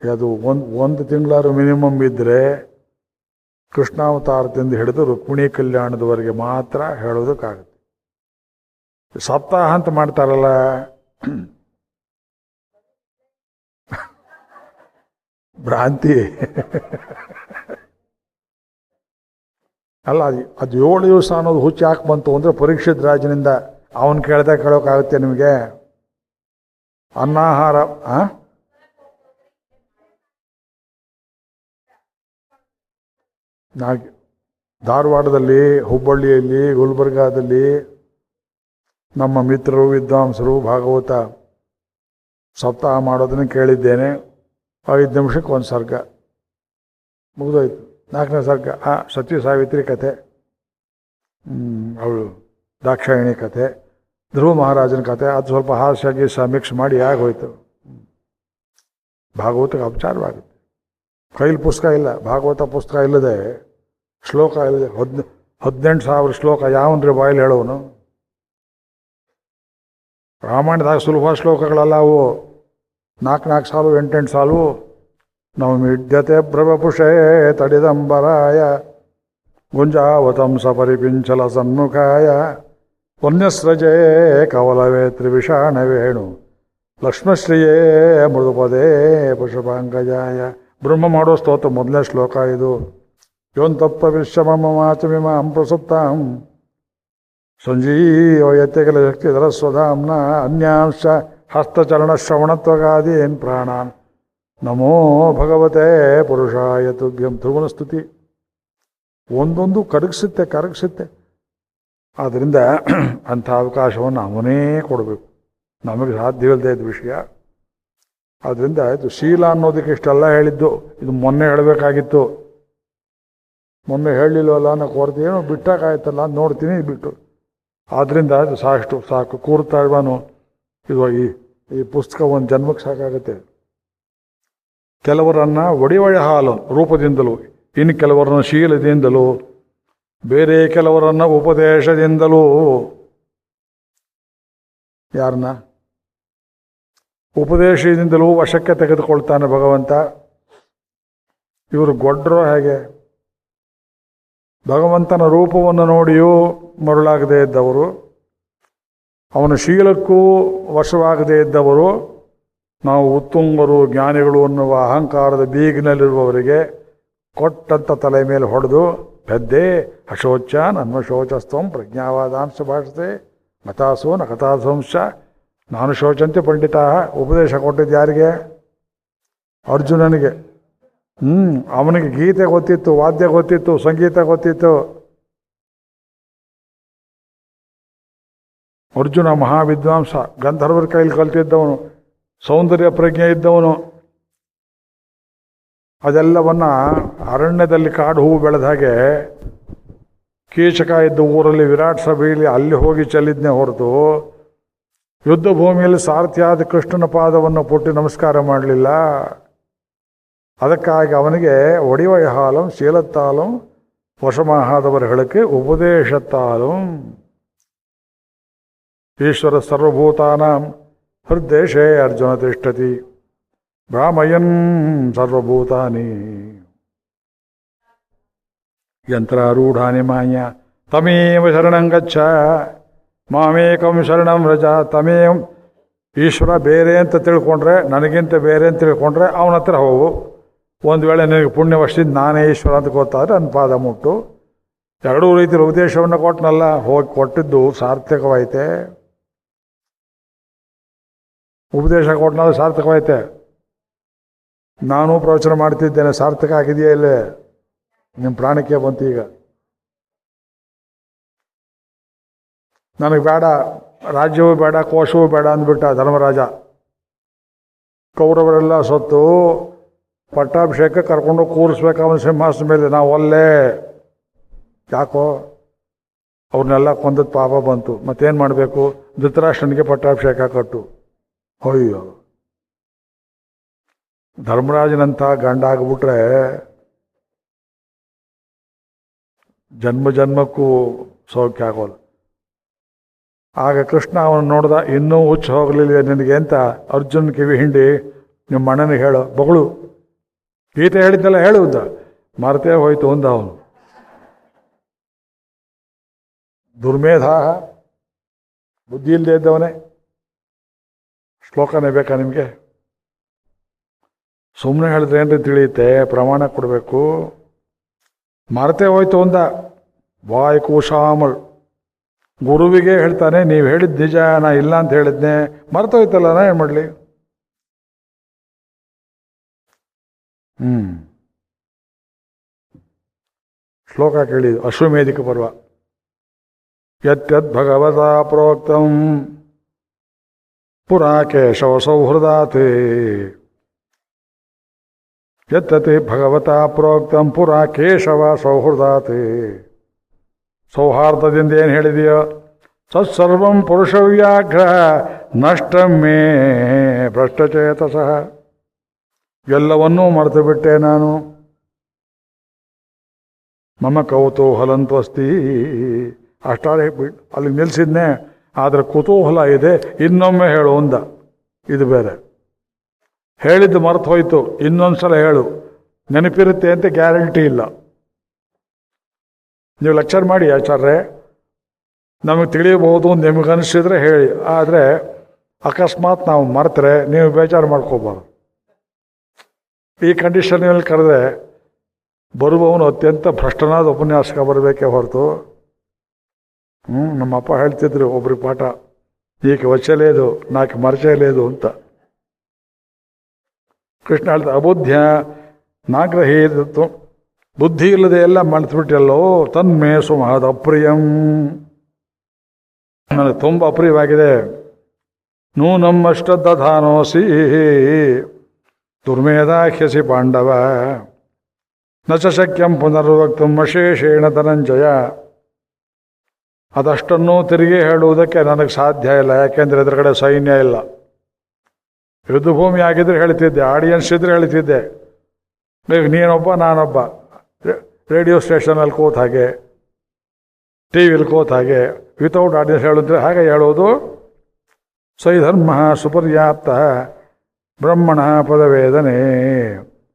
ಅದು ಒಂದು ತಿಂಗಳಾರು ಮಿನಿಮಮ್ ಇದ್ದರೆ ಕೃಷ್ಣಾವತಾರದಿಂದ ಹಿಡಿದು ರುಕ್ಮಿಣಿ ಕಲ್ಯಾಣದವರೆಗೆ ಮಾತ್ರ ಹೇಳೋದಕ್ಕಾಗುತ್ತೆ. ಸಪ್ತಾಹ ಅಂತ ಮಾಡ್ತಾರಲ್ಲ, ಭ್ರಾಂತಿ. ಅಲ್ಲ, ಅದು 7 ದಿವಸ ಅನ್ನೋದು ಹುಚ್ಚು ಯಾಕೆ ಬಂತು ಅಂದರೆ ಪರೀಕ್ಷಿತ್ ರಾಜನಿಂದ ಅವನು ಕೇಳ್ದಾಗ ಕೇಳೋಕ್ಕಾಗುತ್ತೆ ನಿಮಗೆ? ಅನ್ನಾಹಾರ ಧಾರವಾಡದಲ್ಲಿ, ಹುಬ್ಬಳ್ಳಿಯಲ್ಲಿ, ಗುಲ್ಬರ್ಗಾದಲ್ಲಿ ನಮ್ಮ ಮಿತ್ರರು ವಿದ್ವಾಂಸರು ಭಾಗವತ ಸಪ್ತಾಹ ಮಾಡೋದನ್ನು ಕೇಳಿದ್ದೇನೆ. 5 ನಿಮಿಷಕ್ಕೆ ಒಂದು ಸರ್ಗ ಮುಗಿದೋಯ್ತು. 4ನೇ ಸರ್ಗ ಸತ್ಯ ಸಾವಿತ್ರಿ ಕಥೆ, ಅವಳು ದಾಕ್ಷಾಯಿಣಿ ಕಥೆ, ಧ್ರುವ ಮಹಾರಾಜನ ಕಥೆ, ಅದು ಸ್ವಲ್ಪ ಹಾಸ್ಯ ಗೀಸ ಮಿಕ್ಸ್ ಮಾಡಿ ಆಗೋಯ್ತು. ಭಾಗವತಕ್ಕೆ ಅಪಚಾರವಾಗುತ್ತೆ. ಕೈಲಿ ಪುಸ್ತಕ ಇಲ್ಲ, ಭಾಗವತ ಪುಸ್ತಕ ಇಲ್ಲದೆ, ಶ್ಲೋಕ ಇಲ್ಲದೆ 18,000 ಶ್ಲೋಕ ಯಾವನ್ರಿ ಬಾಯಲ್ಲಿ ಹೇಳೋನು? ರಾಮಾಯಣದಾಗ ಸುಲಭ ಶ್ಲೋಕಗಳಲ್ಲ ಅವು, 4 ಸಾಲು 8 ಸಾಲು. ನಾವು ಮಿಡ್ಯತೆ ಬ್ರವಪುಷೇ ತಡಿದಂಬರಾಯ ಗುಂಜಾವತಂಸ ಪರಿಪಿಂಚಲ ಸನ್ಮುಖಾಯ ಪುಣ್ಯಸ್ರಜೇ ಕವಲವೇ ತ್ರಿವಿಷಾಣವೇಣು ಲಕ್ಷ್ಮಶ್ರೀಯೇ ಮೃದುಪದೇ ಪುಷಪಾಂಗಜಾಯ. ಬ್ರಹ್ಮ ಮಾಡೋ ಸ್ತೋತ್ರ 1ನೇ ಶ್ಲೋಕ ಇದು. ಯೋಂತಪ್ಪ ವಿಶ್ವಮಮಾಚಮಿಮಾಂ ಪ್ರಸುಪ್ತಾಂ ಸಂಜೀವಯತೆ ಕೆಲ ಶಕ್ತಿಧರ ಸ್ವಧಾಮ್ನ ಅನ್ಯಾಂಶ ಹಸ್ತಚರಣಶ್ರವಣತ್ವಗಾದೀನ್ ಪ್ರಾಣಾನ್ ನಮೋ ಭಗವತೆ ಪುರುಷಾಯ ತುಭ್ಯಂ. ಧ್ರುವನ ಸ್ತುತಿ ಒಂದೊಂದು ಕರಗಿಸುತ್ತೆ. ಆದ್ದರಿಂದ ಅಂಥ ಅವಕಾಶವನ್ನು ಅವನೇ ಕೊಡಬೇಕು, ನಮಗೆ ಸಾಧ್ಯವಿಲ್ಲದೆ ಇದ್ದ ವಿಷಯ. ಆದ್ದರಿಂದ ಇದು ಶೀಲ ಅನ್ನೋದಕ್ಕೆ ಇಷ್ಟೆಲ್ಲ ಹೇಳಿದ್ದು. ಇದು ಮೊನ್ನೆ ಹೇಳಬೇಕಾಗಿತ್ತು, ಮೊನ್ನೆ ಹೇಳಲಿಲ್ಲವಲ್ಲ ಅನ್ನೋ ಕೊರತೆ. ಏನೋ ಬಿಟ್ಟಾಗಾಯ್ತಲ್ಲ ಅಂತ ನೋಡ್ತೀನಿ, ಬಿಟ್ಟು. ಆದ್ದರಿಂದ ಇದು ಸಾಕು ಕೂರ್ತಾಳ್ವಾನು. ಇದು ಈ ಪುಸ್ತಕ ಒಂದು ಜನ್ಮಕ್ಕೆ ಸಾಕಾಗುತ್ತೆ. ಕೆಲವರನ್ನು ಒಡಿವಳ ಹಾಲು ರೂಪದಿಂದಲೂ, ಇನ್ನು ಕೆಲವರನ್ನು ಶೀಲದಿಂದಲೂ, ಬೇರೆ ಕೆಲವರನ್ನು ಉಪದೇಶದಿಂದಲೂ. ಯಾರನ್ನ ಉಪದೇಶದಿಂದಲೂ ವಶಕ್ಕೆ ತೆಗೆದುಕೊಳ್ತಾನೆ ಭಗವಂತ. ಇವರು ಗೊಡ್ರೋ ಹೇಗೆ? ಭಗವಂತನ ರೂಪವನ್ನು ನೋಡಿಯೂ ಮರುಳಾಗದೇ ಇದ್ದವರು, ಅವನ ಶೀಲಕ್ಕೂ ವಶವಾಗದೇ ಇದ್ದವರು, ನಾವು ಉತ್ತುಂಗರು ಜ್ಞಾನಿಗಳು ಅನ್ನುವ ಅಹಂಕಾರದ ಬೀಗಿನಲ್ಲಿರುವವರಿಗೆ ಕೊಟ್ಟಂಥ ತಲೆ ಮೇಲೆ ಹೊಡೆದು ಪೆದ್ದೆ ಅಶೋಚ ನನ್ಮಶೋಚಸ್ತಂ ಪ್ರಜ್ಞಾವಾದಾಂಶ ಭಾಷತೆ ಮತಾಸೋ ನ ಕಥಾಸಂಶ ನಾನು ಶೋಚಂತೆ ಪಂಡಿತ. ಉಪದೇಶ ಕೊಟ್ಟಿದ್ದು ಯಾರಿಗೆ? ಅರ್ಜುನನಿಗೆ. ಅವನಿಗೆ ಗೀತೆ ಗೊತ್ತಿತ್ತು, ವಾದ್ಯ ಗೊತ್ತಿತ್ತು, ಸಂಗೀತ ಗೊತ್ತಿತ್ತು. ಅರ್ಜುನ ಮಹಾವಿದ್ವಾಂಸ, ಗಂಧರ್ವರ ಕೈಲಿ ಕಲ್ತಿದ್ದವನು, ಸೌಂದರ್ಯ ಪ್ರಜ್ಞೆ ಇದ್ದವನು. ಅದೆಲ್ಲವನ್ನ ಅರಣ್ಯದಲ್ಲಿ ಕಾಡು ಹೂವು ಬೆಳೆದ ಹಾಗೆ ಕೀಚಕ ಇದ್ದ ಊರಲ್ಲಿ ವಿರಾಟ್ ಸಭೆಯಲ್ಲಿ ಅಲ್ಲಿ ಹೋಗಿ ಚೆಲ್ಲಿದ್ನೇ ಹೊರತು ಯುದ್ಧ ಭೂಮಿಯಲ್ಲಿ ಸಾರಥಿಯಾದ ಕೃಷ್ಣನ ಪಾದವನ್ನು ಪುಟ್ಟಿ ನಮಸ್ಕಾರ ಮಾಡಲಿಲ್ಲ. ಅದಕ್ಕಾಗಿ ಅವನಿಗೆ ಒಡಿವಯ ಹಾಲಂ ಶೀಲತ್ತಾಲಂ ವಶಮಾಹಾದವರುಗಳಿಗೆ ಉಪದೇಶತ್ತಾಲಂ. ಈಶ್ವರ ಸರ್ವಭೂತಾನಾಂ ಹೃದ್ದೇಶೇ ಅರ್ಜುನ ತಿಷ್ಠತಿ ಭ್ರಾಮಯನ್ ಸರ್ವಭೂತಾನಿ ಯಂತ್ರಾರೂಢಾನಿ ಮಾನ್ಯ ತಮೇವ ಶರಣಂ ಗಚ್ಚ ಮಾಮೇಕಂ ಶರಣಂ ವ್ರಜ. ತಮೇಂ ಈಶ್ವರ ಬೇರೆ ಅಂತ ತಿಳ್ಕೊಂಡ್ರೆ, ನನಗಿಂತ ಬೇರೆ ಅಂತ ತಿಳ್ಕೊಂಡ್ರೆ ಅವನ ಹತ್ರ ಹೋಗು. ಒಂದು ವೇಳೆ ನಿನಗೆ ಪುಣ್ಯವಶದಿಂದ ನಾನೇ ಈಶ್ವರ ಅಂತ ಗೊತ್ತಾದರೆ ನನ್ನ ಪಾದ ಮುಟ್ಟು. ಎರಡೂ ರೀತಿಯ ಉಪದೇಶವನ್ನು ಕೊಟ್ಟನಲ್ಲ, ಹೋಗಿ ಕೊಟ್ಟಿದ್ದು ಸಾರ್ಥಕವಾಯಿತೆ. ಉಪದೇಶ ಕೊಟ್ಟನಲ್ಲ ಸಾರ್ಥಕವಾಯಿತೆ. ನಾನು ಪ್ರವಚನ ಮಾಡ್ತಿದ್ದೇನೆ, ಸಾರ್ಥಕ ಆಗಿದೆಯಾ ಇಲ್ಲೇ? ನಿಮ್ಮ ಪ್ರಾಣಕ್ಕೆ ಬಂತು ಈಗ. ನನಗೆ ಬೇಡ, ರಾಜ್ಯವೂ ಬೇಡ, ಕೋಶವೂ ಬೇಡ ಅಂದ್ಬಿಟ್ಟ ಧರ್ಮರಾಜ. ಕೌರವರೆಲ್ಲ ಸತ್ತು ಪಟ್ಟಾಭಿಷೇಕ ಕರ್ಕೊಂಡು ಕೂರಿಸ್ಬೇಕು ಅವನ ಸಿಂಹಾಸನ ಮೇಲೆ. ನಾವು ಅಲ್ಲೇ ಯಾಕೋ ಅವ್ರನ್ನೆಲ್ಲ ಕೊಂದದ್ದು ಪಾಪ ಬಂತು. ಮತ್ತೇನು ಮಾಡಬೇಕು? ಧೃತರಾಷ್ಟ್ರನಿಗೆ ಪಟ್ಟಾಭಿಷೇಕ ಕಟ್ಟು. ಅಯ್ಯೋ, ಧರ್ಮರಾಜನಂಥ ಗಂಡ ಆಗಿಬಿಟ್ರೆ ಜನ್ಮ ಜನ್ಮಕ್ಕೂ ಸೌಖ್ಯ ಆಗೋದು. ಆಗ ಕೃಷ್ಣ ಅವನು ನೋಡ್ದ, ಇನ್ನೂ ಹುಚ್ಚು ಹೋಗಲಿಲ್ಲ ನಿನಗೆ ಅಂತ ಅರ್ಜುನ್ ಕಿವಿ ಹಿಂಡಿ, ನಿಮ್ಮ ಅಣ್ಣನಿಗೆ ಹೇಳು, ಬಗಳು ಗೀತೆ ಹೇಳಿದ್ದೆಲ್ಲ ಹೇಳುವುದ, ಮರ್ತೇ ಹೋಯ್ತು ಅಂದ ಅವನು. ದುರ್ಮೇಧ, ಬುದ್ಧಿ ಇಲ್ಲದೆ ಇದ್ದವನೇ. ಶ್ಲೋಕನೇ ಬೇಕಾ ನಿಮಗೆ? ಸುಮ್ಮನೆ ಹೇಳಿದ್ರೆ ಏನ್ರಿ ತಿಳಿಯುತ್ತೆ? ಪ್ರಮಾಣ ಕೊಡಬೇಕು. ಮರ್ತೇ ಹೋಯ್ತು ಅಂದ. ವಾಯ್ ಕೂಶಾಮಳ್ ಗುರುವಿಗೆ ಹೇಳ್ತಾನೆ, ನೀವು ಹೇಳಿದ್ದು ನಿಜ, ನಾ ಇಲ್ಲ ಅಂತ ಹೇಳಿದ್ನೆ, ಮರ್ತೋಯ್ತಲ್ಲ, ನಾ ಏನು ಮಾಡಲಿ? ಶ್ಲೋಕ ಕೇಳಿ, ಅಶ್ವಮೇಧಿಕ ಪರ್ವ. ಯತ್ಯದ್ ಭಗವತಾ ಪ್ರೋಕ್ತಂ ಪುರಾ ಕೇಶವ ಸೌಹೃದಾತ್. ಯತ್ತತಿ ಭಗವತಾ ಪ್ರೋಕ್ತಂ ಪುರಾ ಕೇಶವ ಸೌಹೃದಾತ್. ಸೌಹಾರ್ದದಿಂದ ಏನು ಹೇಳಿದೆಯೋ, ತತ್ಸರ್ವಂ ಪುರುಷವ್ಯಾಘ್ರ ನಷ್ಟಮೇ ಭ್ರಷ್ಟಚೇತಸಃ. ಎಲ್ಲವನ್ನೂ ಮರೆತು ಬಿಟ್ಟೆ ನಾನು. ಮಮ ಕೌತೂಹಲಂತ್ವಸ್ತಿ. ಅಷ್ಟಾರೆ ಬಿಟ್ಟು ಅಲ್ಲಿಗೆ ನಿಲ್ಲಿಸಿದ್ನೆ, ಆದರೆ ಕುತೂಹಲ ಇದೆ, ಇನ್ನೊಮ್ಮೆ ಹೇಳು ಅಂದ. ಇದು ಬೇರೆ. ಹೇಳಿದ್ದು ಮರೆತು ಹೋಯ್ತು, ಇನ್ನೊಂದು ಸಲ ಹೇಳು, ನೆನಪಿರುತ್ತೆ ಅಂತ ಗ್ಯಾರಂಟಿ ಇಲ್ಲ. ನೀವು ಲೆಕ್ಚರ್ ಮಾಡಿ ಆಚಾರ್ಯ, ನಮಗೆ ತಿಳಿಯಬಹುದು, ನಿಮಗನಿಸಿದ್ರೆ ಹೇಳಿ. ಆದರೆ ಅಕಸ್ಮಾತ್ ನಾವು ಮರೆತರೆ ನೀವು ಬೇಜಾರು ಮಾಡ್ಕೋಬಾರ್ದು. ಈ ಕಂಡೀಷನಲ್ಲಿ ಕರೆದ್ರೆ ಬರುವವನು ಅತ್ಯಂತ ಭ್ರಷ್ಟನಾದ ಉಪನ್ಯಾಸಕ ಬರಬೇಕೇ ಹೊರತು. ನಮ್ಮಪ್ಪ ಹೇಳ್ತಿದ್ರು ಒಬ್ರಿಗೆ ಪಾಠ, ನೀಕೆ ವಚ್ಚಲೇದು ನಾಕೆ ಮರಚಲೇದು ಅಂತ. ಕೃಷ್ಣ ಹೇಳ್ತ, ಅಬುದ್ಧ್ಯ ನಾಗ್ರಹೀತು, ಬುದ್ಧಿ ಇಲ್ಲದೆ ಎಲ್ಲ ಮರೆತುಬಿಟ್ಟೆಲ್ಲೋ. ತನ್ಮೇ ಸುಮಹದ್ ಅಪ್ರಿಯಂ, ನನಗೆ ತುಂಬ ಅಪ್ರಿಯವಾಗಿದೆ. ನೂನಮ್ಮಷ್ಟದಧಾನೋಸಿ ದುರ್ಮೇಧಾಖ್ಯಸಿ ಪಾಂಡವ ನ ಚ ಶಕ್ಯಂ ಪುನರ್ವಕ್ತು ಅಶೇಷೇಣ ಧನಂಜಯ. ಅದಷ್ಟನ್ನೂ ತಿರುಗಿ ಹೇಳುವುದಕ್ಕೆ ನನಗೆ ಸಾಧ್ಯ ಇಲ್ಲ, ಯಾಕೆಂದರೆ ಎದುರುಗಡೆ ಸೈನ್ಯ ಇಲ್ಲ. ಯುದ್ಧಭೂಮಿ ಆಗಿದ್ರೆ ಹೇಳ್ತಿದ್ದೆ, ಆಡಿಯನ್ಸ್ ಇದ್ರೆ ಹೇಳ್ತಿದ್ದೆ. ಈಗ ನೀನೊಬ್ಬ ನಾನೊಬ್ಬ, ರೇಡಿಯೋ ಸ್ಟೇಷನಲ್ಲಿ ಕೂತ ಹಾಗೆ, ಟಿ ವಿಲಿ ಕೂತ ಹಾಗೆ, ವಿತೌಟ್ ಆಡಿಯನ್ಸ್ ಹೇಳಿದ್ರೆ ಹಾಗೆ ಹೇಳೋದು. ಸೈಧರ್ಮ ಸುಪರ್ಯಾಪ್ತ ಬ್ರಹ್ಮಣ ಪದವೇದನೆ.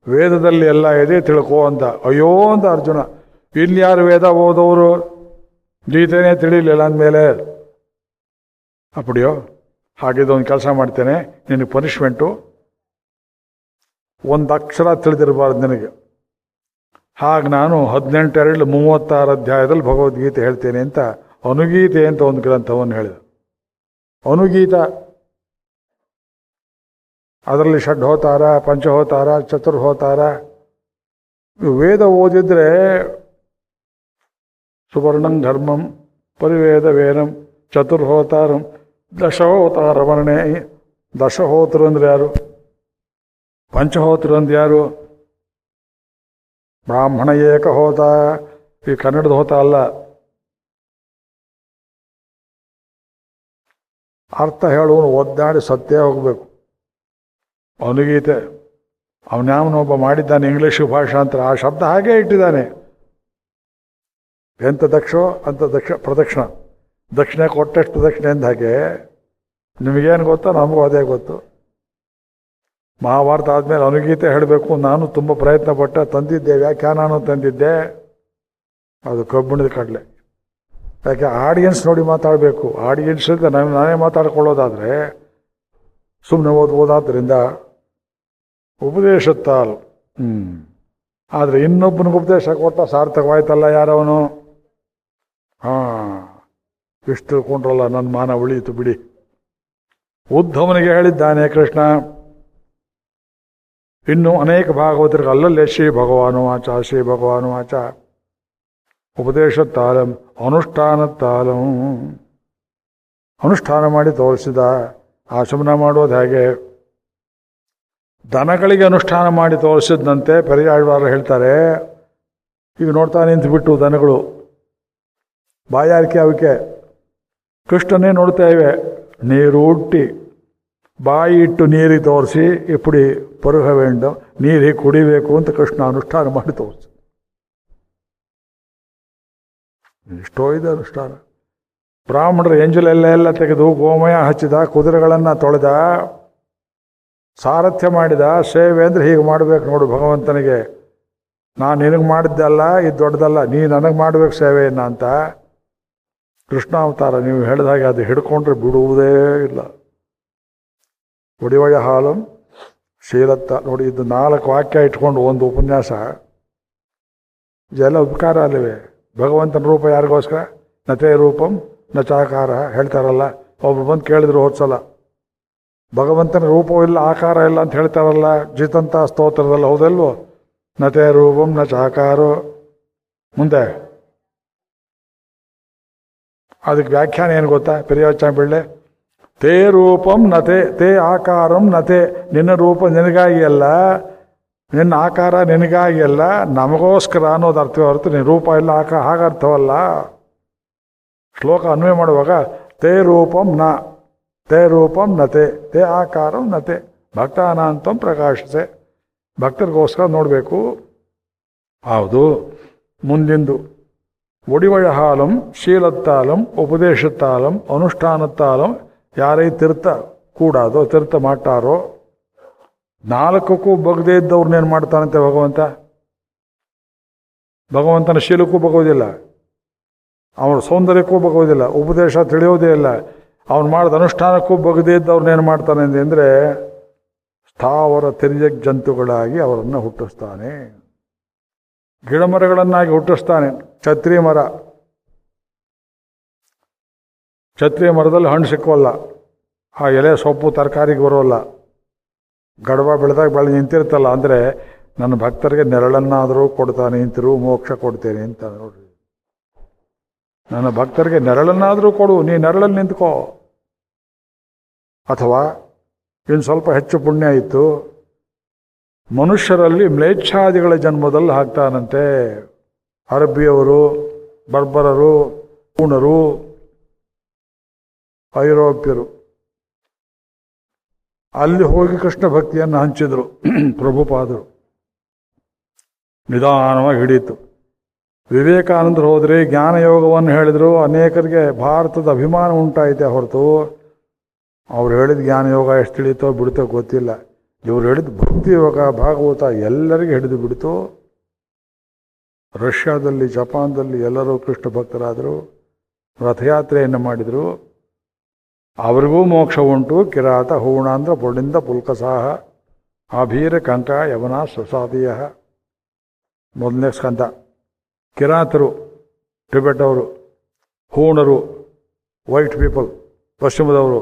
ವೇದದಲ್ಲಿ ಎಲ್ಲ ಇದೆ ತಿಳ್ಕೋ ಅಂತ. ಅಯ್ಯೋ ಅಂತ ಅರ್ಜುನ, ಇನ್ಯಾರು ವೇದ ಓದೋರು? ಗೀತೆನೇ ತಿಳಿಲಿಲ್ಲ ಅಂದಮೇಲೆ ಅಪ್ಪಡಿಯೋ, ಹಾಗಿದೊಂದು ಕೆಲಸ ಮಾಡ್ತೇನೆ, ನಿನಗೆ ಪನಿಷ್ಮೆಂಟು, ಒಂದು ಅಕ್ಷರ ತಿಳಿದಿರಬಾರ್ದು ನಿನಗೆ. ಹಾಗೆ ನಾನು 18:36 ಅಧ್ಯಾಯದಲ್ಲಿ ಭಗವದ್ಗೀತೆ ಹೇಳ್ತೇನೆ ಅಂತ ಅನುಗೀತೆ ಅಂತ ಒಂದು ಗ್ರಂಥವನ್ನು ಹೇಳಿದ. ಅನುಗೀತ, ಅದರಲ್ಲಿ ಷಡ್ಹೋತಾರ, ಪಂಚಹೋತಾರ, ಚತುರ್ಹೋತಾರ. ವೇದ ಓದಿದ್ರೆ ಸುವರ್ಣಂ ಧರ್ಮಂ ಪರಿವೇದ ವೇದಂ ಚತುರ್ಹೋತಾರಂ ದಶಹೋತಾರ ವರ್ಣೆ. ದಶಹೋತರು ಅಂದ್ರೆ ಯಾರು? ಪಂಚಹೋತರು ಅಂದ್ರೆ ಯಾರು? ಬ್ರಾಹ್ಮಣ ಏಕಹೋತ. ಈ ಕನ್ನಡದ ಹೋತ ಅಲ್ಲ. ಅರ್ಥ ಹೇಳುವನು ಒದ್ದಾಡಿ ಸತ್ಯ ಹೋಗಬೇಕು. ಅವನಿಗೀತೆ ಅವನ್ಯಾವನೊಬ್ಬ ಮಾಡಿದ್ದಾನೆ ಇಂಗ್ಲೀಷ್ ಭಾಷಾಂತರ, ಆ ಶಬ್ದ ಹಾಗೇ ಇಟ್ಟಿದ್ದಾನೆ. ಎಂಥ ದಕ್ಷೋ ಅಂತ ಪ್ರದಕ್ಷಿಣ, ದಕ್ಷಿಣೆ ಕೊಟ್ಟಷ್ಟು ದಕ್ಷಿಣೆ ಅಂದ ಹಾಗೆ. ನಿಮಗೇನು ಗೊತ್ತೋ ನಮಗೂ ಅದೇ ಗೊತ್ತು. ಮಹಾಭಾರತ ಆದಮೇಲೆ ಅನುಗೀತೆ ಹೇಳಬೇಕು. ನಾನು ತುಂಬ ಪ್ರಯತ್ನ ಪಟ್ಟೆ, ತಂದಿದ್ದೆ, ವ್ಯಾಖ್ಯಾನನೂ ತಂದಿದ್ದೆ. ಅದು ಕಬ್ಬಿಣದ ಕಡಲೆ. ಯಾಕೆ ಆಡಿಯನ್ಸ್ ನೋಡಿ ಮಾತಾಡಬೇಕು. ಆಡಿಯನ್ಸ್ ನಾನೇ ಮಾತಾಡ್ಕೊಳ್ಳೋದಾದರೆ ಸುಮ್ಮನೆ ಓದಾದ್ರಿಂದ ಉಪದೇಶತ್ತಾಲ್. ಆದರೆ ಇನ್ನೊಬ್ಬನಿಗೆ ಉಪದೇಶ ಕೊಟ್ಟ ಸಾರ್ಥಕವಾಯ್ತಲ್ಲ ಯಾರವನು. ಇಷ್ಟು ತಿಳ್ಕೊಂಡ್ರಲ್ಲ, ನನ್ನ ಮಾನ ಉಳಿಯಿತು ಬಿಡಿ. ಉದ್ಧವನಿಗೆ ಹೇಳಿದ್ದಾನೆ ಕೃಷ್ಣ. ಇನ್ನು ಅನೇಕ ಭಾಗವತರಿಗೆ ಅಲ್ಲಲ್ಲೇ ಶ್ರೀ ಭಗವಾನು ವಾಚ, ಶ್ರೀ ಭಗವಾನು ವಾಚ. ಉಪದೇಶತ್ತಾಲಂ ಅನುಷ್ಠಾನತ್ತಾಲಂ. ಅನುಷ್ಠಾನ ಮಾಡಿ ತೋರಿಸಿದ. ಆಚಮನ ಮಾಡೋದು ಹೇಗೆ? ದನಗಳಿಗೆ ಅನುಷ್ಠಾನ ಮಾಡಿ ತೋರಿಸಿದಂತೆ ಪೆರಿಯಾಳ್ವಾರ ಹೇಳ್ತಾರೆ. ಈಗ ನೋಡ್ತಾ ನಿಂತುಬಿಟ್ಟು ದನಗಳು ಬಾಯಾರಿಕೆ ಅವಕ್ಕೆ ಕೃಷ್ಣನೇ ನೋಡ್ತಾ ಇವೆ. ನೀರು ಹುಟ್ಟಿ ಬಾಯಿ ಇಟ್ಟು ನೀರಿಗೆ ತೋರಿಸಿ ಇಪ್ಪಡಿ ಪರುಹ ವೇಂಡ, ನೀರಿಗೆ ಕುಡಿಬೇಕು ಅಂತ ಕೃಷ್ಣ ಅನುಷ್ಠಾನ ಮಾಡಿ ತೋರಿಸಿ. ಎಷ್ಟೋ ಇದೆ ಅನುಷ್ಠಾನ. ಬ್ರಾಹ್ಮಣರು ಎಂಜಲೆಲ್ಲ ತೆಗೆದು ಗೋಮಯ ಹಚ್ಚಿದ, ಕುದುರೆಗಳನ್ನು ತೊಳೆದ, ಸಾರಥ್ಯ ಮಾಡಿದ. ಸೇವೆ ಅಂದರೆ ಹೀಗೆ ಮಾಡಬೇಕು ನೋಡು ಭಗವಂತನಿಗೆ. ನಾನು ನಿನಗೆ ಮಾಡಿದ್ದಲ್ಲ, ಇದು ದೊಡ್ಡದಲ್ಲ, ನೀ ನನಗೆ ಮಾಡಬೇಕು ಸೇವೆಯನ್ನು ಅಂತ. ಕೃಷ್ಣಾವತಾರ ನೀವು ಹೇಳಿದ ಹಾಗೆ ಅದು ಹಿಡ್ಕೊಂಡ್ರೆ ಬಿಡುವುದೇ ಇಲ್ಲ. ಒಡಿವಯ ಹಾಲು ಶೀಲತ್ತ ನೋಡಿ, ಇದು 4 ವಾಕ್ಯ ಇಟ್ಕೊಂಡು ಒಂದು ಉಪನ್ಯಾಸ. ಇದೆಲ್ಲ ಉಪಕಾರ ಅಲ್ಲಿವೆ. ಭಗವಂತನ ರೂಪ ಯಾರಿಗೋಸ್ಕರ? ನತೇ ರೂಪಂ ನ ಚಾಕಾರ ಹೇಳ್ತಾರಲ್ಲ. ಒಬ್ರು ಬಂದು ಕೇಳಿದ್ರು ಹೋದ್ಸಲ, ಭಗವಂತನ ರೂಪವಿಲ್ಲ ಆಕಾರ ಇಲ್ಲ ಅಂತ ಹೇಳ್ತಾರಲ್ಲ ಜಿತಂತ ಸ್ತೋತ್ರದಲ್ಲಿ, ಹೌದಲ್ವೋ? ನತೇ ರೂಪಂ ನ ಚಾಕಾರೋ. ಮುಂದೆ ಅದಕ್ಕೆ ವ್ಯಾಖ್ಯಾನ ಏನು ಗೊತ್ತಾ? ಪೆರಿಯಾಚಾರ್ಯ ಬಿಳ್ಳೆ, ತೇ ರೂಪಂ ನತೆ ತೇ ಆಕಾರಂ ನತೆ. ನಿನ್ನ ರೂಪ ನಿನಗಾಗಿ ಅಲ್ಲ, ನಿನ್ನ ಆಕಾರ ನಿನಗಾಗಿ ಅಲ್ಲ, ನಮಗೋಸ್ಕರ ಅನ್ನೋದು ಅರ್ಥವೇ ಹೊರತು ನಿನ್ನ ರೂಪ ಇಲ್ಲ ಹಾಗರ್ಥವಲ್ಲ. ಶ್ಲೋಕ ಅನ್ವಯ ಮಾಡುವಾಗ ತೇ ರೂಪಂ ನ, ತೇ ರೂಪಂ ನತೆ, ತೇ ಆಕಾರಂ ನತೆ, ಭಕ್ತಾನಾಂತಂ ಪ್ರಕಾಶಿಸೆ. ಭಕ್ತರಿಗೋಸ್ಕರ ನೋಡಬೇಕು. ಹೌದು. ಮುಂದಿಂದು ಒಡಿವಳ ಹಾಲಂ ಶೀಲತ್ತಾಲಂ ಉಪದೇಶತ್ತಾಲಂ ಅನುಷ್ಠಾನತ್ತಾಲಂ. ಯಾರೈ ತೀರ್ಥ ಕೂಡಾದೋ ತೀರ್ಥ ಮಾಡ್ತಾರೋ, 4ಕ್ಕೂ ಬಗ್ದೇ ಇದ್ದವ್ರನ್ನೇನು ಮಾಡ್ತಾನಂತೆ ಭಗವಂತ? ಭಗವಂತನ ಶೀಲಕ್ಕೂ ಬಗೋದಿಲ್ಲ, ಅವನ ಸೌಂದರ್ಯಕ್ಕೂ ಬಗೋದಿಲ್ಲ, ಉಪದೇಶ ತಿಳಿಯೋದೇ ಇಲ್ಲ. ಅವನು ಮಾಡಿದ ಅನುಷ್ಠಾನಕ್ಕೂ ಬಗದೇ ಇದ್ದವ್ರನ್ನೇನು ಮಾಡ್ತಾನೆ ಅಂದರೆ ಸ್ಥಾವರ ತಿರ್ಯಕ್ ಜಂತುಗಳಾಗಿ ಅವರನ್ನು ಹುಟ್ಟಿಸ್ತಾನೆ. ಗಿಡಮರಗಳನ್ನಾಗಿ ಹುಟ್ಟಿಸ್ತಾನೆ. ಛತ್ರಿ ಮರ, ಛತ್ರಿ ಮರದಲ್ಲಿ ಹಣ್ಣು ಸಿಕ್ಕೋಲ್ಲ, ಆ ಎಲೆ ಸೊಪ್ಪು ತರಕಾರಿಗೆ ಬರೋಲ್ಲ. ಗಡವ ಬೆಳೆದಾಗ ನಿಂತಿರ್ತಲ್ಲ, ಅಂದರೆ ನನ್ನ ಭಕ್ತರಿಗೆ ನೆರಳನ್ನಾದರೂ ಕೊಡ್ತಾನೆ, ನಿಂತಿರು ಮೋಕ್ಷ ಕೊಡ್ತೇನೆ ಅಂತ ನೋಡ್ರಿ. ನನ್ನ ಭಕ್ತರಿಗೆ ನೆರಳನ್ನಾದರೂ ಕೊಡು, ನೀ ನೆರಳಲ್ಲಿ ನಿಂತ್ಕೋ. ಅಥವಾ ಇನ್ನು ಸ್ವಲ್ಪ ಹೆಚ್ಚು ಪುಣ್ಯ ಇತ್ತು, ಮನುಷ್ಯರಲ್ಲಿ ಮ್ಲೇಚ್ಛಾದಿಗಳ ಜನ್ಮದಲ್ಲಿ ಹಾಕ್ತಾನಂತೆ. ಅರಬ್ಬಿಯವರು, ಬರ್ಬರರು, ಪೂಣರು, ಐರೋಪ್ಯರು ಅಲ್ಲಿ ಹೋಗಿ ಕೃಷ್ಣ ಭಕ್ತಿಯನ್ನು ಹಂಚಿದ್ರು. ಪ್ರಭುಪಾದರು ನಿಧಾನವಾಗಿ ಹಿಡೀತು. ವಿವೇಕಾನಂದರು ಹೋದರೆ ಜ್ಞಾನಯೋಗವನ್ನು ಹೇಳಿದರು. ಅನೇಕರಿಗೆ ಭಾರತದ ಅಭಿಮಾನ ಉಂಟಾಯಿತೆ ಹೊರತು ಅವ್ರು ಹೇಳಿದ ಜ್ಞಾನಯೋಗ ಎಷ್ಟು ತಿಳಿತೋ ಬಿಡ್ತೋ ಗೊತ್ತಿಲ್ಲ. ಇವ್ರು ಹೇಳಿದ ಭಕ್ತಿ ಯೋಗ ಭಾಗವತ ಎಲ್ಲರಿಗೆ ಹಿಡಿದು ಬಿಡ್ತು. ರಷ್ಯಾದಲ್ಲಿ, ಜಪಾನ್ದಲ್ಲಿ ಎಲ್ಲರೂ ಕೃಷ್ಣ ಭಕ್ತರಾದರು, ರಥಯಾತ್ರೆಯನ್ನು ಮಾಡಿದರು. ಅವರಿಗೂ ಮೋಕ್ಷ ಉಂಟು. ಕಿರಾತ ಹೂಣಾಂಧ್ರ ಪುಳಿಂದ ಪುಲ್ಕಸಾಹ ಆಭೀರ ಕಂಕ ಯವನ ಸ್ವಸಾದೀಯ. 1ನೇ ಸ್ಕಂದ. ಕಿರಾತರು ಟಿಬೆಟ್ ಅವರು, ಹೂಣರು ವೈಟ್ ಪೀಪಲ್ ಪಶ್ಚಿಮದವರು,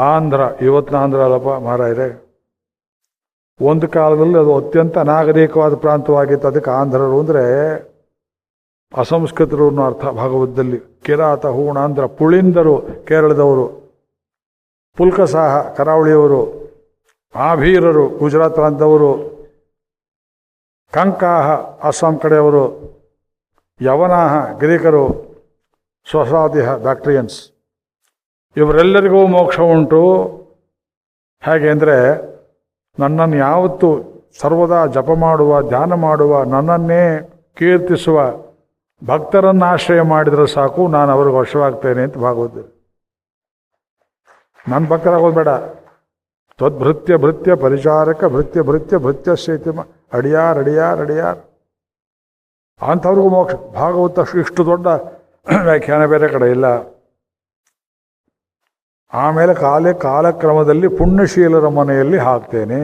ಆಂಧ್ರ ಇವತ್ತಿನ ಆಂಧ್ರ ಅಲ್ಲಪ್ಪ ಮಹಾರಾಜರೇ. ಒಂದು ಕಾಲದಲ್ಲಿ ಅದು ಅತ್ಯಂತ ನಾಗರಿಕವಾದ ಪ್ರಾಂತವಾಗಿತ್ತು. ಅದಕ್ಕೆ ಆಂಧ್ರರು ಅಂದರೆ ಅಸಂಸ್ಕೃತರು ಅನ್ನೋ ಅರ್ಥ ಭಾಗವತದಲ್ಲಿ. ಕಿರಾತ ಹೂಣಾಂಧ್ರ. ಪುಳಿಂದರು ಕೇರಳದವರು, ಪುಲ್ಕಸಾಹ ಕರಾವಳಿಯವರು, ಆಭೀರರು ಗುಜರಾತ್ ಪ್ರಾಂತದವರು, ಕಂಕಾಹ ಅಸ್ಸಾಂ ಕಡೆಯವರು, ಯವನಾಹ ಗ್ರೀಕರು, ಸ್ವಸಾದಿಹ ಬ್ಯಾಕ್ಟ್ರಿಯನ್ಸ್. ಇವರೆಲ್ಲರಿಗೂ ಮೋಕ್ಷ ಉಂಟು. ಹೇಗೆ ಅಂದರೆ ನನ್ನನ್ನು ಯಾವತ್ತು ಸರ್ವದಾ ಜಪ ಮಾಡುವ, ಧ್ಯಾನ ಮಾಡುವ, ನನ್ನನ್ನೇ ಕೀರ್ತಿಸುವ ಭಕ್ತರನ್ನು ಆಶ್ರಯ ಮಾಡಿದರೆ ಸಾಕು, ನಾನು ಅವ್ರಿಗೆ ವಶವಾಗ್ತೇನೆ ಅಂತ ಭಾಗವತರು. ನನ್ನ ಭಕ್ತರಾಗೋದು ಬೇಡ. ತ್ವದ್ಭೃತ್ಯ ಭೃತ್ಯ ಪರಿಚಾರಕ ಭೃತ್ಯ ಭೃತ್ಯ ಭೃತ್ಯ ಸೇತಿಮ ಅಡಿಯಾರ್ ಅಡಿಯಾರ್ ಅಡಿಯಾರ್ ಅಂಥವ್ರಿಗೂ ಮೋಕ್ಷ. ಭಾಗವತ ಇಷ್ಟು ದೊಡ್ಡ ವ್ಯಾಖ್ಯಾನ ಬೇರೆ ಕಡೆ ಇಲ್ಲ. ಆಮೇಲೆ ಕಾಲಕ್ರಮದಲ್ಲಿ ಪುಣ್ಯಶೀಲರ ಮನೆಯಲ್ಲಿ ಹಾಕ್ತೇನೆ.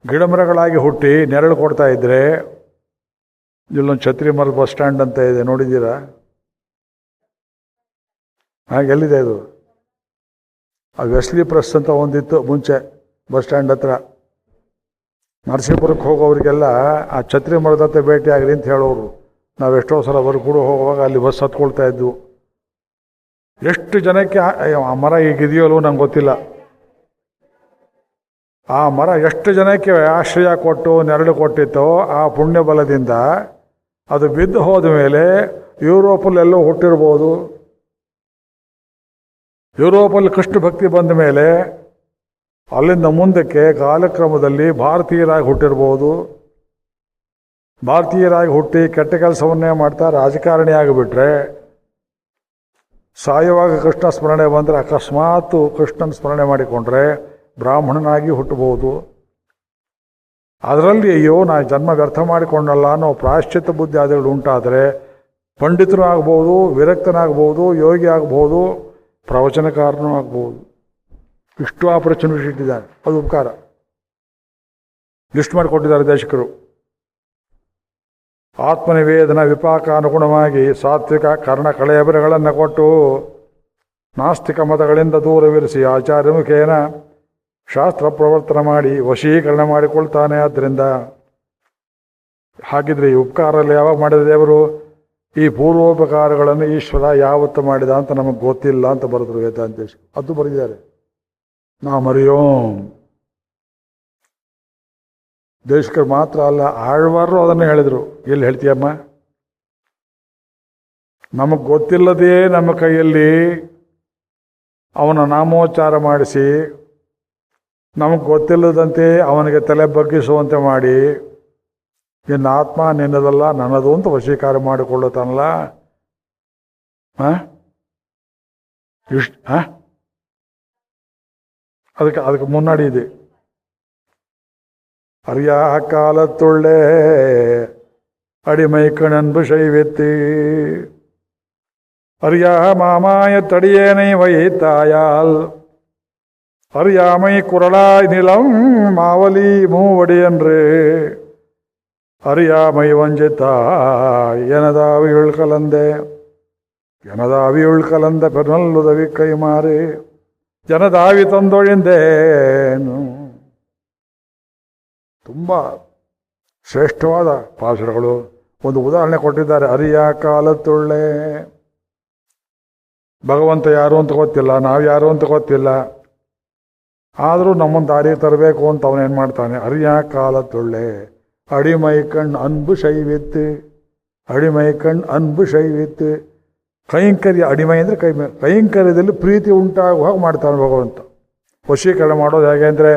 ಗಿಡಮರಗಳಾಗಿ ಹುಟ್ಟಿ ನೆರಳು ಕೊಡ್ತಾ ಇದ್ರೆ, ಇಲ್ಲೊಂದು ಛತ್ರಿ ಮರದ ಬಸ್ ಸ್ಟ್ಯಾಂಡ್ ಅಂತ ಇದೆ, ನೋಡಿದ್ದೀರಾ? ಎಲ್ಲಿದೆ ಅದು? ಆ ವೆಸ್ಲಿ ಪ್ರೆಸ್ ಅಂತ ಒಂದಿತ್ತು ಮುಂಚೆ ಬಸ್ ಸ್ಟ್ಯಾಂಡ್ ಹತ್ರ. ನರಸೀಪುರಕ್ಕೆ ಹೋಗೋರಿಗೆಲ್ಲ ಆ ಛತ್ರಿ ಮರದ ಹತ್ರ ಭೇಟಿ ಆಗಲಿ ಅಂತ ಹೇಳೋರು. ನಾವು ಎಷ್ಟೋ ಸಲ ಕೂಡ ಹೋಗುವಾಗ ಅಲ್ಲಿ ಬಸ್ ಹತ್ಕೊಳ್ತಾ ಇದ್ವು. ಎಷ್ಟು ಜನಕ್ಕೆ ಆ ಮರ ಈಗಿದೆಯೋ ನಂಗೆ ಗೊತ್ತಿಲ್ಲ. ಆ ಮರ ಎಷ್ಟು ಜನಕ್ಕೆ ಆಶ್ರಯ ಕೊಟ್ಟು ನೆರಳು ಕೊಟ್ಟಿತ್ತೋ ಆ ಪುಣ್ಯ ಬಲದಿಂದ ಅದು ಬಿದ್ದು ಹೋದ ಮೇಲೆ ಯುರೋಪಲ್ಲೆಲ್ಲೋ ಹುಟ್ಟಿರ್ಬೋದು. ಯುರೋಪಲ್ಲಿ ಕೃಷ್ಣ ಭಕ್ತಿ ಬಂದ ಮೇಲೆ ಅಲ್ಲಿಂದ ಮುಂದಕ್ಕೆ ಕಾಲಕ್ರಮದಲ್ಲಿ ಭಾರತೀಯರಾಗಿ ಹುಟ್ಟಿರ್ಬೋದು. ಭಾರತೀಯರಾಗಿ ಹುಟ್ಟಿ ಕೆಟ್ಟ ಕೆಲಸವನ್ನೇ ಮಾಡ್ತಾ ರಾಜಕಾರಣಿ ಆಗಿಬಿಟ್ರೆ, ಸಾಯುವಾಗ ಕೃಷ್ಣ ಸ್ಮರಣೆ ಬಂದರೆ ಅಕಸ್ಮಾತ್ ಕೃಷ್ಣನ ಸ್ಮರಣೆ ಮಾಡಿಕೊಂಡ್ರೆ ಬ್ರಾಹ್ಮಣನಾಗಿ ಹುಟ್ಟಬಹುದು. ಅದರಲ್ಲಿ ಅಯ್ಯೋ ನಾ ಜನ್ಮ ವ್ಯರ್ಥ ಮಾಡಿಕೊಂಡಲ್ಲ ಅನ್ನೋ ಪ್ರಾಶ್ಚಿತ್ಯ ಬುದ್ಧಿ ಆದಿಗಳು ಉಂಟಾದರೆ ಪಂಡಿತರು ಆಗ್ಬೋದು, ವಿರಕ್ತನಾಗ್ಬೋದು, ಯೋಗಿ ಆಗ್ಬೋದು, ಪ್ರವಚನಕಾರನೂ ಆಗ್ಬೋದು. ಇಷ್ಟು ಆಪರ್ಚುನಿಟಿ ಇಟ್ಟಿದ್ದಾರೆ. ಅದು ಉಪಕಾರ. ಲಿಸ್ಟ್ ಮಾಡಿಕೊಟ್ಟಿದ್ದಾರೆ ದೇಶಕರು. ಆತ್ಮನಿವೇದನ ವಿಪಾಕ ಅನುಗುಣವಾಗಿ ಸಾತ್ವಿಕ ಕರ್ಣ ಕಳೆಯಬರಗಳನ್ನು ಕೊಟ್ಟು ನಾಸ್ತಿಕ ಮತಗಳಿಂದ ದೂರವಿರಿಸಿ ಆಚಾರ್ಯಮುಖೇನ ಶಾಸ್ತ್ರ ಪ್ರವರ್ತನ ಮಾಡಿ ವಶೀಕರಣ ಮಾಡಿಕೊಳ್ತಾನೆ. ಆದ್ದರಿಂದ ಹಾಗಿದ್ರೆ ಈ ಉಪಕಾರಲ್ಲಿ ಯಾವಾಗ ಮಾಡಿದ ದೇವರು? ಈ ಪೂರ್ವೋಪಕಾರಗಳನ್ನು ಈಶ್ವರ ಯಾವತ್ತು ಮಾಡಿದ ಅಂತ ನಮಗೆ ಗೊತ್ತಿಲ್ಲ ಅಂತ ಬರೆದ್ರು ವೇದಾಂತೇಶ. ಅದು ಬರೆದಿದ್ದಾರೆ. ನಾವು ಮರೆಯೋಂ. ದೇಶಕರು ಮಾತ್ರ ಅಲ್ಲ, ಆಳ್ವಾರರು ಅದನ್ನು ಹೇಳಿದರು. ಎಲ್ಲಿ ಹೇಳ್ತೀಯಮ್ಮ? ನಮಗೆ ಗೊತ್ತಿಲ್ಲದೇ ನಮ್ಮ ಕೈಯಲ್ಲಿ ಅವನ ನಾಮೋಚ್ಚಾರ ಮಾಡಿಸಿ, ನಮಗೆ ಗೊತ್ತಿಲ್ಲದಂತೆ ಅವನಿಗೆ ತಲೆ ಬಗ್ಗಿಸುವಂತೆ ಮಾಡಿ, ನಿನ್ನ ಆತ್ಮ ನಿನ್ನದಲ್ಲ ನನ್ನದು ಅಂತ ವಶೀಕಾರ ಮಾಡಿಕೊಳ್ಳುತ್ತಾನಲ್ಲ. ಅದಕ್ಕೆ ಮುನ್ನಾಡಿ ಇದೆ. ಅರಿಯಾ ಕಾಲತ್ತುಳ್ಳೆ அடிமை கணன்பு செய்வித்து அறியா மாமாய தடியேனை வைத்தாயால் அறியாமை குரலாய் நிலம் மாவலி மூவடி என்று அறியாமை வஞ்சித்தாய் எனதாவியுள் கலந்த பெருநல்லுதவி கைமாறு ಜನದಾವಿ ತಂದೊಳಿಂದೇನು. ತುಂಬ ಶ್ರೇಷ್ಠವಾದ ಪಾಸುರಗಳು. ಒಂದು ಉದಾಹರಣೆ ಕೊಟ್ಟಿದ್ದಾರೆ. ಅರಿಯ ಕಾಲತ್ತುಳ್ಳೆ. ಭಗವಂತ ಯಾರು ಅಂತ ಗೊತ್ತಿಲ್ಲ, ನಾವು ಯಾರು ಅಂತ ಗೊತ್ತಿಲ್ಲ, ಆದರೂ ನಮ್ಮನ್ನು ದಾರಿ ತರಬೇಕು ಅಂತ ಅವನೇನು ಮಾಡ್ತಾನೆ? ಅರಿಯ ಕಾಲತ್ತುಳ್ಳೆ ಅಡಿಮೈ ಕಣ್ಣು ಅನ್ಬು ಶೈವಿತ್ತು. ಅಡಿಮೈ ಕಣ್ಣು ಅನ್ಬು ಶೈವಿತ್ತು. ಕೈಂಕರ್ಯ. ಅಡಿಮೈ ಅಂದರೆ ಕೈಂಕರ್ಯದಲ್ಲಿ ಪ್ರೀತಿ ಉಂಟಾಗುವಾಗ ಮಾಡ್ತಾನೆ ಭಗವಂತ. ವಶೀಕರಣ ಮಾಡೋದು ಹೇಗೆ ಅಂದರೆ,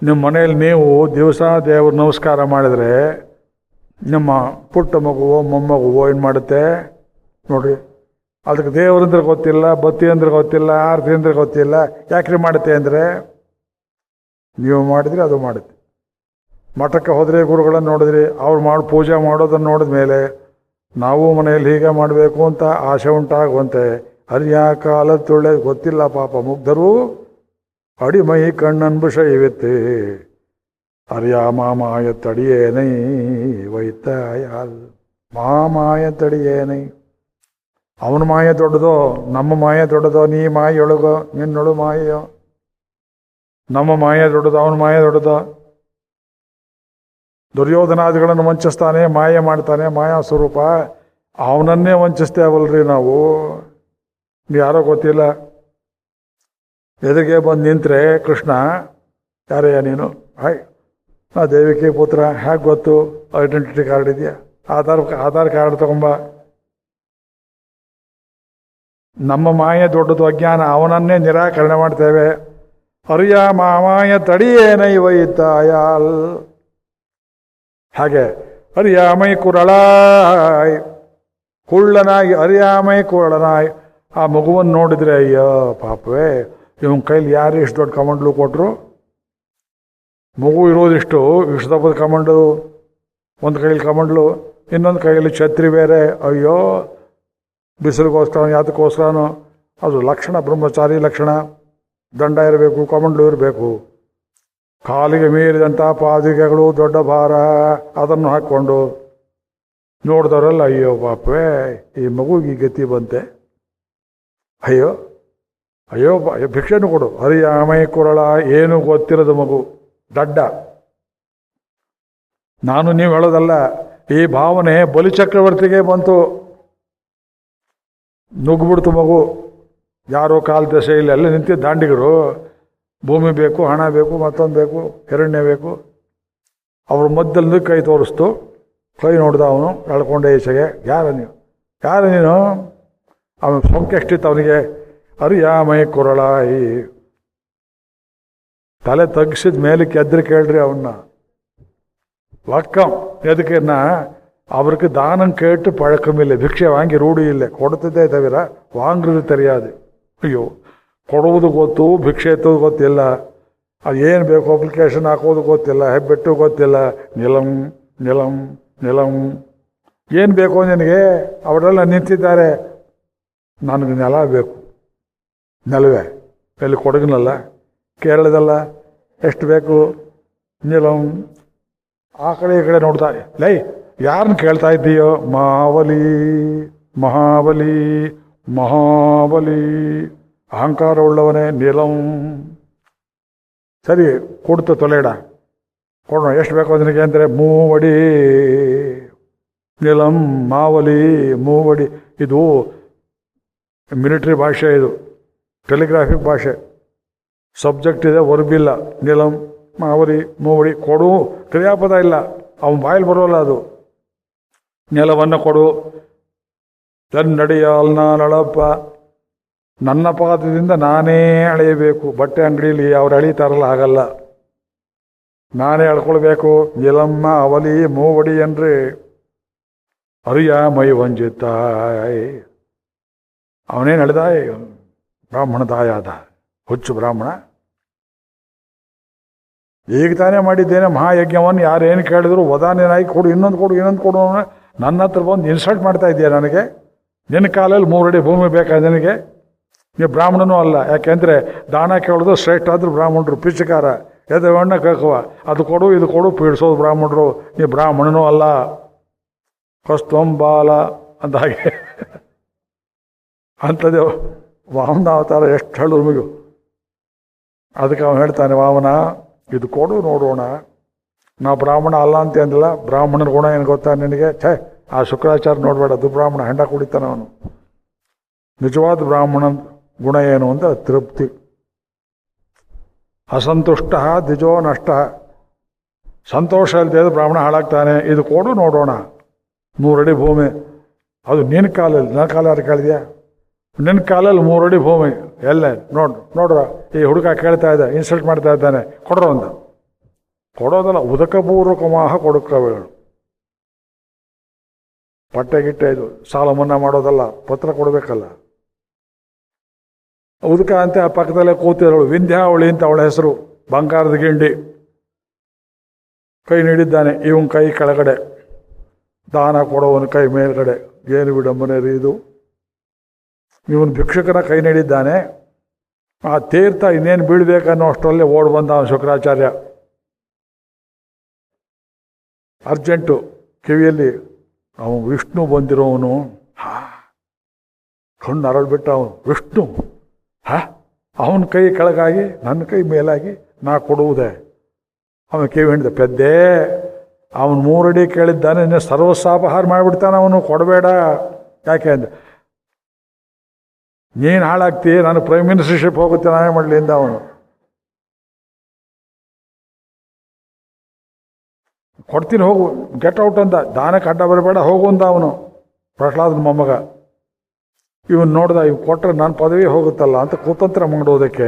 ನಿಮ್ಮ ಮನೆಯಲ್ಲಿ ನೀವು ದಿವಸ ದೇವ್ರ ನಮಸ್ಕಾರ ಮಾಡಿದರೆ ನಿಮ್ಮ ಪುಟ್ಟ ಮಗುವೋ ಮೊಮ್ಮಗುವೋ ಏನು ಮಾಡುತ್ತೆ ನೋಡ್ರಿ. ಅದಕ್ಕೆ ದೇವ್ರಂದ್ರೆ ಗೊತ್ತಿಲ್ಲ, ಬತ್ತಿ ಅಂದ್ರೆ ಗೊತ್ತಿಲ್ಲ, ಆರತಿ ಅಂದ್ರೆ ಗೊತ್ತಿಲ್ಲ. ಯಾಕ್ರಿ ಮಾಡುತ್ತೆ ಅಂದರೆ, ನೀವು ಮಾಡಿದ್ರಿ ಅದು ಮಾಡುತ್ತೆ. ಮಠಕ್ಕೆ ಹೋದರೆ ಗುರುಗಳನ್ನು ನೋಡಿದ್ರಿ, ಅವ್ರು ಪೂಜೆ ಮಾಡೋದನ್ನು ನೋಡಿದ ಮೇಲೆ ನಾವು ಮನೆಯಲ್ಲಿ ಹೀಗೆ ಮಾಡಬೇಕು ಅಂತ ಆಸೆ ಉಂಟಾಗುವಂತೆ. ಅರಿಯ ಕಾಲತ್ತೊಳ್ಳೆ ಗೊತ್ತಿಲ್ಲ ಪಾಪ ಮುಗ್ಧರು. ಅಡಿಮೈ ಕಣ್ಣನ್ಬು ಶೈವಿತ್ತು. ಅರಿಯ ಮಾಮಾಯ ತಡಿಯೇನೈ ವೈತಾಯಾಲ್. ಮಾಮಾಯ ತಡಿಯೇನೈ. ಅವನ ಮಾಯ ದೊಡ್ಡದೋ ನಮ್ಮ ಮಾಯ ದೊಡ್ಡದೋ? ನೀ ಮಾಯೊಳಗೋ ನಿನ್ನೊಳು ಮಾಯೋ? ನಮ್ಮ ಮಾಯ ದೊಡ್ಡದೋ ಅವನ ಮಾಯ ದೊಡ್ಡದೋ? ದುರ್ಯೋಧನಾದಿಗಳನ್ನು ವಂಚಿಸ್ತಾನೆ, ಮಾಯ ಮಾಡ್ತಾನೆ, ಮಾಯಾ ಸ್ವರೂಪ. ಅವನನ್ನೇ ವಂಚಿಸ್ತೇವಲ್ರಿ ನಾವು. ಯಾರೋ ಗೊತ್ತಿಲ್ಲ ಎದುರಿಗೆ ಬಂದು ನಿಂತರೆ ಕೃಷ್ಣ, ಯಾರಯ್ಯ ನೀನು? ಹಾಯ್ ನಾ ದೇವಿಕೆ ಪುತ್ರ. ಹೇಗೆ ಗೊತ್ತು? ಐಡೆಂಟಿಟಿ ಕಾರ್ಡ್ ಇದೆಯಾ? ಆಧಾರ್ ಕಾರ್ಡ್ ತಗೊಂಬ. ನಮ್ಮ ಮಾಯ ದೊಡ್ಡದು, ಅಜ್ಞಾನ. ಅವನನ್ನೇ ನಿರಾಕರಣೆ ಮಾಡ್ತೇವೆ. ಅರಿಯ ಮಾಮಾಯ ತಡಿಯೇನೈ ವೈತಾಯಾಲ್. ಹಾಗೆ ಅರಿಯಾಮೈ ಕುರಳಾಯ್, ಕುಳ್ಳನಾಗಿ ಅರಿಯಾಮೈ ಕುರಳನಾಯ್. ಆ ಮಗುವನ್ನು ನೋಡಿದರೆ ಅಯ್ಯೋ ಪಾಪವೇ, ಇವನ ಕೈಲಿ ಯಾರು ಇಷ್ಟು ದೊಡ್ಡ ಕಮಂಡ್ಲು ಕೊಟ್ಟರು? ಮಗು ಇರೋದಿಷ್ಟು ದಪ್ಪದ ಕಮಂಡು, ಒಂದು ಕೈಯಲ್ಲಿ ಕಮಂಡ್ಲು, ಇನ್ನೊಂದು ಕೈಯಲ್ಲಿ ಛತ್ರಿ ಬೇರೆ. ಅಯ್ಯೋ, ಬಿಸಿಲಿಗೋಸ್ಕರ ಯಾತಕ್ಕೋಸ್ಕರನೋ. ಅದು ಲಕ್ಷಣ, ಬ್ರಹ್ಮಚಾರಿ ಲಕ್ಷಣ. ದಂಡ ಇರಬೇಕು, ಕಮಂಡ್ಲು ಇರಬೇಕು. ಕಾಲಿಗೆ ಮೀರಿದಂಥ ಪಾದಿಕೆಗಳು, ದೊಡ್ಡ ಭಾರ, ಅದನ್ನು ಹಾಕ್ಕೊಂಡು ನೋಡಿದವರಲ್ಲ ಅಯ್ಯೋ ಪಾಪವೇ, ಈ ಮಗುಗೆ ಗತಿ ಬಂತೆ. ಅಯ್ಯೋ ಅಯ್ಯೋ ಭಿಕ್ಷೆನೂ ಕೊಡು. ಅರಿಯಾಮೈ ಕುರಳ. ಏನು ಗೊತ್ತಿರೋದು ಮಗು, ದಡ್ಡ. ನಾನು ನೀವು ಹೇಳೋದಲ್ಲ, ಈ ಭಾವನೆ ಬಲಿಚಕ್ರವರ್ತಿಗೆ ಬಂತು. ನುಗ್ಗಿಬಿಡ್ತು ಮಗು. ಯಾರೋ ಕಾಲ ದಶೆಯಲ್ಲಿ ಎಲ್ಲ ನಿಂತಿದ್ದ ದಾಂಡಿಗರು. ಭೂಮಿ ಬೇಕು, ಹಣ ಬೇಕು, ಮತ್ತೊಂದು ಬೇಕು, ಹಿರಣ್ಯ ಬೇಕು. ಅವ್ರ ಮಧ್ಯದಲ್ಲಿ ಕೈ ತೋರಿಸ್ತು. ಕೈ ನೋಡ್ದ ಅವನು, ಎಳ್ಕೊಂಡೆ ಈಚೆಗೆ. ಯಾರು ನೀನು? ಅವನು ಸೊಂಕೆಷ್ಟಿತ್ತು ಅವನಿಗೆ. ಅರಿಯಾಮೈ ಕುರಳಾಯಿ. ತಲೆ ತಗ್ಸಿದ ಮೇಲಕ್ಕೆ ಎದ್ರು ಕೇಳ್ರಿ ಅವನ್ನ. வக்கம் எதுக்குன்னா அவருக்கு தானம் கேட்டு பழக்கம் இல்லை, ಭಿಕ್ಷೆ வாங்கி ರೂಢಿ இல்லை, ಕೊಡ್ತಿದ್ದೇ ತವಿರ ವಾಂಗ್ರದು தெரியாது. ಅಯ್ಯೋ, ಕೊಡುವುದು ಗೊತ್ತು, ಭಿಕ್ಷೆ ಎತ್ತೋದು ಗೊತ್ತಿಲ್ಲ, ಅದು ಏನು ಬೇಕು ಅಪ್ಲಿಕೇಶನ್ ಹಾಕೋದು ಗೊತ್ತಿಲ್ಲ, ಹೆಬ್ಬೆಟ್ಟು ಗೊತ್ತಿಲ್ಲ. ನಿಲಂ ನಿಲಂ ನಿಲಂ, ಏನು ಬೇಕು ನಿನಗೆ? ಅವರೆಲ್ಲ ನಿಂತಿದ್ದಾರೆ. ನನಗೆ ನೆಲ ಬೇಕು. ನೆಲವೇ ಎಲ್ಲಿ? ಕೊಡಗಿನಲ್ಲ, ಕೇರಳದಲ್ಲ, ಎಷ್ಟು ಬೇಕು? ನಿಲಂ. ಆ ಕಡೆ ಈ ಕಡೆ ನೋಡ್ತಾ, ಲೈ ಯಾರನ್ನ ಕೇಳ್ತಾ ಇದ್ದೀಯೋ? ಮಹಾಬಲಿ ಮಹಾಬಲಿ ಮಹಾಬಲಿ, ಅಹಂಕಾರ ಉಳ್ಳವನೇ. ನಿಲಂ. ಸರಿ ಕೊಡ್ತು, ತೊಲೆಡ ಕೊಡೋಣ. ಎಷ್ಟು ಬೇಕು ಅದನಿಗೆ ಅಂದರೆ ಮೂವಡಿ. ನಿಲಂ ಮಾವಲಿ ಮೂವಡಿ. ಇದು ಮಿಲಿಟರಿ ಭಾಷೆ, ಇದು ಟೆಲಿಗ್ರಾಫಿಕ್ ಭಾಷೆ. ಸಬ್ಜೆಕ್ಟ್ ಇದೆ, ವರ್ಬ್ ಇಲ್ಲ. ನಿಲಂ ಮಾವಲಿ ಮೂವಡಿ. ಕೊಡು ಕ್ರಿಯಾಪದ ಇಲ್ಲ, ಅವನ ಬಾಯಲ್ಲಿ ಬರೋಲ್ಲ ಅದು. ನೆಲವನ್ನು ಕೊಡು. ತನ್ನಡಿಯಾಲ್ ನಾನಳಪ್ಪ, ನನ್ನ ಪಾದದಿಂದ ನಾನೇ ಅಳೆಯಬೇಕು. ಬಟ್ಟೆ ಅಂಗಡಿಯಲ್ಲಿ ಅವ್ರು ಅಳೀತಾರಲ್ಲ, ಹಾಗಲ್ಲ, ನಾನೇ ಅಳ್ಕೊಳ್ಬೇಕು. ನಿಲಮ್ಮ ಅವಲಿ ಮೂವಡಿ ಅಂದರೆ ಅರಿಯ ಮೈ ವಂಜಿತಾಯ್. ಅವನೇನು ಹೇಳಿದಾಯ್? ಬ್ರಾಹ್ಮಣ ತಾಯಾದ ಹುಚ್ಚು ಬ್ರಾಹ್ಮಣ. ಈಗ ತಾನೇ ಮಾಡಿದ್ದೇನೆ ಮಹಾಯಜ್ಞವನ್ನು, ಯಾರೇನು ಕೇಳಿದ್ರು ವದಾನೇನಾಗಿ ಕೊಡು, ಇನ್ನೊಂದು ಕೊಡು, ಇನ್ನೊಂದು ಕೊಡು. ನನ್ನ ಹತ್ರ ಬಂದು ಇನ್ಸಲ್ಟ್ ಮಾಡ್ತಾ ಇದೆಯಾ ನನಗೆ? ನಿನ್ನ ಕಾಲಲ್ಲಿ 3 ಅಡಿ ಭೂಮಿ ಬೇಕಾ ನಿನಗೆ? ನೀವು ಬ್ರಾಹ್ಮಣನೂ ಅಲ್ಲ. ಯಾಕೆಂದರೆ ದಾನ ಕೇಳೋದು ಶ್ರೇಷ್ಠ ಆದರೂ ಬ್ರಾಹ್ಮಣರು ಪಿಚ್ಚಕಾರ, ಎದವಣ್ಣ ಕೇಳ್ಕವ, ಅದು ಕೊಡು ಇದು ಕೊಡು ಪೀಡಿಸೋದು ಬ್ರಾಹ್ಮಣರು. ನೀವು ಬ್ರಾಹ್ಮಣನೂ ಅಲ್ಲ. ಕಸ್ತಂಬಾಲ ಅಂತ ಹಾಗೆ ಅಂಥದ್ದು ವಾಮನ ಅವತಾರ ಎಷ್ಟು ಹೇಳಿದ್ರು ನಿಮಗೂ. ಅದಕ್ಕೆ ಅವನು ಹೇಳ್ತಾನೆ, ವಾಮನ ಇದು ಕೊಡು ನೋಡೋಣ. ನಾವು ಬ್ರಾಹ್ಮಣ ಅಲ್ಲ ಅಂತ ಅಂದಿಲ್ಲ. ಬ್ರಾಹ್ಮಣನ ಗುಣ ಏನು ಗೊತ್ತಾ ನಿನಗೆ? ಛೇ, ಆ ಶುಕ್ರಾಚಾರ್ಯ ನೋಡಬೇಡ, ಅದು ಬ್ರಾಹ್ಮಣ, ಹೆಂಡ ಕುಡಿತಾನೆ ಅವನು. ನಿಜವಾದ ಬ್ರಾಹ್ಮಣನ ಗುಣ ಏನು ಅಂತ ತೃಪ್ತಿ. ಅಸಂತುಷ್ಟ ದ್ವಿಜೋ ನಷ್ಟ. ಸಂತೋಷ ಇಲ್ಲದೆ ಬ್ರಾಹ್ಮಣ ಹಾಳಾಗ್ತಾನೆ. ಇದು ಕೊಡು ನೋಡೋಣ. 3 ಅಡಿ ಭೂಮಿ, ಅದು ನಿನ್ನ ಕಾಲಲ್ಲಿ. ನನ್ನ ಕಾಲ ಯಾರು ಕೇಳಿದ್ಯಾ? ನಿನ್ನ ಕಾಲಲ್ಲಿ 3 ಅಡಿ ಭೂಮಿ ಎಲ್ಲ ನೋಡ್ರ. ಈ ಹುಡುಗ ಕೇಳ್ತಾ ಇದ್ದ, ಇನ್ಸಲ್ಟ್ ಮಾಡ್ತಾ ಇದ್ದಾನೆ. ಕೊಡ್ರೋ ಅಂತ. ಕೊಡೋದಲ್ಲ, ಉದಕಪೂರ್ವಕಮಾಹ ಕೊಡುಕವೇಳು. ಪಟ್ಟೆ ಗಿಟ್ಟೆ ಇದು ಸಾಲ ಮನ್ನಾ ಮಾಡೋದಲ್ಲ, ಪತ್ರ ಕೊಡಬೇಕಲ್ಲ. ಉದಕ ಅಂತ ಆ ಪಕ್ಕದಲ್ಲೇ ಕೂತಿರೋಳು ವಿಂಧ್ಯಾವಳಿ ಅಂತ ಅವಳ ಹೆಸರು. ಬಂಗಾರದ ಗಿಂಡಿ. ಕೈ ನೀಡಿದ್ದಾನೆ, ಇವನ್ ಕೈ ಕೆಳಗಡೆ, ದಾನ ಕೊಡೋವನ ಕೈ ಮೇಲ್ಗಡೆ. ಏನು ವಿಡಂಬನೆ ರೀ ಇದು! ಇವನು ಭಿಕ್ಷುಕನ ಕೈ ನೀಡಿದ್ದಾನೆ. ಆ ತೀರ್ಥ ಇನ್ನೇನು ಬೀಳ್ಬೇಕನ್ನೋ ಅಷ್ಟರಲ್ಲೇ ಓಡ್ ಬಂದ ಅವನು ಶುಕ್ರಾಚಾರ್ಯ. ಅರ್ಜೆಂಟು. ಕಿವಿಯಲ್ಲಿ ಅವನು ವಿಷ್ಣು ಬಂದಿರೋವನು. ಕಣ್ಣು ಅರಳ್ಬಿಟ್ಟ ಅವನು. ವಿಷ್ಣು ಅವನ ಕೈ ಕೆಳಗಾಗಿ ನನ್ನ ಕೈ ಮೇಲಾಗಿ ನಾ ಕೊಡುವುದೇ? ಅವನು ಕಿವಿ ಹಿಡಿದ, ಪೆದ್ದೆ ಅವನು 3 ಅಡಿ ಕೇಳಿದ್ದಾನೆ, ನಿನ್ನೆ ಸರ್ವಸ್ವಾಪಹಾರ ಮಾಡಿಬಿಡ್ತಾನೆ ಅವನು. ಕೊಡಬೇಡ. ಯಾಕೆ ಅಂದೆ, ನೀನು ಹಾಳಾಗ್ತೀಯ, ನಾನು ಪ್ರೈಮ್ ಮಿನಿಸ್ಟರ್ಶಿಪ್ ಹೋಗುತ್ತೆ, ನಾನೇ ಮಾಡಲಿ ಅಂದ ಅವನು. ಕೊಡ್ತೀನಿ ಹೋಗು, ಗೆಟ್ ಔಟ್ ಅಂದ. ದಾನಕ್ಕೆ ಅಡ್ಡ ಬರಬೇಡ, ಹೋಗು ಅಂದ ಅವನು. ಪ್ರಹ್ಲಾದನ ಮೊಮ್ಮಗ. ಇವನು ನೋಡ್ದ, ಇವ್ ಕೊಟ್ಟರೆ ನನ್ನ ಪದವಿ ಹೋಗುತ್ತಲ್ಲ ಅಂತ ಕುತಂತ್ರ ಮಾಡೋದಕ್ಕೆ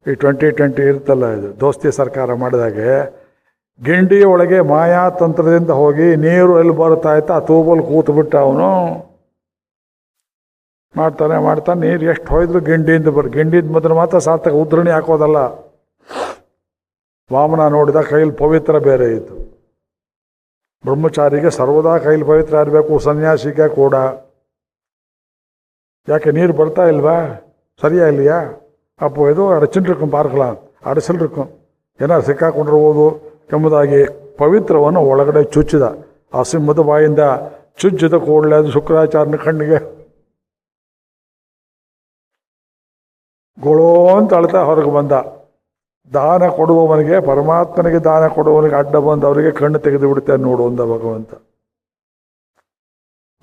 ಈ 2020 ಇರುತ್ತಲ್ಲ, ಇದು ದೋಸ್ತಿ ಸರ್ಕಾರ ಮಾಡಿದಾಗೆ ಗಿಂಡಿ ಒಳಗೆ ಮಾಯಾ ತಂತ್ರದಿಂದ ಹೋಗಿ ನೀರು ಎಲ್ಲಿ ಬರ್ತಾ ಇತ್ತು ಆ ತೂಬಲ್ಲಿ ಕೂತ್ಬಿಟ್ಟ ಅವನು. ಮಾಡ್ತಾನೆ ನೀರು ಎಷ್ಟು ಹೋಯ್ದ್ರು ಗಿಂಡಿಯಿಂದ ಗಿಂಡಿದ ಮೊದಲು ಮಾತ್ರ ಸಾರ್ಥಕ. ಉದ್ರಣಿ ಹಾಕೋದಲ್ಲ. ವಾಮನ ನೋಡಿದ, ಕೈಲಿ ಪವಿತ್ರ ಬೇರೆ ಇತ್ತು. ಬ್ರಹ್ಮಚಾರಿಗೆ ಸರ್ವದಾ ಕೈಲಿ ಪವಿತ್ರ ಇರಬೇಕು, ಸನ್ಯಾಸಿಗೆ ಕೂಡ. ಯಾಕೆ ನೀರು ಬರ್ತಾ ಇಲ್ವಾ? ಸರಿಯಾ இல்லையா? அப்போ ஏதோ அடைச்சுட்டு இருக்கும் பார்க்கலாம், அடைச்சல் இருக்கும், ಏನ ಸಿಕ್ಕಾಕೊಂಡಿರ್ಬೋದು ಎಂಬುದಾಗಿ ಪವಿತ್ರವನ್ನು ಒಳಗಡೆ ಚುಚ್ಚಿದ. ಆ ಸಿಂಹದ ಬಾಯಿಂದ ಚುಚ್ಚಿದ ಕೂಡಲೇ ಅದು ಶುಕ್ರಾಚಾರ್ಯನ ಕಣ್ಣಿಗೆ ಗೊಳೋ ಅಂತ ಅಳ್ತಾ ಹೊರಗೆ ಬಂದ. ದಾನ ಕೊಡುವವನಿಗೆ, ಪರಮಾತ್ಮನಿಗೆ ದಾನ ಕೊಡುವವನಿಗೆ ಅಡ್ಡ ಬಂದು ಅವರಿಗೆ ಕಣ್ಣು ತೆಗೆದು ಬಿಡುತ್ತೆ ನೋಡು ಅಂದ ಭಗವಂತ.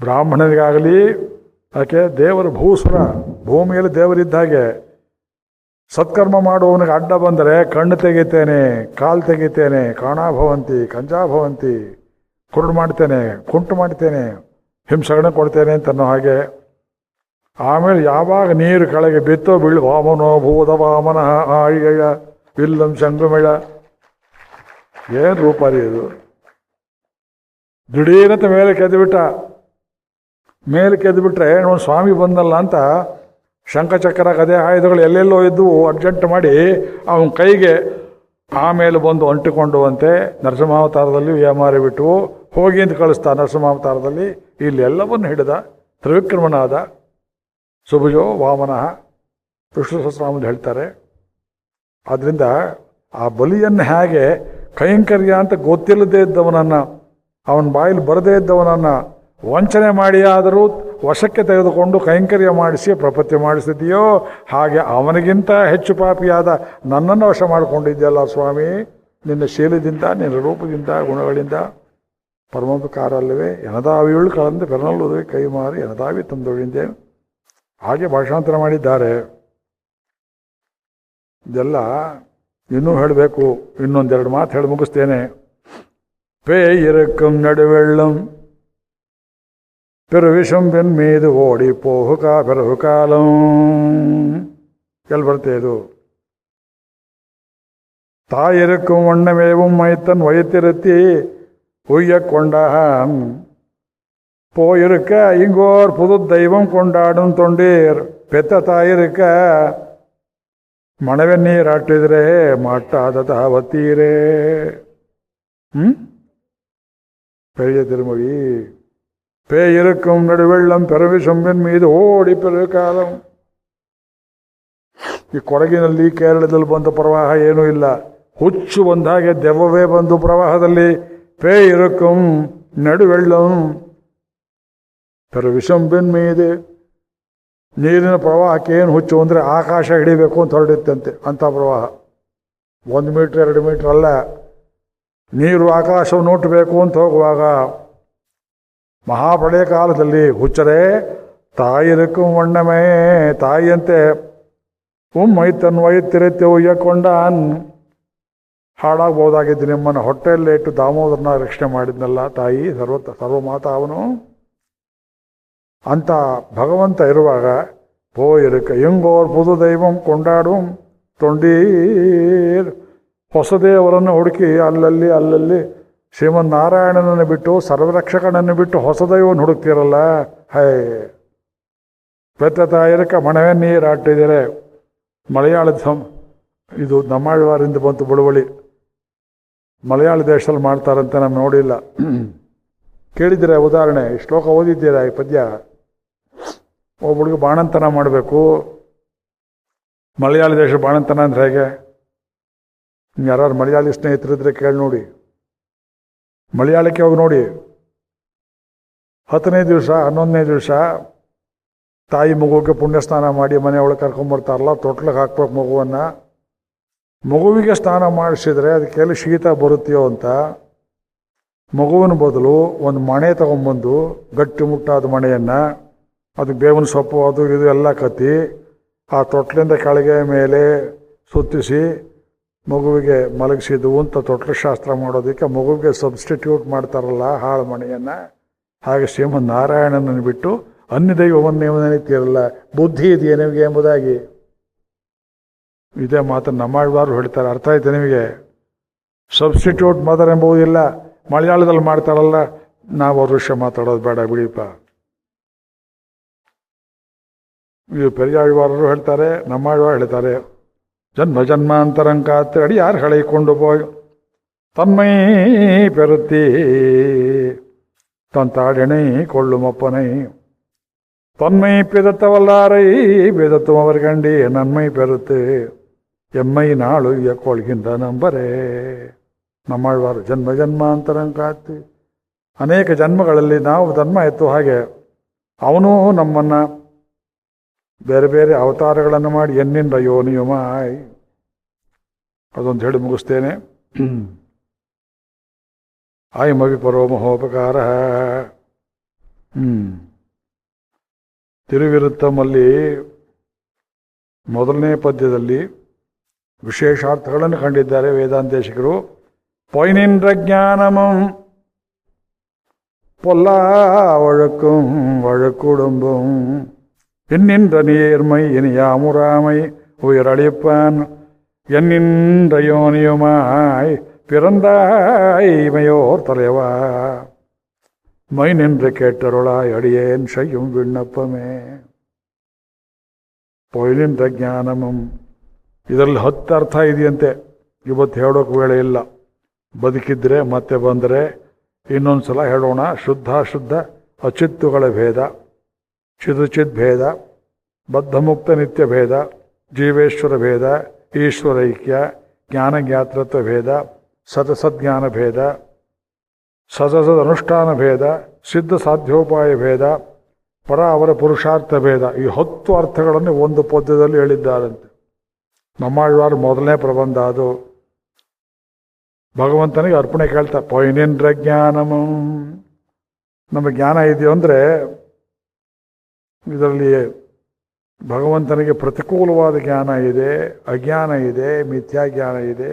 ಬ್ರಾಹ್ಮಣನಿಗಾಗಲಿ, ಯಾಕೆ ದೇವರ ಭೂಸುರ, ಭೂಮಿಯಲ್ಲಿ ದೇವರಿದ್ದ ಹಾಗೆ. ಸತ್ಕರ್ಮ ಮಾಡುವವನಿಗೆ ಅಡ್ಡ ಬಂದರೆ ಕಣ್ಣು ತೆಗಿತೇನೆ, ಕಾಲು ತೆಗಿತೇನೆ, ಕಾಣಾಭವಂತಿ ಕಂಜಾಭವಂತಿ, ಕುರುಡು ಮಾಡ್ತೇನೆ, ಕುಂಟು ಮಾಡ್ತೇನೆ, ಹಿಂಸಗಣ ಕೊಡ್ತೇನೆ ಅಂತನ್ನೋ ಹಾಗೆ. ಆಮೇಲೆ ಯಾವಾಗ ನೀರು ಕೆಳಗೆ ಬಿತ್ತೋ ಬೀಳು ವಾಮನೋ ಭೂತ ವಾಮನ ಆಳಿಗೆಯ ವಿಲ್ಲಂ ಶಂಗುಮೆಳ. ಏನು ರೂಪ ರೀ ಇದು! ದಿಢೀರಂತ ಮೇಲೆ ಕೆದ್ದುಬಿಟ್ಟ. ಮೇಲೆ ಕೆದ್ದುಬಿಟ್ರೆ ಒಂದು ಸ್ವಾಮಿ ಬಂದಲ್ಲ ಅಂತ ಶಂಖಚಕ್ರ ಗದೆ ಆಯುಧಗಳು ಎಲ್ಲೆಲ್ಲೋ ಇದ್ದು ಅರ್ಜೆಂಟ್ ಮಾಡಿ ಅವನ ಕೈಗೆ ಆಮೇಲೆ ಬಂದು ಅಂಟಿಕೊಂಡುವಂತೆ ನರಸಿಂಹಾವತಾರದಲ್ಲಿ ವ್ಯಾಮಾರಿ ಬಿಟ್ಟು ಹೋಗಿ ಅಂತ ಕಳಿಸ್ತಾ. ನರಸಿಂಹಾವತಾರದಲ್ಲಿ ಇಲ್ಲಿ ಎಲ್ಲವನ್ನು ಹಿಡಿದ ತ್ರಿವಿಕ್ರಮನಾದ ಸುಭುಜೋ ವಾಮನ ವಿಷ್ಣು ಸಹಸ್ರನಾಮದಲ್ಲಿ ಹೇಳ್ತಾರೆ. ಆದ್ದರಿಂದ ಆ ಬಲಿಯನ್ನು ಹೇಗೆ ಕೈಂಕರ್ಯ ಅಂತ ಗೊತ್ತಿಲ್ಲದೇ ಇದ್ದವನನ್ನು, ಅವನ ಬಾಯಲ್ಲಿ ಬರದೇ ಇದ್ದವನನ್ನು ವಂಚನೆ ಮಾಡಿ ಆದರೂ ವಶಕ್ಕೆ ತೆಗೆದುಕೊಂಡು ಕೈಂಕರ್ಯ ಮಾಡಿಸಿ ಪ್ರಪತ್ಯ ಮಾಡಿಸಿದೆಯೋ, ಹಾಗೆ ಅವನಿಗಿಂತ ಹೆಚ್ಚು ಪಾಪಿಯಾದ ನನ್ನನ್ನು ವಶ ಮಾಡಿಕೊಂಡಿದ್ದೆಯಲ್ಲ ಸ್ವಾಮಿ, ನಿನ್ನ ಶೀಲದಿಂದ, ನಿನ್ನ ರೂಪದಿಂದ, ಗುಣಗಳಿಂದ. ಪರಮೋಪಕಾರ ಅಲ್ಲವೇ ಎನದಾವಿಯುಳು ಕಳಂದು ಪೆರನಲ್ಲುದೇ ಕೈ ಮಾರಿ ಎನದಾವಿ ತಂದೊಳಿಂದೆ. ಹಾಗೆ ಭಾಷಾಂತರ ಮಾಡಿದ್ದಾರೆ. ಇದೆಲ್ಲ ಇನ್ನೂ ಹೇಳಬೇಕು. ಇನ್ನೊಂದೆರಡು ಮಾತು ಹೇಳಿ ಮುಗಿಸ್ತೇನೆ. ಪೇ ಇರಕ್ಕಂ ನಡುವೆಳ್ಳಂ ಪೆರುವಿಷಂಬೆನ್ ಮೀದು ಓಡಿ ಪೋಹುಕ ಪೆರಹು ಕಾಲಂ. ಎಲ್ಲಿ ಬರುತ್ತೆ ಇದು? தாயிருக்கும் வண்ணமேவும் மைத்தன் வயிற்றிருத்தி உய்ய கொண்டான் போயிருக்க இங்கோர் புது தெய்வம் கொண்டாடும் தொண்டீர் பெத்த தாயிருக்க மணவெந்நீர் ஆட்டிதிரே மாட்டாத தாவத்தீரே. பெரிய திருமொழி. பேயிருக்கும் நடுவெள்ளம் பெருவி சொம்பின் மீது ಓಡಿ பெரு ಕಾಲಂ. ಈ ಕೊಡಗಿನಲ್ಲಿ ಕೇರಳದಲ್ಲಿ ಬಂದ ಪ್ರವಾಹ ಏನೂ ಇಲ್ಲ. ಹುಚ್ಚು ಬಂದಾಗೆ ದೆವ್ವವೇ ಬಂದು ಪ್ರವಾಹದಲ್ಲಿ ಪೇ ಇರಕ್ಕಂ ನಡುವೆಳ್ಳಂ ಪೆರು ವಿಷಂಬಿನ್ ಮೀದೆ. ನೀರಿನ ಪ್ರವಾಹಕ್ಕೆ ಏನು ಹುಚ್ಚು ಅಂದರೆ ಆಕಾಶ ಹಿಡಿಬೇಕು ಅಂತ ಹೊರಡಿತ್ತಂತೆ ಅಂಥ ಪ್ರವಾಹ. 1 ಮೀಟ್ರ್ 2 ಮೀಟ್ರ್ ಅಲ್ಲ, ನೀರು ಆಕಾಶವನ್ನು ಮುಟ್ಟಬೇಕು ಅಂತ ಹೋಗುವಾಗ ಮಹಾಪ್ರಳಯ ಕಾಲದಲ್ಲಿ ಹುಚ್ಚರೇ ತಾಯಿರಕ್ಕೂ ವಣ್ಣಮೇ ತಾಯಿಯಂತೆ ಮೈತನ್ ವೈತಿರತ್ತೆ ಉಯ್ಯಕೊಂಡಾನ್. ಹಾಳಾಗ್ಬೋದಾಗಿದ್ದು ನಿಮ್ಮನ್ನು ಹೊಟ್ಟೆಯಲ್ಲೇ ಇಟ್ಟು ದಾಮೋದರನ ರಕ್ಷಣೆ ಮಾಡಿದ್ನಲ್ಲ ತಾಯಿ, ಸರ್ವಮಾತ ಅವನು. ಅಂತ ಭಗವಂತ ಇರುವಾಗ ಪೋಯಿರಕ್ಕ ಎಂಗೋರ್ ಪುದು ದೈವಂ ಕೊಂಡಾಡುಂ ತೊಂಡೀರ್. ಹೊಸ ದೇವರನ್ನು ಹುಡುಕಿ ಅಲ್ಲಲ್ಲಿ ಶ್ರೀಮನ್ನಾರಾಯಣನನ್ನು ಬಿಟ್ಟು ಸರ್ವರಕ್ಷಕನನ್ನು ಬಿಟ್ಟು ಹೊಸ ದೈವವನ್ನು ಹುಡುಕ್ತಿರಲ್ಲ. ಹೇ ಪೆತ್ತ ತಾಯಿರಕ್ಕ ಮಣವೆ ನೀರು ಆಟ್ಟಿದ್ದೀರೆ. ಮಲಯಾಳದ ಇದು ನಮ್ಮಾಳ್ವಾರಿಂದ ಬಂತು ಬಳುವಳಿ. ಮಲಯಾಳ ದೇಶದಲ್ಲಿ ಮಾಡ್ತಾರಂತೆ, ನಾನು ನೋಡಿಲ್ಲ. ಕೇಳಿದ್ದೀರಾ ಉದಾಹರಣೆ? ಶ್ಲೋಕ ಓದಿದ್ದೀರಾ ಈ ಪದ್ಯ? ಒಬ್ಬಳಿಗೆ ಬಾಣಂತನ ಮಾಡಬೇಕು. ಮಲಯಾಳ ದೇಶ ಬಾಣಂತನ ಅಂದ್ರೆ ಹೇಗೆ? ಯಾರು ಮಲಯಾಳಿ ಸ್ನೇಹಿತರಿದ್ರೆ ಕೇಳಿ ನೋಡಿ. ಮಲಯಾಳಕ್ಕೆ ಹೋಗಿ ನೋಡಿ. 10ನೇ ದಿವಸ 11ನೇ ದಿವಸ ತಾಯಿ ಮಗುವಿಗೆ ಪುಣ್ಯ ಸ್ನಾನ ಮಾಡಿ ಮನೆ ಒಳಗೆ ಕರ್ಕೊಂಬರ್ತಾರಲ್ಲ, ತೊಟ್ಲಿಗೆ ಹಾಕ್ಬೇಕು ಮಗುವನ್ನು. ಮಗುವಿಗೆ ಸ್ನಾನ ಮಾಡಿಸಿದ್ರೆ ಅದಕ್ಕೆಲ್ಲ ಶೀತ ಬರುತ್ತೆಯೋ ಅಂತ ಮಗುವಿನ ಬದಲು ಒಂದು ಮಣೆ ತಗೊಂಬಂದು ಗಟ್ಟಿ ಮುಟ್ಟಾದ ಮಣೆಯನ್ನು, ಅದಕ್ಕೆ ಬೇವಿನ ಸೊಪ್ಪು ಅದು ಇದು ಎಲ್ಲ ಕತ್ತಿ ಆ ತೊಟ್ಲಿಂದ ಕೆಳಗೆ ಮೇಲೆ ಸುತ್ತಿಸಿ ಮಗುವಿಗೆ ಮಲಗಿಸಿದ್ದು ಅಂತ ತೊಟ್ಲ ಶಾಸ್ತ್ರ ಮಾಡೋದಕ್ಕೆ ಮಗುವಿಗೆ ಸಬ್ಸ್ಟಿಟ್ಯೂಟ್ ಮಾಡ್ತಾರಲ್ಲ ಹಾಳು ಮಣೆಯನ್ನು. ಹಾಗೆ ಶ್ರೀಮನ್ ನಾರಾಯಣನನ್ನು ಬಿಟ್ಟು ಅನ್ಯ ದೈವವನ್ನೇ ನೆನೀತಿರಲ್ಲ. ಬುದ್ಧಿ ಇದೆಯೇ ನಿಮಗೆ ಎಂಬುದಾಗಿ ಇದೇ ಮಾತನ್ನು ನಮ್ಮಾಳ್ವಾರು ಹೇಳ್ತಾರೆ. ಅರ್ಥ ಆಯ್ತು ನಿಮಗೆ? Substitute mother ಎಂಬುದಿಲ್ಲ. ಮಲಯಾಳದಲ್ಲಿ ಮಾಡ್ತಾರಲ್ಲ, ನಾವು ಅವ್ರ ವಿಷಯ ಮಾತಾಡೋದು ಬೇಡ ಬಿಡಿಪ್ಪ. ಇದು ಪೆರಿಯಾಳ್ವಾರರು ಹೇಳ್ತಾರೆ, ನಮ್ಮಾಳ್ವಾರು ಹೇಳ್ತಾರೆ. ಜನ್ಮ ಜನ್ಮಾಂತರಂಕಾತ್ ಅಡಿ ಯಾರು ಹಳೆಯಿಕೊಂಡು போய் தன்மை பெருத்தி தந்தாடினை கொள்ளுமப்பனை தொன்மை பிதத்தவல்லாரை பிதத்தும் அவர் கண்டி நன்மை பெருத்து ಎಮ್ಮೈ ನಾಳು ಕೊಳ್ಗಿಂದ ನಂಬರೇ. ನಮ್ಮಾಳ್ವಾರು ಜನ್ಮ ಜನ್ಮಾಂತರಂಕಾತ್, ಅನೇಕ ಜನ್ಮಗಳಲ್ಲಿ ನಾವು ಜನ್ಮ ಎತ್ತು ಹಾಗೆ ಅವನು ನಮ್ಮನ್ನು ಬೇರೆ ಬೇರೆ ಅವತಾರಗಳನ್ನು ಮಾಡಿ ಎನ್ನಿಂದ ಯೋನಿಯುಮಾಯ್. ಅದೊಂದು ಹೇಳಿ ಮುಗಿಸ್ತೇನೆ. ಆಯ್ ಮವಿ ಪರೋ ಮಹೋಪಕಾರ. ತಿರುವಿರುತ್ತಮಲ್ಲಿ ಮೊದಲನೇ ಪದ್ಯದಲ್ಲಿ ವಿಶೇಷಾರ್ಥಗಳನ್ನು ಕಂಡಿದ್ದಾರೆ ವೇದಾಂತೇಶಿಕರು. ಪೊಯ್ನಿಂದ್ರ ಜ್ಞಾನಮಂ பொல்லா வழக்கும் வழக்குடும்பும் என்னின்ற நீர்மை இனியாமுறாமை உயிரளிப்பான் என்னின்ற யோனியுமாய் பிறந்தாய் இமையோர் தலைவா மை நின்று கேட்டருளாய் அடியேன் செய்யும் விண்ணப்பமே. ಪೊಯ್ ನಿன்ற ಜ್ಞಾನಮಂ ಇದರಲ್ಲಿ 10 ಅರ್ಥ ಇದೆಯಂತೆ. ಇವತ್ತು ಹೇಳೋಕೆ ವೇಳೆ ಇಲ್ಲ. ಬದುಕಿದ್ರೆ ಮತ್ತೆ ಬಂದರೆ ಇನ್ನೊಂದು ಸಲ ಹೇಳೋಣ. ಶುದ್ಧಾಶುದ್ಧ ಅಚಿತ್ತುಗಳ ಭೇದ, ಚಿದುಚಿತ್ ಭೇದ, ಬದ್ಧಮುಕ್ತ ನಿತ್ಯ ಭೇದ, ಜೀವೇಶ್ವರ ಭೇದ, ಈಶ್ವರೈಕ್ಯ, ಜ್ಞಾನಜ್ಞಾತೃತ್ವ ಭೇದ, ಸದಸಜ್ಞಾನ ಭೇದ, ಸದಸದ ಅನುಷ್ಠಾನ ಭೇದ, ಸಿದ್ಧ ಸಾಧ್ಯೋಪಾಯ ಭೇದ, ಪರ ಅವರ ಪುರುಷಾರ್ಥ ಭೇದ. ಈ 10 ಅರ್ಥಗಳನ್ನು ಒಂದು ಪದ್ಯದಲ್ಲಿ ಹೇಳಿದ್ದಾರಂತೆ. ನಮ್ಮಾಳ್ವಾರು ಮೊದಲನೇ ಪ್ರಬಂಧ ಅದು. ಭಗವಂತನಿಗೆ ಅರ್ಪಣೆ ಕೇಳ್ತಾ ಪೊಯ್ನಿಂದ್ರ ಜ್ಞಾನಮು. ನಮಗೆ ಜ್ಞಾನ ಇದೆಯೋ ಅಂದರೆ ಇದರಲ್ಲಿ ಭಗವಂತನಿಗೆ ಪ್ರತಿಕೂಲವಾದ ಜ್ಞಾನ ಇದೆ, ಅಜ್ಞಾನ ಇದೆ, ಮಿಥ್ಯಾ ಜ್ಞಾನ ಇದೆ.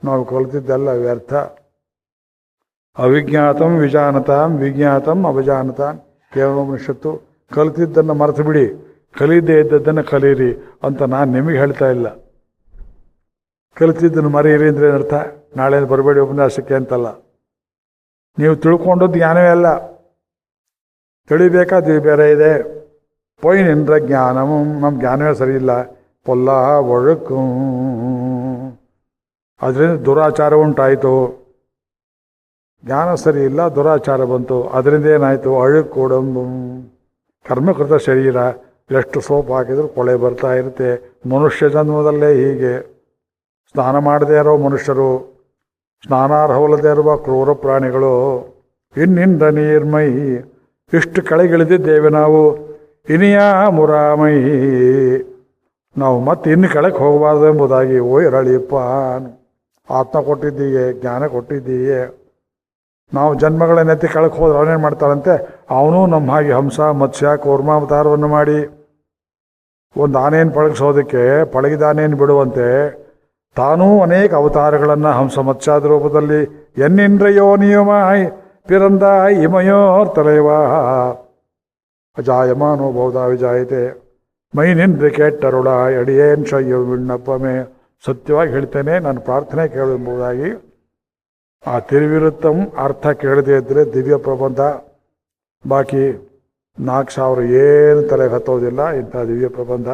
ನಾವು ಕಲಿತಿದ್ದೆಲ್ಲ ವ್ಯರ್ಥ. ಅವಿಜ್ಞಾತಂ ವಿಜಾನತಾಂ ವಿಜ್ಞಾತಂ ಅವಜಾನತಾಂ ಕೇವಲೋಪನಿಷತ್ತು. ಕಲಿತಿದ್ದನ್ನು ಮರೆತು ಬಿಡಿ, ಕಲಿಯದೇ ಇದ್ದದ್ದನ್ನು ಕಲೀರಿ ಅಂತ ನಾನು ನಿಮಗೆ ಹೇಳ್ತಾ ಇಲ್ಲ. ಕಲಿತಿದ್ದನ್ನು ಮರೆಯಿರಿ ಅಂದರೆ ಏನರ್ಥ? ನಾಳೆ ಬರಬೇಡಿ ಉಪನ್ಯಾಸಕ್ಕೆ ಅಂತಲ್ಲ. ನೀವು ತಿಳ್ಕೊಂಡದ್ದು ಜ್ಞಾನವೇ ಅಲ್ಲ, ತಿಳಿಬೇಕಾದ್ದು ಬೇರೆ ಇದೆ. ಪೊಯ್ನಿಂದ್ರ ಜ್ಞಾನಮು, ನಮ್ಮ ಜ್ಞಾನವೇ ಸರಿ ಇಲ್ಲ. ಪೊಲ್ಲ ಒಳಕು, ಅದರಿಂದ ದುರಾಚಾರ ಉಂಟಾಯಿತು. ಜ್ಞಾನ ಸರಿ ಇಲ್ಲ, ದುರಾಚಾರ ಬಂತು. ಅದರಿಂದ ಏನಾಯಿತು? ಅಳುಕೊಡಂಬು. ಕರ್ಮಕೃತ ಶರೀರ, ಎಷ್ಟು ಸೋಪ್ ಹಾಕಿದ್ರು ಕೊಳೆ ಬರ್ತಾ ಇರುತ್ತೆ. ಮನುಷ್ಯ ಜನ್ಮದಲ್ಲೇ ಹೀಗೆ. ಸ್ನಾನ ಮಾಡದೇ ಇರೋ ಮನುಷ್ಯರು, ಸ್ನಾನಾರ್ಹವಲ್ಲದೇ ಇರುವ ಕ್ರೂರ ಪ್ರಾಣಿಗಳು. ಇನ್ನಿಂದ ನೀರ್ಮೈ, ಇಷ್ಟು ಕೆಳಗಿಳಿದಿದ್ದೇವೆ ನಾವು. ಇನಿಯ ಮುರಾಮೈ, ನಾವು ಮತ್ತೆ ಇನ್ನು ಕೆಳಗೆ ಹೋಗಬಾರ್ದು ಎಂಬುದಾಗಿ. ಓಯ್ರಳಿಪ್ಪ, ಆತ್ಮ ಕೊಟ್ಟಿದ್ದೀಯೆ, ಜ್ಞಾನ ಕೊಟ್ಟಿದ್ದೀಯೆ. ನಾವು ಜನ್ಮಗಳನ್ನೆತ್ತಿ ಕೆಳಗೆ ಹೋದ್ರೆ ಅವನೇನು ಮಾಡ್ತಾರಂತೆ? ಅವನು ನಮ್ಮ ಹಾಗೆ ಹಂಸ, ಮತ್ಸ್ಯ, ಕೂರ್ಮಾವತಾರವನ್ನು ಮಾಡಿ ಒಂದು ಆನೆಯನ್ನು ಪಳಗಿಸೋದಕ್ಕೆ ಪಳಗಿದಾನೇನು ಬಿಡುವಂತೆ ತಾನೂ ಅನೇಕ ಅವತಾರಗಳನ್ನು ಹಂಸ ಮತ್ಸ್ಯಾದ ರೂಪದಲ್ಲಿ ಎನ್ನಿಂದ್ರ ಯೋನಿಯುಮಾಯ್ ಪಿರಂದಾಯ್ ಇಮಯೋರ್ ತಲೆವಾ ಅಜಾಯಮಾನೋ ಬಹುಧಾ ವಿಜಾಯತೆ ಮೈ ನಿಂದ್ರೆ ಕೆಟ್ಟರುಳಾಯ್ ಅಡಿಯೇನ್ ಶಯ್ಯ ವಿಣ್ಣಪ್ಪಮೇ. ಸತ್ಯವಾಗಿ ಹೇಳ್ತೇನೆ, ನಾನು ಪ್ರಾರ್ಥನೆ ಕೇಳು ಎಂಬುದಾಗಿ. ಆ ತಿರುವಿರುತ್ತಂ ಅರ್ಥ ಕೇಳದೇ ಇದ್ದರೆ ದಿವ್ಯ ಪ್ರಬಂಧ, ಬಾಕಿ 4,000 ಏನು ತಲೆಗೆ ಹತ್ತೋದಿಲ್ಲ. ಇಂಥ ದಿವ್ಯ ಪ್ರಬಂಧ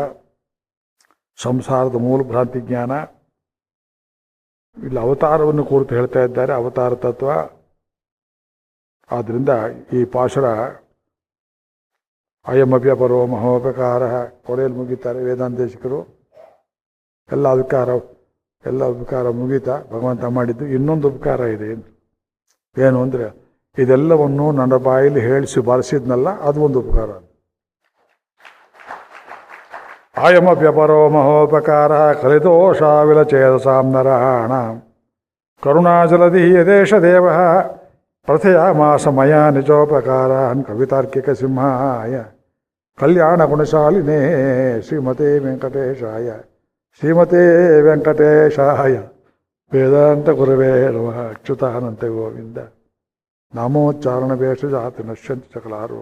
ಸಂಸಾರದ ಮೂಲ ಭ್ರಾಂತಿ ಜ್ಞಾನ. ಇಲ್ಲಿ ಅವತಾರವನ್ನು ಕುರಿತು ಹೇಳ್ತಾ ಇದ್ದಾರೆ, ಅವತಾರ ತತ್ವ. ಆದ್ದರಿಂದ ಈ ಪಾಶುರ ಅಯಮವ್ಯಪರೋ ಮಹೋಪಕಾರ ಕೊನೆಯಲ್ಲಿ ಮುಗಿತಾರೆ ವೇದಾಂತೇಶಿಕರು. ಎಲ್ಲ ಉಪಕಾರ ಮುಗೀತಾ ಭಗವಂತ ಮಾಡಿದ್ದು. ಇನ್ನೊಂದು ಉಪಕಾರ ಇದೆ. ಏನು ಅಂದರೆ ಇದೆಲ್ಲವನ್ನು ನನ್ನ ಬಾಯಲ್ಲಿ ಹೇಳಿಸಿ ಬಾರಿಸಿದ್ನಲ್ಲ, ಅದು ಒಂದು ಉಪಕಾರ. ಆಯಮಪ್ಯಪರೋ ಮಹೋಪಕಾರ ಕಲಿದೋಷ ವಿಲಚೇದಸಾಂ ನರಾಣ ಕರುಣಾಜಲಧಿ ಯದೇಶ ದೇವ ಪ್ರಥಯಾಮಾಸ ಮಯ ನಿಜೋಪಕಾರಾನ್ ಕವಿತಾರ್ಕಿಕ ಸಿಂಹಾಯ ಕಲ್ಯಾಣ ಗುಣಶಾಲಿನೇ ಶ್ರೀಮತೆ ವೆಂಕಟೇಶಾಯ ವೇದಾಂತ ಗುರವೇ ನಮಃ. ಅಚ್ಯುತಾನಂತ ಗೋವಿಂದ ನಾಮೋಚ್ಚಾರಣ ಬೇಷ ಜಾತಿ ನಶ್ಯಂತಿ ಸಕಲಾರು.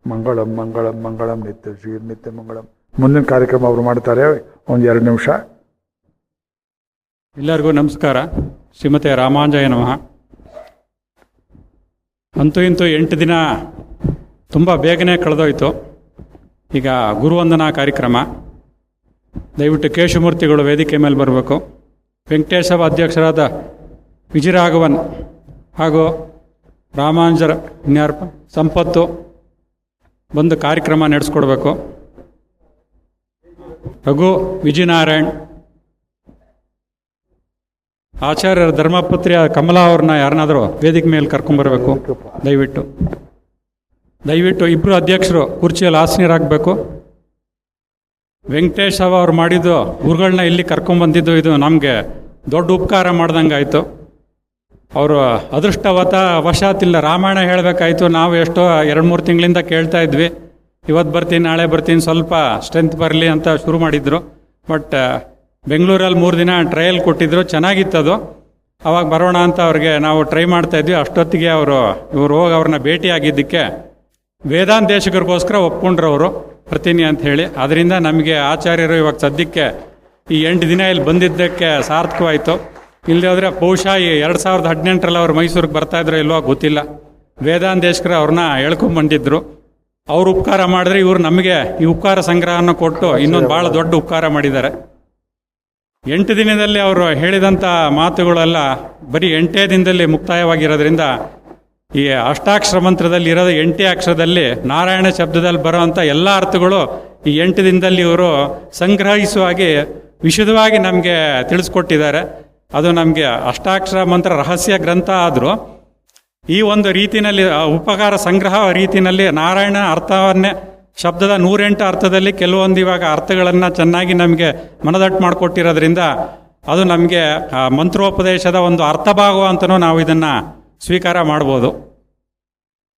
ಮಂಗಳಂ ಮಂಗಳಂ ಮಂಗಳಂ ನಿತ್ಯ ಶ್ರೀ ನಿತ್ಯ ಮಂಗಳಂ. ಮುಂದಿನ ಕಾರ್ಯಕ್ರಮ ಅವರು ಮಾಡ್ತಾರೆ, ಒಂದು 2 ನಿಮಿಷ. ಎಲ್ಲರಿಗೂ ನಮಸ್ಕಾರ. ಶ್ರೀಮತೆ ರಾಮಾಂಜಯ ನಮಃ. ಅಂತೂ ಇಂತೂ 8 ದಿನ ತುಂಬ ಬೇಗನೆ ಕಳೆದೋಯ್ತು. ಈಗ ಗುರುವಂದನಾ ಕಾರ್ಯಕ್ರಮ. ದಯವಿಟ್ಟು ಕೇಶಮೂರ್ತಿಗಳು ವೇದಿಕೆ ಮೇಲೆ ಬರಬೇಕು. ವೆಂಕಟೇಶವ ಅಧ್ಯಕ್ಷರಾದ ವಿಜಯರಾಘವನ್ ಹಾಗೂ ರಾಮಾಂಜರ ಜ್ಞಾರ್ಪ ಸಂಪತ್ತು ಬಂದು ಕಾರ್ಯಕ್ರಮ ನಡೆಸ್ಕೊಡ್ಬೇಕು. ರಘು ವಿಜಯನಾರಾಯಣ್, ಆಚಾರ್ಯರ ಧರ್ಮಪತ್ರಿಯ ಕಮಲಾ ಅವ್ರನ್ನ ಯಾರನ್ನಾದರೂ ವೇದಿಕೆ ಮೇಲೆ ಕರ್ಕೊಂಬರ್ಬೇಕು ದಯವಿಟ್ಟು. ಇಬ್ಬರು ಅಧ್ಯಕ್ಷರು ಕುರ್ಚಿಯಲ್ಲಿ ಆಸೀನರಾಗಬೇಕು. ವೆಂಕಟೇಶವ ಅವ್ರು ಮಾಡಿದ್ದು ಗುರುಗಳನ್ನ ಇಲ್ಲಿ ಕರ್ಕೊಂಬಂದಿದ್ದು ಇದು ನಮಗೆ ದೊಡ್ಡ ಉಪಕಾರ ಮಾಡ್ದಂಗೆ ಆಯಿತು. ಅವರು ವಶಾತಿಲ್ಲ. ರಾಮಾಯಣ ಹೇಳಬೇಕಾಯ್ತು. ನಾವು ಎಷ್ಟೋ 2-3 ತಿಂಗಳಿಂದ ಕೇಳ್ತಾ ಇದ್ವಿ, ಇವತ್ತು ಬರ್ತೀನಿ ನಾಳೆ ಬರ್ತೀನಿ ಸ್ವಲ್ಪ ಸ್ಟ್ರೆಂತ್ ಬರಲಿ ಅಂತ ಶುರು ಮಾಡಿದ್ರು. ಬಟ್ ಬೆಂಗಳೂರಲ್ಲಿ 3 ದಿನ ಟ್ರಯಲ್ ಕೊಟ್ಟಿದ್ರು, ಚೆನ್ನಾಗಿತ್ತದು. ಅವಾಗ ಬರೋಣ ಅಂತ ಅವ್ರಿಗೆ ನಾವು ಟ್ರೈ ಮಾಡ್ತಾ ಇದ್ವಿ. ಅಷ್ಟೊತ್ತಿಗೆ ಇವರು ಹೋಗಿ ಅವ್ರನ್ನ ಭೇಟಿಯಾಗಿದ್ದಕ್ಕೆ ವೇದಾಂತ ದೇಶಿಕರಿಗೋಸ್ಕರ ಒಪ್ಕೊಂಡ್ರು ಅವರು ಬರ್ತೀನಿ ಅಂತ ಹೇಳಿ. ಅದರಿಂದ ನಮಗೆ ಆಚಾರ್ಯರು ಇವಾಗ ಸದ್ಯಕ್ಕೆ ಈ 8 ದಿನ ಇಲ್ಲಿ ಬಂದಿದ್ದಕ್ಕೆ ಸಾರ್ಥಕವಾಯಿತು. ಇಲ್ಲದೆ ಹೋದರೆ ಬಹುಶಃ ಈ 2018ರಲ್ಲಿ ಅವ್ರು ಮೈಸೂರಿಗೆ ಬರ್ತಾಯಿದ್ರು ಇಲ್ವೋ ಗೊತ್ತಿಲ್ಲ. ವೇದಾಂತ ದೇಶಿಕರು ಅವ್ರನ್ನ ಎಳ್ಕೊಂಬಂದಿದ್ರು. ಅವ್ರು ಉಪಕಾರ ಮಾಡಿದ್ರೆ ಇವರು ನಮಗೆ ಈ ಉಪಕಾರ ಸಂಗ್ರಹವನ್ನು ಕೊಟ್ಟು ಇನ್ನೊಂದು ಭಾಳ ದೊಡ್ಡ ಉಪಕಾರ ಮಾಡಿದ್ದಾರೆ. 8 ದಿನದಲ್ಲಿ ಅವರು ಹೇಳಿದಂಥ ಮಾತುಗಳೆಲ್ಲ ಬರೀ 8 ದಿನದಲ್ಲಿ ಮುಕ್ತಾಯವಾಗಿರೋದ್ರಿಂದ ಈ ಅಷ್ಟಾಕ್ಷರ ಮಂತ್ರದಲ್ಲಿ ಇರೋದು 8 ಅಕ್ಷರದಲ್ಲಿ ನಾರಾಯಣ ಶಬ್ದದಲ್ಲಿ ಬರೋವಂಥ ಎಲ್ಲ ಅರ್ಥಗಳು ಈ 8 ದಿನದಲ್ಲಿ ಇವರು ಸಂಗ್ರಹಿಸುವಾಗಿ ವಿಶದವಾಗಿ ನಮಗೆ ತಿಳಿಸ್ಕೊಟ್ಟಿದ್ದಾರೆ. ಅದು ನಮಗೆ ಅಷ್ಟಾಕ್ಷರ ಮಂತ್ರ ರಹಸ್ಯ ಗ್ರಂಥ ಆದರೂ ಈ ಒಂದು ರೀತಿಯಲ್ಲಿ ಉಪಕಾರ ಸಂಗ್ರಹ ರೀತಿಯಲ್ಲಿ ನಾರಾಯಣ ಅರ್ಥವನ್ನೇ ಶಬ್ದದ 108 ಅರ್ಥದಲ್ಲಿ ಕೆಲವೊಂದು ಇವಾಗ ಅರ್ಥಗಳನ್ನು ಚೆನ್ನಾಗಿ ನಮಗೆ ಮನದಟ್ಟು ಮಾಡಿಕೊಟ್ಟಿರೋದ್ರಿಂದ ಅದು ನಮಗೆ ಮಂತ್ರೋಪದೇಶದ ಒಂದು ಅರ್ಥಭಾಗ ಅಂತಲೂ ನಾವು ಇದನ್ನು ಸ್ವೀಕಾರ ಮಾಡ್ಬೋದು.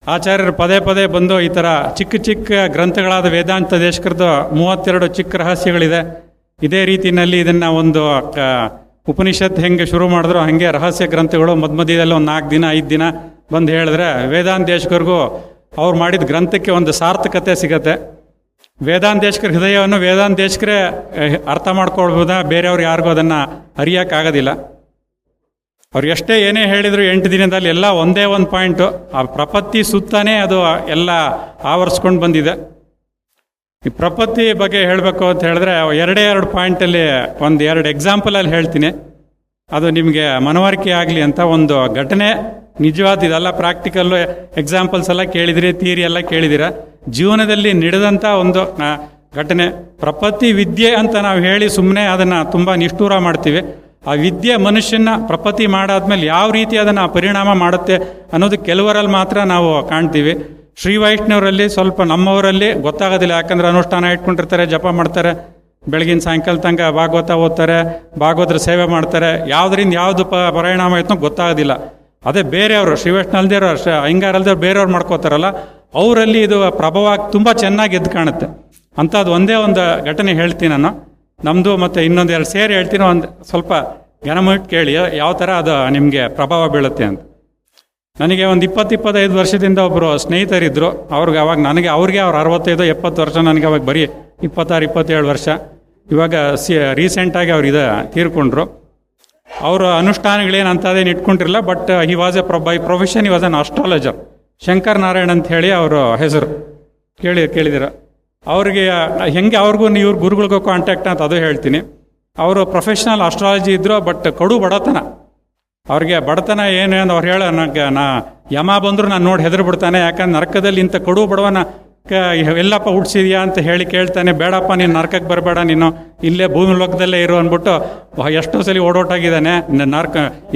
ಆಚಾರ್ಯರು ಪದೇ ಪದೇ ಬಂದು ಈ ಥರ ಚಿಕ್ಕ ಚಿಕ್ಕ ಗ್ರಂಥಗಳಾದ ವೇದಾಂತ ದೇಶಕರದ್ದು 32 ಚಿಕ್ಕ ರಹಸ್ಯಗಳಿದೆ. ಇದೇ ರೀತಿಯಲ್ಲಿ ಇದನ್ನು ಒಂದು ಉಪನಿಷತ್ ಹೆಂಗೆ ಶುರು ಮಾಡಿದ್ರು ಹಾಗೆ ರಹಸ್ಯ ಗ್ರಂಥಗಳು ಮಧ್ಯದಲ್ಲಿ ಒಂದು 4 ದಿನ 5 ದಿನ ಬಂದು ಹೇಳಿದ್ರೆ ವೇದಾಂತ ದೇಶಕರಿಗೂ ಅವ್ರು ಮಾಡಿದ ಗ್ರಂಥಕ್ಕೆ ಒಂದು ಸಾರ್ಥಕತೆ ಸಿಗತ್ತೆ. ವೇದಾಂತ ದೇಶಕರ ಹೃದಯವನ್ನು ವೇದಾಂತ ದೇಶಕರೇ ಅರ್ಥ ಮಾಡ್ಕೊಳ್ಬೋದಾ, ಬೇರೆಯವ್ರು ಯಾರಿಗೂ ಅದನ್ನು ಅರಿಯೋಕ್ಕಾಗೋದಿಲ್ಲ. ಅವ್ರು ಎಷ್ಟೇ ಏನೇ ಹೇಳಿದ್ರು 8 ದಿನದಲ್ಲಿ ಎಲ್ಲ ಒಂದೇ ಒಂದು ಪಾಯಿಂಟು, ಆ ಪ್ರಪತ್ತಿ ಸುತ್ತಾನೇ ಅದು ಎಲ್ಲ ಆವರಿಸ್ಕೊಂಡು ಬಂದಿದೆ. ಈ ಪ್ರಪತ್ತಿ ಬಗ್ಗೆ ಹೇಳಬೇಕು ಅಂತ ಹೇಳಿದ್ರೆ 2 ಪಾಯಿಂಟಲ್ಲಿ 2 ಎಕ್ಸಾಂಪಲಲ್ಲಿ ಹೇಳ್ತೀನಿ. ಅದು ನಿಮಗೆ ಮನವರಿಕೆ ಆಗಲಿ ಅಂತ ಒಂದು ಘಟನೆ. ನಿಜವಾದ ಇದೆಲ್ಲ ಪ್ರಾಕ್ಟಿಕಲ್ಲು ಎಕ್ಸಾಂಪಲ್ಸ್ ಎಲ್ಲ ಕೇಳಿದಿರಿ, ಥಿಯರಿ ಎಲ್ಲ ಕೇಳಿದಿರ. ಜೀವನದಲ್ಲಿ ನಡೆದಂಥ ಒಂದು ಘಟನೆ. ಪ್ರಪತ್ತಿ ವಿದ್ಯೆ ಅಂತ ನಾವು ಹೇಳಿ ಸುಮ್ಮನೆ ಅದನ್ನು ತುಂಬ ನಿಷ್ಠೂರ ಮಾಡ್ತೀವಿ. ಆ ವಿದ್ಯೆ ಮನುಷ್ಯನ ಪ್ರಪತ್ತಿ ಮಾಡಾದ್ಮೇಲೆ ಯಾವ ರೀತಿ ಅದನ್ನು ಪರಿಣಾಮ ಮಾಡುತ್ತೆ ಅನ್ನೋದು ಕೆಲವರಲ್ಲಿ ಮಾತ್ರ ನಾವು ಕಾಣ್ತೀವಿ. ಶ್ರೀ ವೈಷ್ಣವರಲ್ಲಿ ಸ್ವಲ್ಪ ನಮ್ಮವರಲ್ಲಿ ಗೊತ್ತಾಗೋದಿಲ್ಲ. ಯಾಕಂದರೆ ಅನುಷ್ಠಾನ ಇಟ್ಕೊಂಡಿರ್ತಾರೆ, ಜಪ ಮಾಡ್ತಾರೆ, ಬೆಳಗಿನ ಸಾಯಂಕಾಲ ತನಕ ಭಾಗವತ ಓದ್ತಾರೆ, ಭಾಗವತರ ಸೇವೆ ಮಾಡ್ತಾರೆ. ಯಾವುದರಿಂದ ಯಾವುದು ಪರಿಣಾಮ ಆಯ್ತು ಗೊತ್ತಾಗೋದಿಲ್ಲ. ಅದೇ ಬೇರೆಯವರು ಶ್ರೀ ವೈಷ್ಣವಲ್ದೇವ್ರು ಹಿಂಗಾರಲ್ದೇವ್ರು ಬೇರೆಯವ್ರು ಮಾಡ್ಕೋತಾರಲ್ಲ, ಅವರಲ್ಲಿ ಇದು ಪ್ರಭಾವ ತುಂಬ ಚೆನ್ನಾಗಿ ಎದ್ದು ಕಾಣುತ್ತೆ. ಅಂಥದ್ದು ಒಂದೇ ಒಂದು ಘಟನೆ ಹೇಳ್ತೀನಿ ನಾನು. ನಮ್ಮದು ಮತ್ತು ಇನ್ನೊಂದು 2 ಸೇರಿ ಹೇಳ್ತೀನಿ. ಒಂದು ಸ್ವಲ್ಪ ಘನಮಿಟ್ಟು ಕೇಳಿ ಯಾವ ಥರ ಅದು ನಿಮಗೆ ಪ್ರಭಾವ ಬೀಳುತ್ತೆ ಅಂತ. ನನಗೆ ಒಂದು 20-25 ವರ್ಷದಿಂದ ಒಬ್ಬರು ಸ್ನೇಹಿತರಿದ್ದರು. ಅವ್ರಿಗೆ ಅವಾಗ ಅವ್ರಿಗೆ ಅವ್ರು 65-70 ವರ್ಷ, ನನಗೆ ಅವಾಗ ಬರೀ 26-27 ವರ್ಷ. ಇವಾಗ ರೀಸೆಂಟಾಗಿ ಅವ್ರು ತೀರ್ಕೊಂಡ್ರು. ಅವರು ಅನುಷ್ಠಾನಗಳೇನು ಅಂತದೇನು ಇಟ್ಕೊಂಡಿರಲಿಲ್ಲ. But he was by profession he was an astrologer. Shankar Narayan ಅಂತ ಹೇಳಿ ಅವರ ಹೆಸರು ಕೇಳಿದಿರ. ಅವ್ರಿಗೆ ಹೆಂಗೆ ಅವ್ರಿಗೂ ಇವ್ರ ಗುರುಗಳಿಗೂ ಕಾಂಟ್ಯಾಕ್ಟ್ ಅಂತ ಅದು ಹೇಳ್ತೀನಿ. ಅವರು ಪ್ರೊಫೆಷ್ನಲ್ ಆಸ್ಟ್ರಾಲಜಿ ಇದ್ದರು. ಬಟ್ ಕಡು ಬಡತನ. ಅವ್ರಿಗೆ ಬಡತನ ಏನು ಅಂತ ಅವ್ರು ಹೇಳೋ ನಾ ಯಮ ಬಂದರೂ ನಾನು ನೋಡಿ ಹೆದರು ಬಿಡ್ತಾನೆ. ಯಾಕಂದ್ರೆ ನರಕದಲ್ಲಿ ಇಂಥ ಕಡು ಬಡವನ ಎಲ್ಲಪ್ಪ ಹುಡ್ಸಿದ್ಯಾ ಅಂತ ಹೇಳಿ ಕೇಳ್ತಾನೆ. ಬೇಡಪ್ಪ ನೀನು ನರಕಕ್ಕೆ ಬರಬೇಡ, ನೀನು ಇಲ್ಲೇ ಭೂಮಿ ಲೋಕದಲ್ಲೇ ಇರು ಅಂದ್ಬಿಟ್ಟು ಎಷ್ಟೋ ಸಲ ಓಡೋಟಾಗಿದ್ದಾನೆ.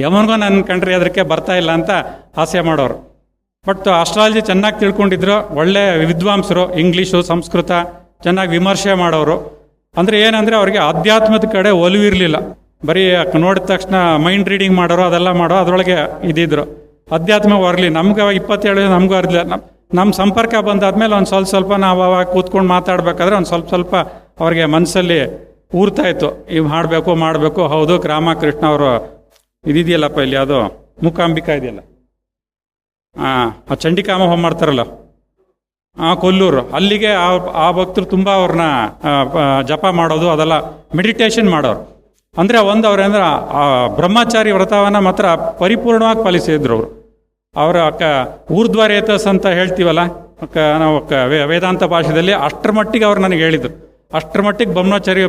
ಯಮನಿಗೂ ನನ್ನ ಕಂಡ್ರಿ ಅದಕ್ಕೆ ಬರ್ತಾ ಇಲ್ಲ ಅಂತ ಹಾಸ್ಯ ಮಾಡೋರು. ಬಟ್ ಆಸ್ಟ್ರಾಲಜಿ ಚೆನ್ನಾಗಿ ತಿಳ್ಕೊಂಡಿದ್ರು. ಒಳ್ಳೆ ವಿದ್ವಾಂಸರು, ಇಂಗ್ಲೀಷು ಸಂಸ್ಕೃತ ಚೆನ್ನಾಗಿ ವಿಮರ್ಶೆ ಮಾಡೋರು. ಅಂದರೆ ಏನಂದರೆ ಅವ್ರಿಗೆ ಆಧ್ಯಾತ್ಮದ ಕಡೆ ಒಲವಿರಲಿಲ್ಲ. ಬರೀ ನೋಡಿದ ತಕ್ಷಣ ಮೈಂಡ್ ರೀಡಿಂಗ್ ಮಾಡೋರು, ಅದೆಲ್ಲ ಮಾಡೋ ಅದರೊಳಗೆ ಇದ್ದಿದ್ರು. ಅಧ್ಯಾತ್ಮ ಬರಲಿ. ನಮ್ಗೆ 27 ನಮಗೂ ಅರ್ಲಿಲ್ಲ. ನಮ್ಮ ಸಂಪರ್ಕ ಬಂದಾದ್ಮೇಲೆ ಒಂದು ಸ್ವಲ್ಪ ನಾವು ಅವಾಗ ಕೂತ್ಕೊಂಡು ಮಾತಾಡಬೇಕಾದ್ರೆ ಒಂದು ಸ್ವಲ್ಪ ಅವ್ರಿಗೆ ಮನಸ್ಸಲ್ಲಿ ಊರ್ತಾಯಿತ್ತು. ಇವು ಮಾಡಬೇಕು. ಹೌದು, ರಾಮಕೃಷ್ಣ ಅವರು ಇದಿದೆಯಲ್ಲಪ್ಪ ಇಲ್ಲಿ, ಅದು ಮೂಕಾಂಬಿಕಾ ಇದೆಯಲ್ಲ, ಆ ಚಂಡಿಕಾಮ ಹೋಮ ಮಾಡ್ತಾರಲ್ಲ, ಕೊಲ್ಲೂರು, ಅಲ್ಲಿಗೆ ಆ ಭಕ್ತರು ತುಂಬ ಅವ್ರನ್ನ ಜಪ ಮಾಡೋದು, ಅದೆಲ್ಲ ಮೆಡಿಟೇಷನ್ ಮಾಡೋರು. ಅಂದರೆ ಅವ್ರೇಂದ್ರೆ ಬ್ರಹ್ಮಚಾರಿ ವ್ರತವನ್ನು ಮಾತ್ರ ಪರಿಪೂರ್ಣವಾಗಿ ಪಾಲಿಸಿದ್ರು ಅವರು. ಅವರ ಊರ್ಧ್ವರೇತಸ್ ಅಂತ ಹೇಳ್ತೀವಲ್ಲ ನಾವು ವೇದಾಂತ ಭಾಷೆಯಲ್ಲಿ, ಅಷ್ಟರ ಮಟ್ಟಿಗೆ ಅವ್ರು ನನಗೆ ಹೇಳಿದರು. ಅಷ್ಟರ ಮಟ್ಟಿಗೆ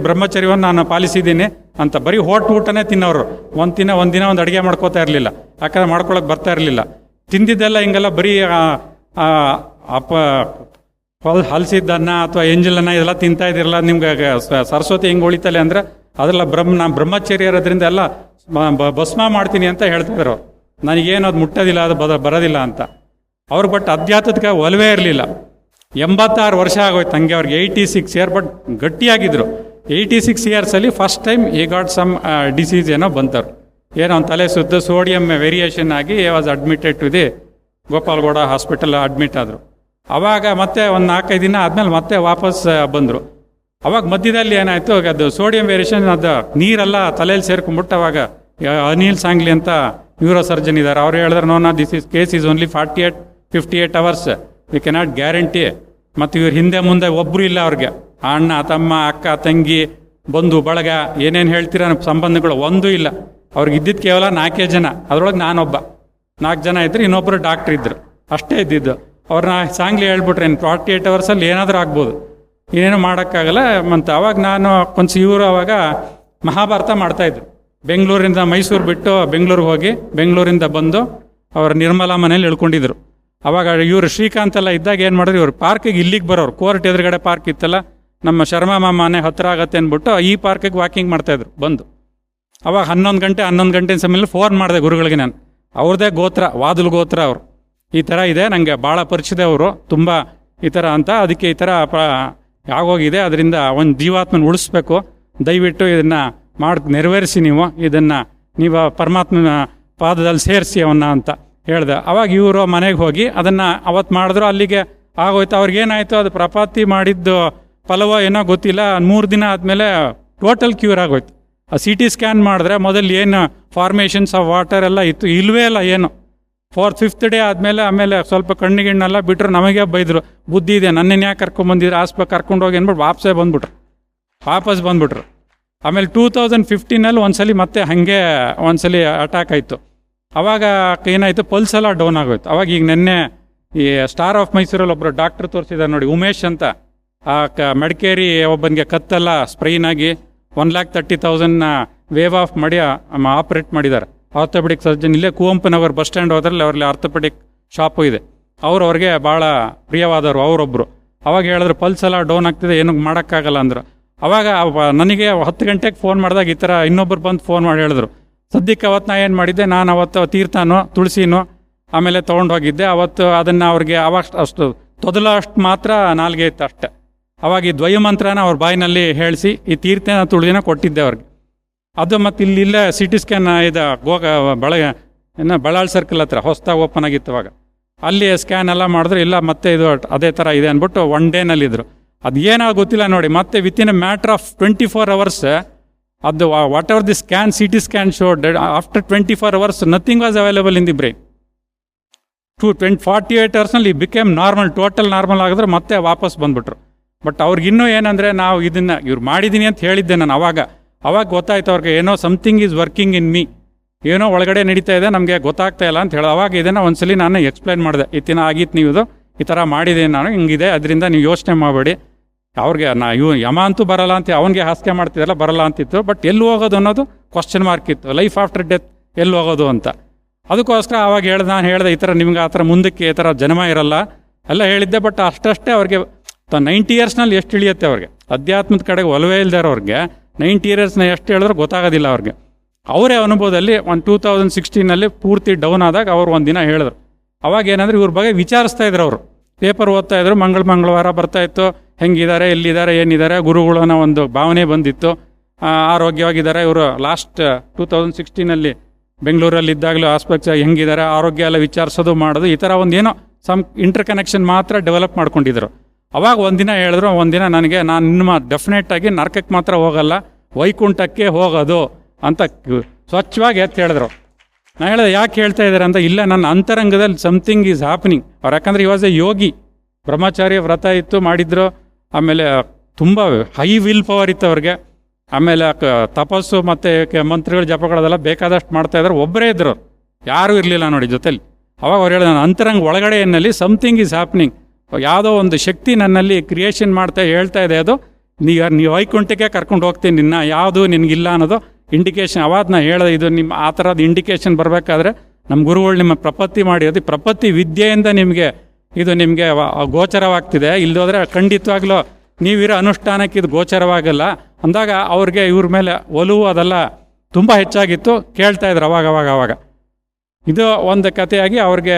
ಬ್ರಹ್ಮಚರ್ಯವನ್ನು ನಾನು ಪಾಲಿಸಿದ್ದೀನಿ ಅಂತ. ಬರೀ ಊಟನೇ ತಿನ್ನೋರು. ಒಂದಿನ ಒಂದು ಅಡುಗೆ ಮಾಡ್ಕೋತಾ ಇರಲಿಲ್ಲ. ಯಾಕಂದ್ರೆ ಮಾಡ್ಕೊಳಕ್ಕೆ ಬರ್ತಾ ಇರಲಿಲ್ಲ. ತಿಂದಿದ್ದೆಲ್ಲ ಹಿಂಗೆಲ್ಲ ಬರೀ ಹಲಸಿದ್ದನ್ನ ಅಥವಾ ಎಂಜಲನ್ನ ಇದೆಲ್ಲ ತಿಂತಾ ಇದ್ದಿರಲ್ಲ. ನಿಮ್ಗೆ ಸರಸ್ವತಿ ಹಿಂಗೆ ಉಳಿತಲೆ ಅಂದರೆ ಅದೆಲ್ಲ ಬ್ರಹ್ಮಚರ್ಯ ಇರೋದ್ರಿಂದ ಎಲ್ಲ ಭಸ್ಮ ಮಾಡ್ತೀನಿ ಅಂತ ಹೇಳ್ತಿದ್ರು. ನನಗೇನು ಅದು ಮುಟ್ಟೋದಿಲ್ಲ, ಅದು ಬರೋದಿಲ್ಲ ಅಂತ ಅವ್ರಿಗೆ. ಬಟ್ ಅಧ್ಯಾತ್ಮಕ್ಕೆ ಒಲವೇ ಇರಲಿಲ್ಲ. 86 ವರ್ಷ ಆಗೋಯ್ತು ಹಂಗೆ ಅವ್ರಿಗೆ. 86 ಇಯರ್. ಬಟ್ ಗಟ್ಟಿಯಾಗಿದ್ದರು. 86 ಇಯರ್ಸಲ್ಲಿ ಫಸ್ಟ್ ಟೈಮ್ ಈ ಗಾಟ್ ಸಮ್ ಡಿಸೀಸ್ ಏನೋ ಬಂತವ್ರು. ಏನೋ ಒಂದು ತಲೆ ಸುತ್ತು ಸೋಡಿಯಂ ವೇರಿಯೇಷನ್ ಆಗಿ was admitted to the Gopalgowda hospital admit ಆದರು. ಆವಾಗ ಮತ್ತೆ ಒಂದು 4-5 ದಿನ ಆದಮೇಲೆ ಮತ್ತೆ ವಾಪಸ್ ಬಂದರು. ಅವಾಗ ಮಧ್ಯದಲ್ಲಿ ಏನಾಯಿತು, ಅದು ಸೋಡಿಯಂ ವೇರಿಯೇಷನ್, ಅದು ನೀರೆಲ್ಲ ತಲೆಯಲ್ಲಿ ಸೇರ್ಕೊಂಡ್ಬಿಟ್ಟು ಅವಾಗ ಅನಿಲ್ ಸಾಂಗ್ಲಿ ಅಂತ ನ್ಯೂರೋ ಸರ್ಜನ್ ಇದ್ದಾರೆ, ಅವ್ರು ಹೇಳಿದ್ರೆ ನೋನ this is case is only 58 hours, we cannot guarantee. ಮತ್ತು ಇವ್ರ ಹಿಂದೆ ಮುಂದೆ ಒಬ್ಬರು ಇಲ್ಲ ಅವ್ರಿಗೆ, ಅಣ್ಣ ತಮ್ಮ ಅಕ್ಕ ತಂಗಿ ಬಂಧು ಬಳಗ ಏನೇನು ಹೇಳ್ತೀರ ಸಂಬಂಧಗಳು ಒಂದೂ ಇಲ್ಲ. ಅವ್ರಿಗೆ ಇದ್ದಿದ್ದು ಕೇವಲ 4 ಜನ, ಅದರೊಳಗೆ ನಾನೊಬ್ಬ. 4 ಜನ ಇದ್ರು, ಇನ್ನೊಬ್ಬರು ಡಾಕ್ಟ್ರ್ ಇದ್ರು, ಅಷ್ಟೇ ಇದ್ದಿದ್ದು. ಅವ್ರನ್ನ ಸಾಂಗ್ಲಿ ಹೇಳ್ಬಿಟ್ರೆ 48 ಅವರ್ಸಲ್ಲಿ ಏನಾದರೂ ಆಗ್ಬೋದು, ಏನೇನು ಮಾಡೋಕ್ಕಾಗಲ್ಲ. ಮತ್ತು ಅವಾಗ ನಾನು ಇವರು ಅವಾಗ ಮಹಾಭಾರತ ಮಾಡ್ತಾಯಿದ್ರು. ಬೆಂಗಳೂರಿಂದ ಮೈಸೂರು ಬಿಟ್ಟು ಬೆಂಗಳೂರಿಗೆ ಹೋಗಿ ಬೆಂಗಳೂರಿಂದ ಬಂದು ಅವ್ರ ನಿರ್ಮಲಾ ಮನೇಲಿ ಇಳ್ಕೊಂಡಿದ್ರು. ಅವಾಗ ಇವರು ಶ್ರೀಕಾಂತ್ ಎಲ್ಲ ಇದ್ದಾಗ ಏನು ಮಾಡಿದ್ರು, ಇವರು ಪಾರ್ಕಿಗೆ ಇಲ್ಲಿಗೆ ಬರೋರು, ಕೋರ್ಟ್ ಎದುರುಗಡೆ ಪಾರ್ಕ್ ಇತ್ತಲ್ಲ, ನಮ್ಮ ಶರ್ಮಾ ಮನೆ ಹತ್ತಿರ ಆಗತ್ತೆ ಅಂದ್ಬಿಟ್ಟು ಈ ಪಾರ್ಕಿಗೆ ವಾಕಿಂಗ್ ಮಾಡ್ತಾಯಿದ್ರು ಬಂದು. ಅವಾಗ 11 ಗಂಟೆ ಸಮಯದಲ್ಲಿ ಫೋನ್ ಮಾಡಿದೆ ಗುರುಗಳಿಗೆ ನಾನು. ಅವ್ರದ್ದೇ ಗೋತ್ರ, ವಾದಲ್ ಗೋತ್ರ ಅವರು. ಈ ಥರ ಇದೆ, ನನಗೆ ಭಾಳ ಪರಿಚಯ ಅವರು, ತುಂಬ ಈ ಥರ ಅಂತ, ಅದಕ್ಕೆ ಈ ಥರ ಆಗೋಗಿದೆ, ಅದರಿಂದ ಒಂದು ಜೀವಾತ್ಮನ ಉಳಿಸ್ಬೇಕು, ದಯವಿಟ್ಟು ಇದನ್ನು ನೆರವೇರಿಸಿ, ನೀವು ಪರಮಾತ್ಮನ ಪಾದದಲ್ಲಿ ಸೇರಿಸಿ ಅವನ್ನ ಅಂತ ಹೇಳ್ದೆ. ಅವಾಗ ಇವರು ಮನೆಗೆ ಹೋಗಿ ಅದನ್ನು ಅವತ್ತು ಮಾಡಿದ್ರು, ಅಲ್ಲಿಗೆ ಆಗೋಯ್ತು. ಅವ್ರಿಗೇನಾಯಿತು, ಅದು ಪ್ರಪಾತಿ ಮಾಡಿದ್ದು ಫಲವೋ ಏನೋ ಗೊತ್ತಿಲ್ಲ, 3 ದಿನ ಆದಮೇಲೆ ಟೋಟಲ್ ಕ್ಯೂರ್ ಆಗೋಯ್ತು. ಆ CT ಸ್ಕ್ಯಾನ್ ಮಾಡಿದ್ರೆ ಮೊದಲು ಏನು ಫಾರ್ಮೇಷನ್ಸ್ ಆಫ್ ವಾಟರ್ ಎಲ್ಲ ಇತ್ತು, ಇಲ್ವೇ ಇಲ್ಲ ಏನು. 4th 5th ಡೇ ಆಮೇಲೆ ಸ್ವಲ್ಪ ಕಣ್ಣಿಗೆಣ್ಣೆಲ್ಲ ಬಿಟ್ಟರು, ನಮಗೆ ಬೈದರು, ಬುದ್ಧಿ ಇದೆ ನನ್ನೇನು ಯಾಕೆ ಕರ್ಕೊಂಬಂದಿದ್ರು, ಆಸ್ಪತ್ರೆ ಕರ್ಕೊಂಡೋಗಿ ಅಂದ್ಬಿಟ್ಟು ವಾಪಸ್ ಬಂದ್ಬಿಟ್ರು. ಆಮೇಲೆ 2015 ಒಂದ್ಸಲಿ ಮತ್ತೆ ಹಾಗೆ ಒಂದ್ಸಲಿ ಅಟ್ಯಾಕ್ ಆಯಿತು. ಅವಾಗ ಏನಾಯಿತು, ಪಲ್ಸ್ ಎಲ್ಲ ಡೌನ್ ಆಗೋಯ್ತು. ಅವಾಗ ಈಗ ನೆನ್ನೆ ಈ ಸ್ಟಾರ್ ಆಫ್ ಮೈಸೂರಲ್ಲಿ ಒಬ್ಬರು ಡಾಕ್ಟ್ರ್ ತೋರಿಸಿದ್ದಾರೆ ನೋಡಿ, ಉಮೇಶ್ ಅಂತ. ಮಡಿಕೇರಿ ಒಬ್ಬನಿಗೆ ಕತ್ತೆಲ್ಲ ಸ್ಪ್ರೈನಾಗಿ 1,30,000 ವೇವ್ ಆಫ್ ಮಾಡಿ ಆಪ್ರೇಟ್ ಮಾಡಿದ್ದಾರೆ. ಆರ್ಥೋಪೆಡಿಕ್ ಸರ್ಜನ್, ಇಲ್ಲೇ ಕುವೆಂಪುನಗರ್ ಬಸ್ ಸ್ಟ್ಯಾಂಡ್ ಹೋದ್ರಲ್ಲಿ ಅವ್ರಲ್ಲಿ ಆರ್ಥೋಪೆಡಿಕ್ ಶಾಪು ಇದೆ. ಅವ್ರಿಗೆ ಭಾಳ ಪ್ರಿಯವಾದವರು ಅವರೊಬ್ಬರು. ಅವಾಗ ಹೇಳಿದ್ರು ಪಲ್ಸ್ ಎಲ್ಲ ಡೌನ್ ಆಗ್ತಿದೆ, ಏನೂ ಮಾಡೋಕ್ಕಾಗಲ್ಲ ಅಂದರು. ಅವಾಗ ನನಗೆ 10 ಗಂಟೆಗೆ ಫೋನ್ ಮಾಡಿದಾಗ ಈ ಥರ ಇನ್ನೊಬ್ಬರು ಬಂದು ಫೋನ್ ಮಾಡಿ ಹೇಳಿದ್ರು. ಸದ್ಯಕ್ಕೆ ಅವತ್ತು ನಾನು ಏನು ಮಾಡಿದ್ದೆ, ನಾನು ಅವತ್ತು ತೀರ್ಥನೋ ತುಳಸಿನೋ ಆಮೇಲೆ ತೊಗೊಂಡೋಗಿದ್ದೆ. ಅವತ್ತು ಅದನ್ನು ಅವ್ರಿಗೆ ಅವಾಗ ಅಷ್ಟು ತೊದಲ ಅಷ್ಟು ಮಾತ್ರ ನಾಲ್ಗೆ ಇತ್ತು ಅಷ್ಟೆ. ಅವಾಗ ಈ ದ್ವಯಮಂತ್ರನ ಅವ್ರ ಬಾಯಿನಲ್ಲಿ ಹೇಳಿಸಿ ಈ ತೀರ್ಥನ ತುಳಿನ ಕೊಟ್ಟಿದ್ದೆ ಅವ್ರಿಗೆ. ಅದು ಮತ್ತು ಇಲ್ಲೇ CT ಸ್ಕ್ಯಾನ್ ಇದು ಬಳ್ಳಾಳ್ ಸರ್ಕಲ್ ಹತ್ರ ಹೊಸದಾಗಿ ಓಪನ್ ಆಗಿತ್ತು. ಅವಾಗ ಅಲ್ಲಿ ಸ್ಕ್ಯಾನ್ ಎಲ್ಲ ಮಾಡಿದ್ರು, ಇಲ್ಲ ಮತ್ತೆ ಇದು ಅದೇ ಥರ ಇದೆ ಅಂದ್ಬಿಟ್ಟು 1 ಡೇನಲ್ಲಿದ್ದರು. ಅದು ಏನೋ ಗೊತ್ತಿಲ್ಲ ನೋಡಿ, ಮತ್ತೆ within a matter of 24 hours ಅದು whatever the scan CT scan showed after 24 hours nothing was available in the brain. 48 ಅವರ್ಸ್ನಲ್ಲಿ ಬಿಕೇಮ್ ನಾರ್ಮಲ್, ಟೋಟಲ್ ನಾರ್ಮಲ್ ಆಗಿದ್ರೆ ಮತ್ತೆ ವಾಪಸ್ ಬಂದ್ಬಿಟ್ರು. ಬಟ್ ಅವ್ರಿಗಿನ್ನೂ ಏನಂದರೆ, ನಾವು ಇದನ್ನು ಇವ್ರು ಮಾಡಿದ್ದೀನಿ ಅಂತ ಹೇಳಿದ್ದೆ ನಾನು. ಅವಾಗ ಗೊತ್ತಾಯ್ತು ಅವ್ರಿಗೆ, ಏನೋ something is working in me, ಏನೋ ಒಳಗಡೆ ನಡೀತಾ ಇದೆ, ನಮಗೆ ಗೊತ್ತಾಗ್ತಾ ಇಲ್ಲ ಅಂತ ಹೇಳಿ. ಅವಾಗ ಇದನ್ನು ಒಂದ್ಸಲಿ ನಾನು ಎಕ್ಸ್ಪ್ಲೈನ್ ಮಾಡಿದೆ, ಇತ್ತಿನ ಆಗಿತ್ತು, ನೀವು ಇದು ಈ ಥರ ಮಾಡಿದ್ದೀನಿ ನಾನು, ಹಿಂಗಿದೆ, ಅದರಿಂದ ನೀವು ಯೋಚನೆ ಮಾಡಬೇಡಿ. ಅವ್ರಿಗೆ ಯಮ ಅಂತೂ ಬರಲ್ಲ ಅಂತ ಅವನಿಗೆ ಹಾಸ್ಯ ಮಾಡ್ತಿದ್ದಲ್ಲ, ಬರಲ್ಲ ಅಂತಿತ್ತು. ಬಟ್ ಎಲ್ಲಿ ಹೋಗೋದು ಅನ್ನೋದು ಕ್ವಶನ್ ಮಾರ್ಕ್ ಇತ್ತು, ಲೈಫ್ ಆಫ್ಟರ್ ಡೆತ್ ಎಲ್ಲಿ ಹೋಗೋದು ಅಂತ. ಅದಕ್ಕೋಸ್ಕರ ಅವಾಗ ನಾನು ಹೇಳಿದೆ, ಈ ಥರ ನಿಮ್ಗೆ ಆ ಥರ ಮುಂದಕ್ಕೆ ಈ ಥರ ಜನ್ಮ ಇರಲ್ಲ ಎಲ್ಲ ಹೇಳಿದ್ದೆ. ಬಟ್ ಅಷ್ಟೇ ಅವ್ರಿಗೆ 90 ಇಯರ್ಸ್ನಲ್ಲಿ ಎಷ್ಟು ಇಳಿಯುತ್ತೆ ಅವ್ರಿಗೆ, ಅಧ್ಯಾತ್ಮದ ಕಡೆಗೆ ಒಲವೇ ಇಲ್ದಾರೆ ಅವ್ರಿಗೆ 90 ಇಯರ್ಸ್ನ ಎಷ್ಟು ಹೇಳಿದ್ರು ಗೊತ್ತಾಗೋದಿಲ್ಲ ಅವ್ರಿಗೆ. ಅವರೇ ಅನುಭವದಲ್ಲಿ 2016 ಪೂರ್ತಿ ಡೌನ್ ಆದಾಗ ಅವ್ರು ಒಂದಿನ ಹೇಳಿದ್ರು. ಅವಾಗ ಏನಂದ್ರೆ ಇವ್ರ ಬಗ್ಗೆ ವಿಚಾರಿಸ್ತಾ ಇದ್ರು, ಅವರು ಪೇಪರ್ ಓದ್ತಾ ಇದ್ರು, ಮಂಗಳವಾರ ಬರ್ತಾಯಿತ್ತು, ಹೆಂಗಿದ್ದಾರೆ, ಎಲ್ಲಿದ್ದಾರೆ, ಏನಿದ್ದಾರೆ, ಗುರುಗಳನ್ನ ಒಂದು ಭಾವನೆ ಬಂದಿತ್ತು, ಆರೋಗ್ಯವಾಗಿದ್ದಾರೆ ಇವರು. ಲಾಸ್ಟ್ 2016 ಬೆಂಗಳೂರಲ್ಲಿ ಇದ್ದಾಗಲೂ ಆಸ್ಪತ್ರೆ ಹೆಂಗಿದ್ದಾರೆ, ಆರೋಗ್ಯ ಎಲ್ಲ ವಿಚಾರಿಸೋದು ಮಾಡೋದು, ಈ ಥರ ಒಂದೇನೋ ಇಂಟರ್ ಕನೆಕ್ಷನ್ ಮಾತ್ರ ಡೆವಲಪ್ ಮಾಡ್ಕೊಂಡಿದ್ರು. ಅವಾಗ ಒಂದಿನ ಹೇಳಿದ್ರು, ಒಂದಿನ ನನಗೆ, ನಾನು ನಿಮ್ಮ ಡೆಫಿನೆಟಾಗಿ ನರಕಕ್ಕೆ ಮಾತ್ರ ಹೋಗಲ್ಲ, ವೈಕುಂಠಕ್ಕೆ ಹೋಗೋದು ಅಂತ ಸ್ವಚ್ಛವಾಗಿ ಎತ್ತು ಹೇಳಿದ್ರು. ನಾನು ಹೇಳಿದೆ, ಯಾಕೆ ಹೇಳ್ತಾ ಇದ್ದಾರೆ ಅಂತ. ಇಲ್ಲ, ನನ್ನ ಅಂತರಂಗದಲ್ಲಿ ಸಮಥಿಂಗ್ ಈಸ್ ಹ್ಯಾಪನಿಂಗ್. ಅವ್ರು ಯಾಕಂದರೆ ಈ ವಾಸ್ ಎ ಯೋಗಿ, ಬ್ರಹ್ಮಚಾರಿ ವ್ರತ ಇತ್ತು ಮಾಡಿದ್ರು. ಆಮೇಲೆ ತುಂಬ ಹೈ ವಿಲ್ ಪವರ್ ಇತ್ತು ಅವ್ರಿಗೆ. ಆಮೇಲೆ ತಪಸ್ಸು ಮತ್ತು ಮಂತ್ರಗಳ ಜಪಗಳದೆಲ್ಲ ಬೇಕಾದಷ್ಟು ಮಾಡ್ತಾಯಿದ್ರು. ಒಬ್ಬರೇ ಇದ್ರು, ಯಾರೂ ಇರಲಿಲ್ಲ ನೋಡಿ ಜೊತೆಲಿ. ಅವಾಗ ಅವ್ರು ಹೇಳಿದ, ನನ್ನ ಅಂತರಂಗ ಒಳಗಡೆ ಏನಲ್ಲಿ ಸಮಥಿಂಗ್ ಈಸ್ ಹ್ಯಾಪ್ನಿಂಗ್, ಯಾವುದೋ ಒಂದು ಶಕ್ತಿ ನನ್ನಲ್ಲಿ ಕ್ರಿಯೇಷನ್ ಹೇಳ್ತಾ ಇದೆ, ಅದು ನೀವು ವೈಕುಂಠಕ್ಕೆ ಕರ್ಕೊಂಡು ಹೋಗ್ತೀನಿ ನಿನ್ನ, ಯಾವುದು ನಿನಗಿಲ್ಲ ಅನ್ನೋದು ಇಂಡಿಕೇಶನ್. ಅವಾಗ ನಾ ಹೇಳಿದೆ, ಇದು ನಿಮ್ಮ ಆ ಥರದ್ದು ಇಂಡಿಕೇಶನ್ ಬರಬೇಕಾದ್ರೆ ನಮ್ಮ ಗುರುಗಳು ನಿಮ್ಮ ಪ್ರಪತ್ತಿ ಮಾಡಿರೋದು, ಪ್ರಪತ್ತಿ ವಿದ್ಯೆಯಿಂದ ನಿಮಗೆ ಗೋಚರವಾಗ್ತಿದೆ. ಇಲ್ಲದೋದ್ರೆ ಖಂಡಿತವಾಗ್ಲೂ ನೀವಿರೋ ಅನುಷ್ಠಾನಕ್ಕೆ ಇದು ಗೋಚರವಾಗಲ್ಲ ಅಂದಾಗ ಅವ್ರಿಗೆ ಇವ್ರ ಮೇಲೆ ಒಲವು ಅದೆಲ್ಲ ತುಂಬ ಹೆಚ್ಚಾಗಿತ್ತು. ಕೇಳ್ತಾ ಇದ್ರು ಅವಾಗ. ಇದು ಒಂದು ಕಥೆಯಾಗಿ ಅವ್ರಿಗೆ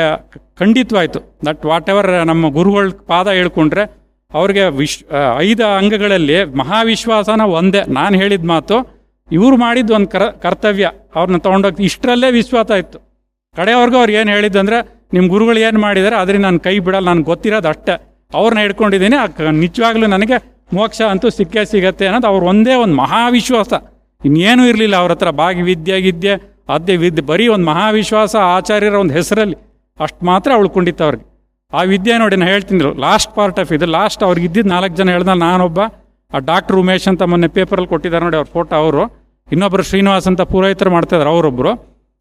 ಖಂಡಿತವಾಯಿತು ದಟ್ ವಾಟ್ ಎವರ್ ನಮ್ಮ ಗುರುಗಳ ಪಾದ ಹೇಳ್ಕೊಂಡ್ರೆ ಅವ್ರಿಗೆ 5 ಅಂಗಗಳಲ್ಲಿ ಮಹಾವಿಶ್ವಾಸನ ಒಂದೇ. ನಾನು ಹೇಳಿದ ಮಾತು, ಇವ್ರು ಮಾಡಿದ್ದು ಒಂದು ಕರ್ತವ್ಯ, ಅವ್ರನ್ನ ತೊಗೊಂಡೋಗಿ ಇಷ್ಟರಲ್ಲೇ ವಿಶ್ವಾಸ ಇತ್ತು. ಕಡೆಯವ್ರಿಗೂ ಅವ್ರು ಏನು ಹೇಳಿದ್ದಂದರೆ, ನಿಮ್ಮ ಗುರುಗಳು ಏನು ಮಾಡಿದ್ದಾರೆ ಅದರಿಂದ ನಾನು ಕೈ ಬಿಡಲ್ಲ, ನನಗೆ ಗೊತ್ತಿರೋದು ಅಷ್ಟೇ, ಅವ್ರನ್ನ ಹಿಡ್ಕೊಂಡಿದ್ದೀನಿ, ನಿಜವಾಗ್ಲೂ ನನಗೆ ಮೋಕ್ಷ ಅಂತೂ ಸಿಕ್ಕೇ ಸಿಗತ್ತೆ ಅನ್ನೋದು ಅವ್ರು ಒಂದೇ ಒಂದು ಮಹಾವಿಶ್ವಾಸ. ಇನ್ನೇನೂ ಇರಲಿಲ್ಲ ಅವ್ರ ಹತ್ರ. ವಿದ್ಯೆ ಬರೀ ಒಂದು ಮಹಾವಿಶ್ವಾಸ ಆಚಾರ್ಯರ ಒಂದು ಹೆಸರಲ್ಲಿ ಅಷ್ಟು ಮಾತ್ರ ಉಳ್ಕೊಂಡಿತ್ತು ಅವ್ರಿಗೆ. ಆ ವಿದ್ಯೆ ನೋಡಿ ನಾನು ಹೇಳ್ತಿದ್ರು ಲಾಸ್ಟ್ ಪಾರ್ಟ್ ಆಫ್ ಇದು. ಲಾಸ್ಟ್ ಅವ್ರಿಗೆ ಇದ್ದಿದ್ದು 4 ಜನ ಹೇಳ್ದಲ್ಲಿ ನಾನೊಬ್ಬ, ಆ ಡಾಕ್ಟರ್ ಉಮೇಶ್ ಅಂತ ಮೊನ್ನೆ ಪೇಪರಲ್ಲಿ ಕೊಟ್ಟಿದ್ದಾರೆ ನೋಡಿ ಅವ್ರ ಫೋಟೋ, ಅವರು. ಇನ್ನೊಬ್ಬರು ಶ್ರೀನಿವಾಸ್ ಅಂತ ಪುರೋಹಿತರು ಮಾಡ್ತಾಯಿದ್ರು ಅವರೊಬ್ಬರು.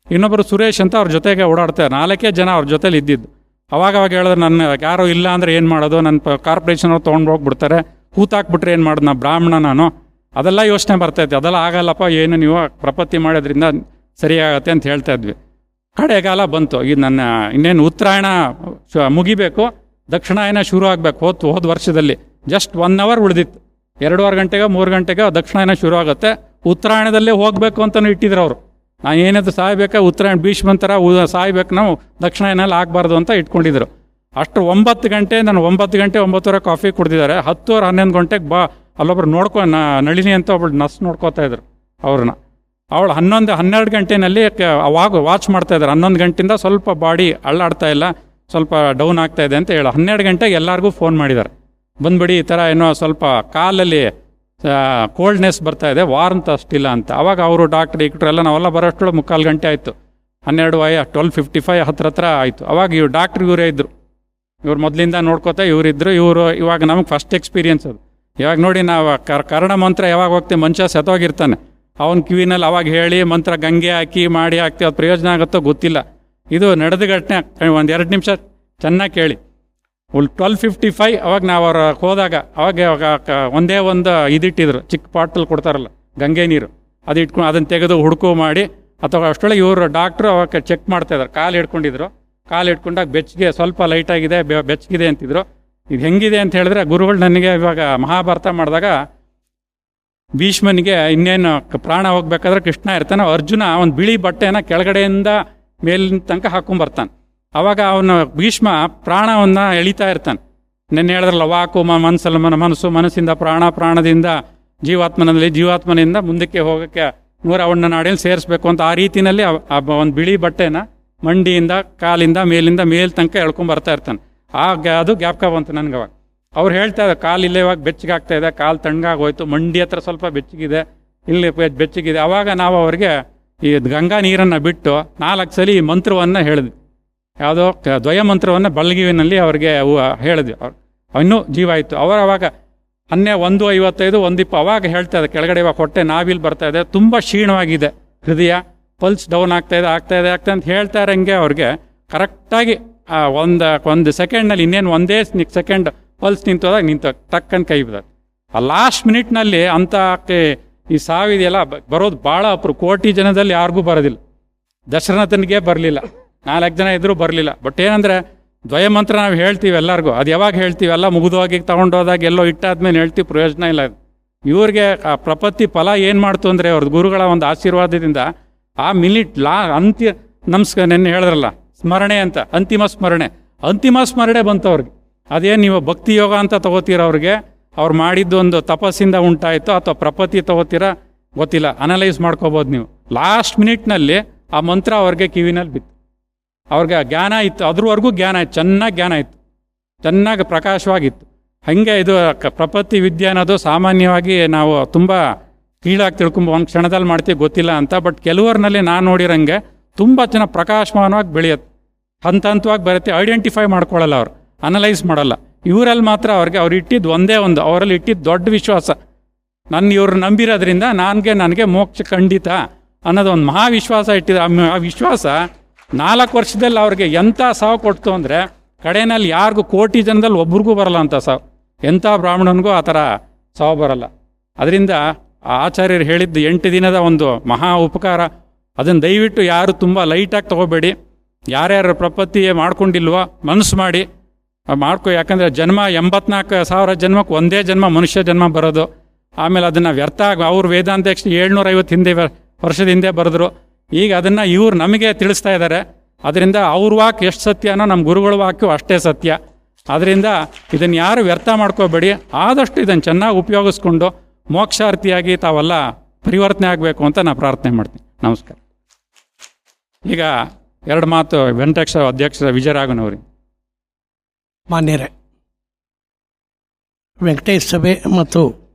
ಇನ್ನೊಬ್ಬರು ಸುರೇಶ್ ಅಂತ ಅವ್ರ ಜೊತೆಗೆ ಓಡಾಡ್ತಾರೆ. 4 ಜನ ಅವ್ರ ಜೊತೆಲಿ ಇದ್ದಿದ್ದು. ಅವಾಗ ಹೇಳಿದ್ರೆ ನನ್ನ ಯಾರೋ ಇಲ್ಲ ಅಂದರೆ ಏನು ಮಾಡೋದು, ನನ್ನ ಕಾರ್ಪೊರೇಷನ್ ಅವ್ರು ತೊಗೊಂಡು ಹೋಗ್ಬಿಡ್ತಾರೆ, ಕೂತಾಕ್ಬಿಟ್ರೆ ಏನು ಮಾಡೋದು, ನಾ ಬ್ರಾಹ್ಮಣ ನಾನು, ಅದೆಲ್ಲ ಯೋಚನೆ ಬರ್ತಾಯಿದ್ದೆ. ಅದೆಲ್ಲ ಆಗಲ್ಲಪ್ಪ, ಏನು ನೀವು ಪ್ರಪತ್ತಿ ಮಾಡೋದ್ರಿಂದ ಸರಿಯಾಗತ್ತೆ ಅಂತ ಹೇಳ್ತಾ ಇದ್ವಿ. ಕಡೆಗಾಲ ಬಂತು. ಇದು ನನ್ನ ಇನ್ನೇನು ಉತ್ತರಾಯಣ ಮುಗಿಬೇಕು, ದಕ್ಷಿಣಾಯನ ಶುರು ಆಗಬೇಕು. ಹೋದ ವರ್ಷದಲ್ಲಿ ಜಸ್ಟ್ 1 hour ಉಳಿದಿತ್ತು. 2.5 ಗಂಟೆಗೆ 3 ಗಂಟೆಗೆ ದಕ್ಷಿಣಾಯನ ಶುರು ಆಗುತ್ತೆ. ಉತ್ತರಾಯಣದಲ್ಲೇ ಹೋಗಬೇಕು ಅಂತಲೂ ಇಟ್ಟಿದ್ರು ಅವರು. ನಾನು ಏನಾದ್ರು ಸಾಯ್ಬೇಕಾ, ಉತ್ತರಾಯಣ ಭೀಷ್ಮಂತರ ಸಾಯ್ಬೇಕು, ನಾವು ದಕ್ಷಿಣಾಯನಲ್ಲಿ ಆಗಬಾರ್ದು ಅಂತ ಇಟ್ಕೊಂಡಿದ್ರು. ಅಷ್ಟು 9 ಗಂಟೆ, ನಾನು 9 ಗಂಟೆ 9:30 ಕಾಫಿ ಕುಡ್ದಿದ್ದಾರೆ. 10 or 11 ಗಂಟೆಗೆ ಅಲ್ಲೊಬ್ರು ನಳಿನಿ ಅಂತ ಒಬ್ಬಳು ನರ್ಸ್ ನೋಡ್ಕೋತಾ ಇದ್ರು ಅವ್ರನ್ನ. ಅವಳು 11-12 ಗಂಟೆನಲ್ಲಿ ಅವಾಗ ವಾಚ್ ಮಾಡ್ತಾಯಿದ್ದಾರೆ. 11 ಗಂಟೆಯಿಂದ ಸ್ವಲ್ಪ ಬಾಡಿ ಅಳ್ಳಾಡ್ತಾ ಇಲ್ಲ, ಸ್ವಲ್ಪ ಡೌನ್ ಆಗ್ತಾ ಇದೆ ಅಂತ ಹೇಳಿ 12 ಗಂಟೆಗೆ ಎಲ್ಲರಿಗೂ ಫೋನ್ ಮಾಡಿದ್ದಾರೆ, ಬಂದ್ಬಿಡಿ ಈ ಥರ ಏನೋ ಸ್ವಲ್ಪ ಕಾಲಲ್ಲಿ ಕೋಲ್ಡ್ನೆಸ್ ಬರ್ತಾ ಇದೆ, ವಾರಂತ ಅಷ್ಟಿಲ್ಲ ಅಂತ. ಅವಾಗ ಅವರು ಡಾಕ್ಟ್ರ್ ಎಲ್ಲ ನಾವೆಲ್ಲ ಬರೋಷ್ಟು 3/4 ಗಂಟೆ ಆಯಿತು. 12:55 ಹತ್ರ ಆಯಿತು. ಅವಾಗ ಇವ್ರು ಡಾಕ್ಟ್ರ್ ಇವರೇ ಇದ್ದರು. ಇವ್ರು ಮೊದಲಿಂದ ನೋಡ್ಕೋತಾ ಇವರಿದ್ದರು. ಇವಾಗ ನಮಗೆ ಫಸ್ಟ್ ಎಕ್ಸ್ಪೀರಿಯನ್ಸ್ ಅದು. ಇವಾಗ ನೋಡಿ ನಾವು ಕರ್ಣ ಮಂತ್ರ ಯಾವಾಗ ಹೋಗ್ತೀವಿ, ಮನುಷ್ಯ ಸತ್ತೋಗಿರ್ತಾನೆ, ಅವನ ಕಿವಿನಲ್ಲಿ ಅವಾಗ ಹೇಳಿ ಮಂತ್ರ ಗಂಗೆ ಹಾಕಿ ಮಾಡಿ ಹಾಕ್ತೀವಿ, ಅದು ಪ್ರಯೋಜನ ಆಗುತ್ತೋ ಗೊತ್ತಿಲ್ಲ. ಇದು ನಡೆದ ಘಟನೆ. 1-2 ನಿಮಿಷ ಚೆನ್ನಾಗಿ ಕೇಳಿ. 12:55 ಅವಾಗ ನಾವು ಅವ್ರ ಹೋದಾಗ ಅವಾಗ ಒಂದೇ ಒಂದು ಇದಿಟ್ಟಿದ್ರು, ಚಿಕ್ಕ ಬಾಟಲ್ ಕೊಡ್ತಾರಲ್ಲ ಗಂಗೆ ನೀರು, ಅದು ಇಟ್ಕೊಂಡು ಅದನ್ನು ತೆಗೆದು ಹುಡುಕು ಮಾಡಿ, ಅಥವಾ ಅಷ್ಟೊಳಗೆ ಇವರು ಡಾಕ್ಟ್ರು ಅವಾಗ ಚೆಕ್ ಮಾಡ್ತಾಯಿದ್ರು. ಕಾಲು ಹಿಡ್ಕೊಂಡಿದ್ರು. ಕಾಲು ಹಿಡ್ಕೊಂಡಾಗ ಬೆಚ್ಚಗೆ ಸ್ವಲ್ಪ ಲೈಟಾಗಿದೆ, ಬೆಚ್ಚಗಿದೆ ಅಂತಿದ್ರು. ಇದು ಹೆಂಗಿದೆ ಅಂತ ಹೇಳಿದ್ರೆ, ಗುರುಗಳು ನನಗೆ ಇವಾಗ ಮಹಾಭಾರತ ಮಾಡಿದಾಗ ಭೀಷ್ಮನಿಗೆ ಇನ್ನೇನು ಪ್ರಾಣ ಹೋಗ್ಬೇಕಾದ್ರೆ ಕೃಷ್ಣ ಇರ್ತಾನೆ, ಅರ್ಜುನ ಒಂದು ಬಿಳಿ ಬಟ್ಟೆನ ಕೆಳಗಡೆಯಿಂದ ಮೇಲಿನ ತನಕ ಹಾಕೊಂಬರ್ತಾನೆ. ಅವಾಗ ಅವನು ಭೀಷ್ಮ ಪ್ರಾಣವನ್ನು ಎಳಿತಾ ಇರ್ತಾನೆ. ನೆನ್ನೆ ಹೇಳಿದ್ರಲ್ಲ, ವಾಕು ಮನಸ್ಸಲ್ಲಿ ಮನಸ್ಸಿಂದ ಪ್ರಾಣ, ಪ್ರಾಣದಿಂದ ಜೀವಾತ್ಮನಿಂದ ಮುಂದಕ್ಕೆ ಹೋಗೋಕ್ಕೆ 101 ನಾಡಿಯಲ್ಲಿ ಸೇರಿಸ್ಬೇಕು ಅಂತ. ಆ ರೀತಿಯಲ್ಲಿ ಒಂದು ಬಿಳಿ ಬಟ್ಟೆನ ಮಂಡಿಯಿಂದ ಕಾಲಿಂದ ಮೇಲಿಂದ ತನಕ ಎಳ್ಕೊಂಬರ್ತಾ ಇರ್ತಾನೆ. ಅದು ಜ್ಞಾಪಕ ಬಂತು ನನಗೆ. ಅವಾಗ ಅವ್ರು ಹೇಳ್ತಾ ಇದ್ದಾರೆ, ಕಾಲು ಇಲ್ಲೇ ಇವಾಗ ಬೆಚ್ಚಗಾಗ್ತಾ ಇದೆ, ಕಾಲು ತಣ್ಣಗಾಗೋಯ್ತು, ಮಂಡಿ ಹತ್ರ ಸ್ವಲ್ಪ ಬೆಚ್ಚಗಿದೆ, ಇಲ್ಲಿ ಬೆಚ್ಚಗಿದೆ. ಆವಾಗ ನಾವು ಅವರಿಗೆ ಈ ಗಂಗಾ ನೀರನ್ನು ಬಿಟ್ಟು 4 ಸಲ ಈ ಮಂತ್ರವನ್ನು ಹೇಳಿದ್ವಿ. ಯಾವುದೋ ದ್ವಯ ಮಂತ್ರವನ್ನು ಬಲ್ಗಿವಿನಲ್ಲಿ ಅವ್ರಿಗೆ ಹೇಳಿದ್ವಿ. ಇನ್ನೂ ಜೀವ ಆಯಿತು. ಅವಾಗ 1:55 1:20 ಅವಾಗ ಹೇಳ್ತಾ ಇದೆ, ಕೆಳಗಡೆ ಇವಾಗ ಹೊಟ್ಟೆ ನಾವಿಲ್ಲಿ ಬರ್ತಾ ಇದೆ, ತುಂಬ ಕ್ಷೀಣವಾಗಿದೆ ಹೃದಯ, ಪಲ್ಸ್ ಡೌನ್ ಆಗ್ತಾಯಿದೆ ಅಂತ ಹೇಳ್ತಾ ಇರೋಂಗೆ ಅವ್ರಿಗೆ ಕರೆಕ್ಟಾಗಿ ಒಂದು ಸೆಕೆಂಡ್ನಲ್ಲಿ ಇನ್ನೇನು ಒಂದೇ ಸೆಕೆಂಡ್ ಪಲ್ಸ್ ನಿಂತೋದಾಗ ಟಕ್ಕನ್ ಕೈ ಬಿದ್ದದು. ಆ ಲಾಸ್ಟ್ ಮಿನಿಟ್ನಲ್ಲಿ ಅಂತ ಈ ಸಾವಿದೆಲ್ಲ ಬರೋದು ಭಾಳ ಕೋಟಿ ಜನದಲ್ಲಿ ಯಾರಿಗೂ ಬರೋದಿಲ್ಲ. ದಶರಥನಿಗೆ ಬರಲಿಲ್ಲ, 4 ಜನ ಇದ್ರೂ ಬರಲಿಲ್ಲ. ಬಟ್ ಏನಂದರೆ ದ್ವಯಮಂತ್ರ ನಾವು ಹೇಳ್ತೀವಿ ಎಲ್ಲರಿಗೂ, ಅದು ಯಾವಾಗ ಹೇಳ್ತೀವಿ, ಎಲ್ಲ ಮುಗಿದೋಗಿ ತಗೊಂಡೋದಾಗ ಎಲ್ಲೋ ಇಟ್ಟಾದ್ಮೇಲೆ ಹೇಳ್ತೀವಿ, ಪ್ರಯೋಜನ ಇಲ್ಲ. ಇವ್ರಿಗೆ ಆ ಪ್ರಪತ್ತಿ ಫಲ ಏನು ಮಾಡ್ತು ಅಂದರೆ ಅವ್ರದ್ದು ಗುರುಗಳ ಒಂದು ಆಶೀರ್ವಾದದಿಂದ ಆ ಮಿನಿಟ್ ನಮಸ್ಕಾರ ನೆನ್ನೆ ಹೇಳಿದ್ರಲ್ಲ ಸ್ಮರಣೆ ಅಂತ, ಅಂತಿಮ ಸ್ಮರಣೆ ಬಂತು ಅವ್ರಿಗೆ. ಅದೇನು ನೀವು ಭಕ್ತಿ ಯೋಗ ಅಂತ ತಗೋತೀರ ಅವ್ರಿಗೆ, ಅವ್ರು ಮಾಡಿದ್ದು ಒಂದು ತಪಸ್ಸಿಂದ ಉಂಟಾಯಿತು ಅಥವಾ ಪ್ರಪತ್ತಿ ತಗೋತೀರ ಗೊತ್ತಿಲ್ಲ, ಅನಲೈಸ್ ಮಾಡ್ಕೋಬೋದು ನೀವು. ಲಾಸ್ಟ್ ಮಿನಿಟ್ನಲ್ಲಿ ಆ ಮಂತ್ರ ಅವ್ರಿಗೆ ಕಿವಿನಲ್ಲಿ ಬಿತ್ತು. ಅವ್ರಿಗೆ ಜ್ಞಾನ ಇತ್ತು, ಅದ್ರವರೆಗೂ ಜ್ಞಾನ ಇತ್ತು, ಚೆನ್ನಾಗಿ ಜ್ಞಾನ ಇತ್ತು, ಚೆನ್ನಾಗಿ ಪ್ರಕಾಶವಾಗಿತ್ತು. ಹಾಗೆ ಇದು ಪ್ರಪತ್ತಿ ವಿದ್ಯೆ ಅನ್ನೋದು ಸಾಮಾನ್ಯವಾಗಿ ನಾವು ತುಂಬ ಕೀಳಾಗಿ ತಿಳ್ಕೊಂಬ ಒಂದು ಕ್ಷಣದಲ್ಲಿ ಮಾಡ್ತೀವಿ, ಗೊತ್ತಿಲ್ಲ ಅಂತ. ಬಟ್ ಕೆಲವರಿನಲ್ಲಿ ನಾನು ನೋಡಿರಂಗೆ ತುಂಬ ಚೆನ್ನಾಗಿ ಪ್ರಕಾಶಮಾನವಾಗಿ ಬೆಳೆಯುತ್ತೆ, ಹಂತವಾಗಿ ಬರುತ್ತೆ. ಐಡೆಂಟಿಫೈ ಮಾಡ್ಕೊಳ್ಳಲ್ಲ, ಅವ್ರು ಅನಲೈಸ್ ಮಾಡಲ್ಲ. ಇವರಲ್ಲಿ ಮಾತ್ರ ಅವ್ರು ಇಟ್ಟಿದ್ದು ಒಂದೇ ಒಂದು, ಅವರಲ್ಲಿ ಇಟ್ಟಿದ್ದು ದೊಡ್ಡ ವಿಶ್ವಾಸ. ಇವ್ರು ನಂಬಿರೋದ್ರಿಂದ ನನಗೆ ಮೋಕ್ಷ ಖಂಡಿತ ಅನ್ನೋದು ಒಂದು ಮಹಾವಿಶ್ವಾಸ ಇಟ್ಟಿದ್ದು. ಆ ವಿಶ್ವಾಸ 4 ವರ್ಷದಲ್ಲಿ ಅವ್ರಿಗೆ ಎಂಥ ಸಾವು ಕೊಡ್ತು ಅಂದರೆ, ಕಡೆಯಲ್ಲಿ ಯಾರಿಗೂ ಕೋಟಿ ಜನದಲ್ಲಿ ಒಬ್ರಿಗೂ ಬರಲ್ಲ ಅಂತ ಸಾವು. ಎಂಥ ಬ್ರಾಹ್ಮಣನಿಗೂ ಆ ಥರ ಸಾವು ಬರಲ್ಲ. ಅದರಿಂದ ಆಚಾರ್ಯರು ಹೇಳಿದ್ದು 8 ದಿನದ ಒಂದು ಮಹಾ ಉಪಕಾರ. ಅದನ್ನು ದಯವಿಟ್ಟು ಯಾರು ತುಂಬ ಲೈಟಾಗಿ ತೊಗೋಬೇಡಿ. ಯಾರ್ಯಾರು ಪ್ರಪತ್ತಿ ಮಾಡ್ಕೊಂಡಿಲ್ವೋ ಮನಸ್ಸು ಮಾಡಿ ಯಾಕಂದರೆ ಜನ್ಮ 84,000 ಜನ್ಮಕ್ಕೆ ಒಂದೇ ಜನ್ಮ ಮನುಷ್ಯ ಜನ್ಮ ಬರೋದು. ಆಮೇಲೆ ಅದನ್ನು ವ್ಯರ್ಥ ಅವ್ರು ವೇದಾಂತ 750 ವರ್ಷದ ಹಿಂದೆ ಬರೆದ್ರು. ಈಗ ಅದನ್ನು ಇವ್ರು ನಮಗೆ ತಿಳಿಸ್ತಾ ಇದ್ದಾರೆ. ಅದರಿಂದ ಅವ್ರ ವಾಕ್ ಎಷ್ಟು ಸತ್ಯನೋ ನಮ್ಮ ಗುರುಗಳ ವಾಕ್ಯು ಅಷ್ಟೇ ಸತ್ಯ. ಅದರಿಂದ ಇದನ್ನು ಯಾರು ವ್ಯರ್ಥ ಮಾಡ್ಕೋಬೇಡಿ. ಆದಷ್ಟು ಇದನ್ನು ಚೆನ್ನಾಗಿ ಉಪಯೋಗಿಸ್ಕೊಂಡು ಮೋಕ್ಷಾರ್ಥಿಯಾಗಿ ತಾವೆಲ್ಲ ಪರಿವರ್ತನೆ ಆಗಬೇಕು ಅಂತ ನಾನು ಪ್ರಾರ್ಥನೆ ಮಾಡ್ತೀನಿ. ನಮಸ್ಕಾರ. ಈಗ 2 ಮಾತು ವೆಂಕಟೇಶ ಅಧ್ಯಕ್ಷರ ವಿಜಯರಾಘವನವ್ರಿಗೆ. ಮಾನ್ಯರೇ, ವೆಂಕಟೇಶ ಸಭೆ ಮತ್ತು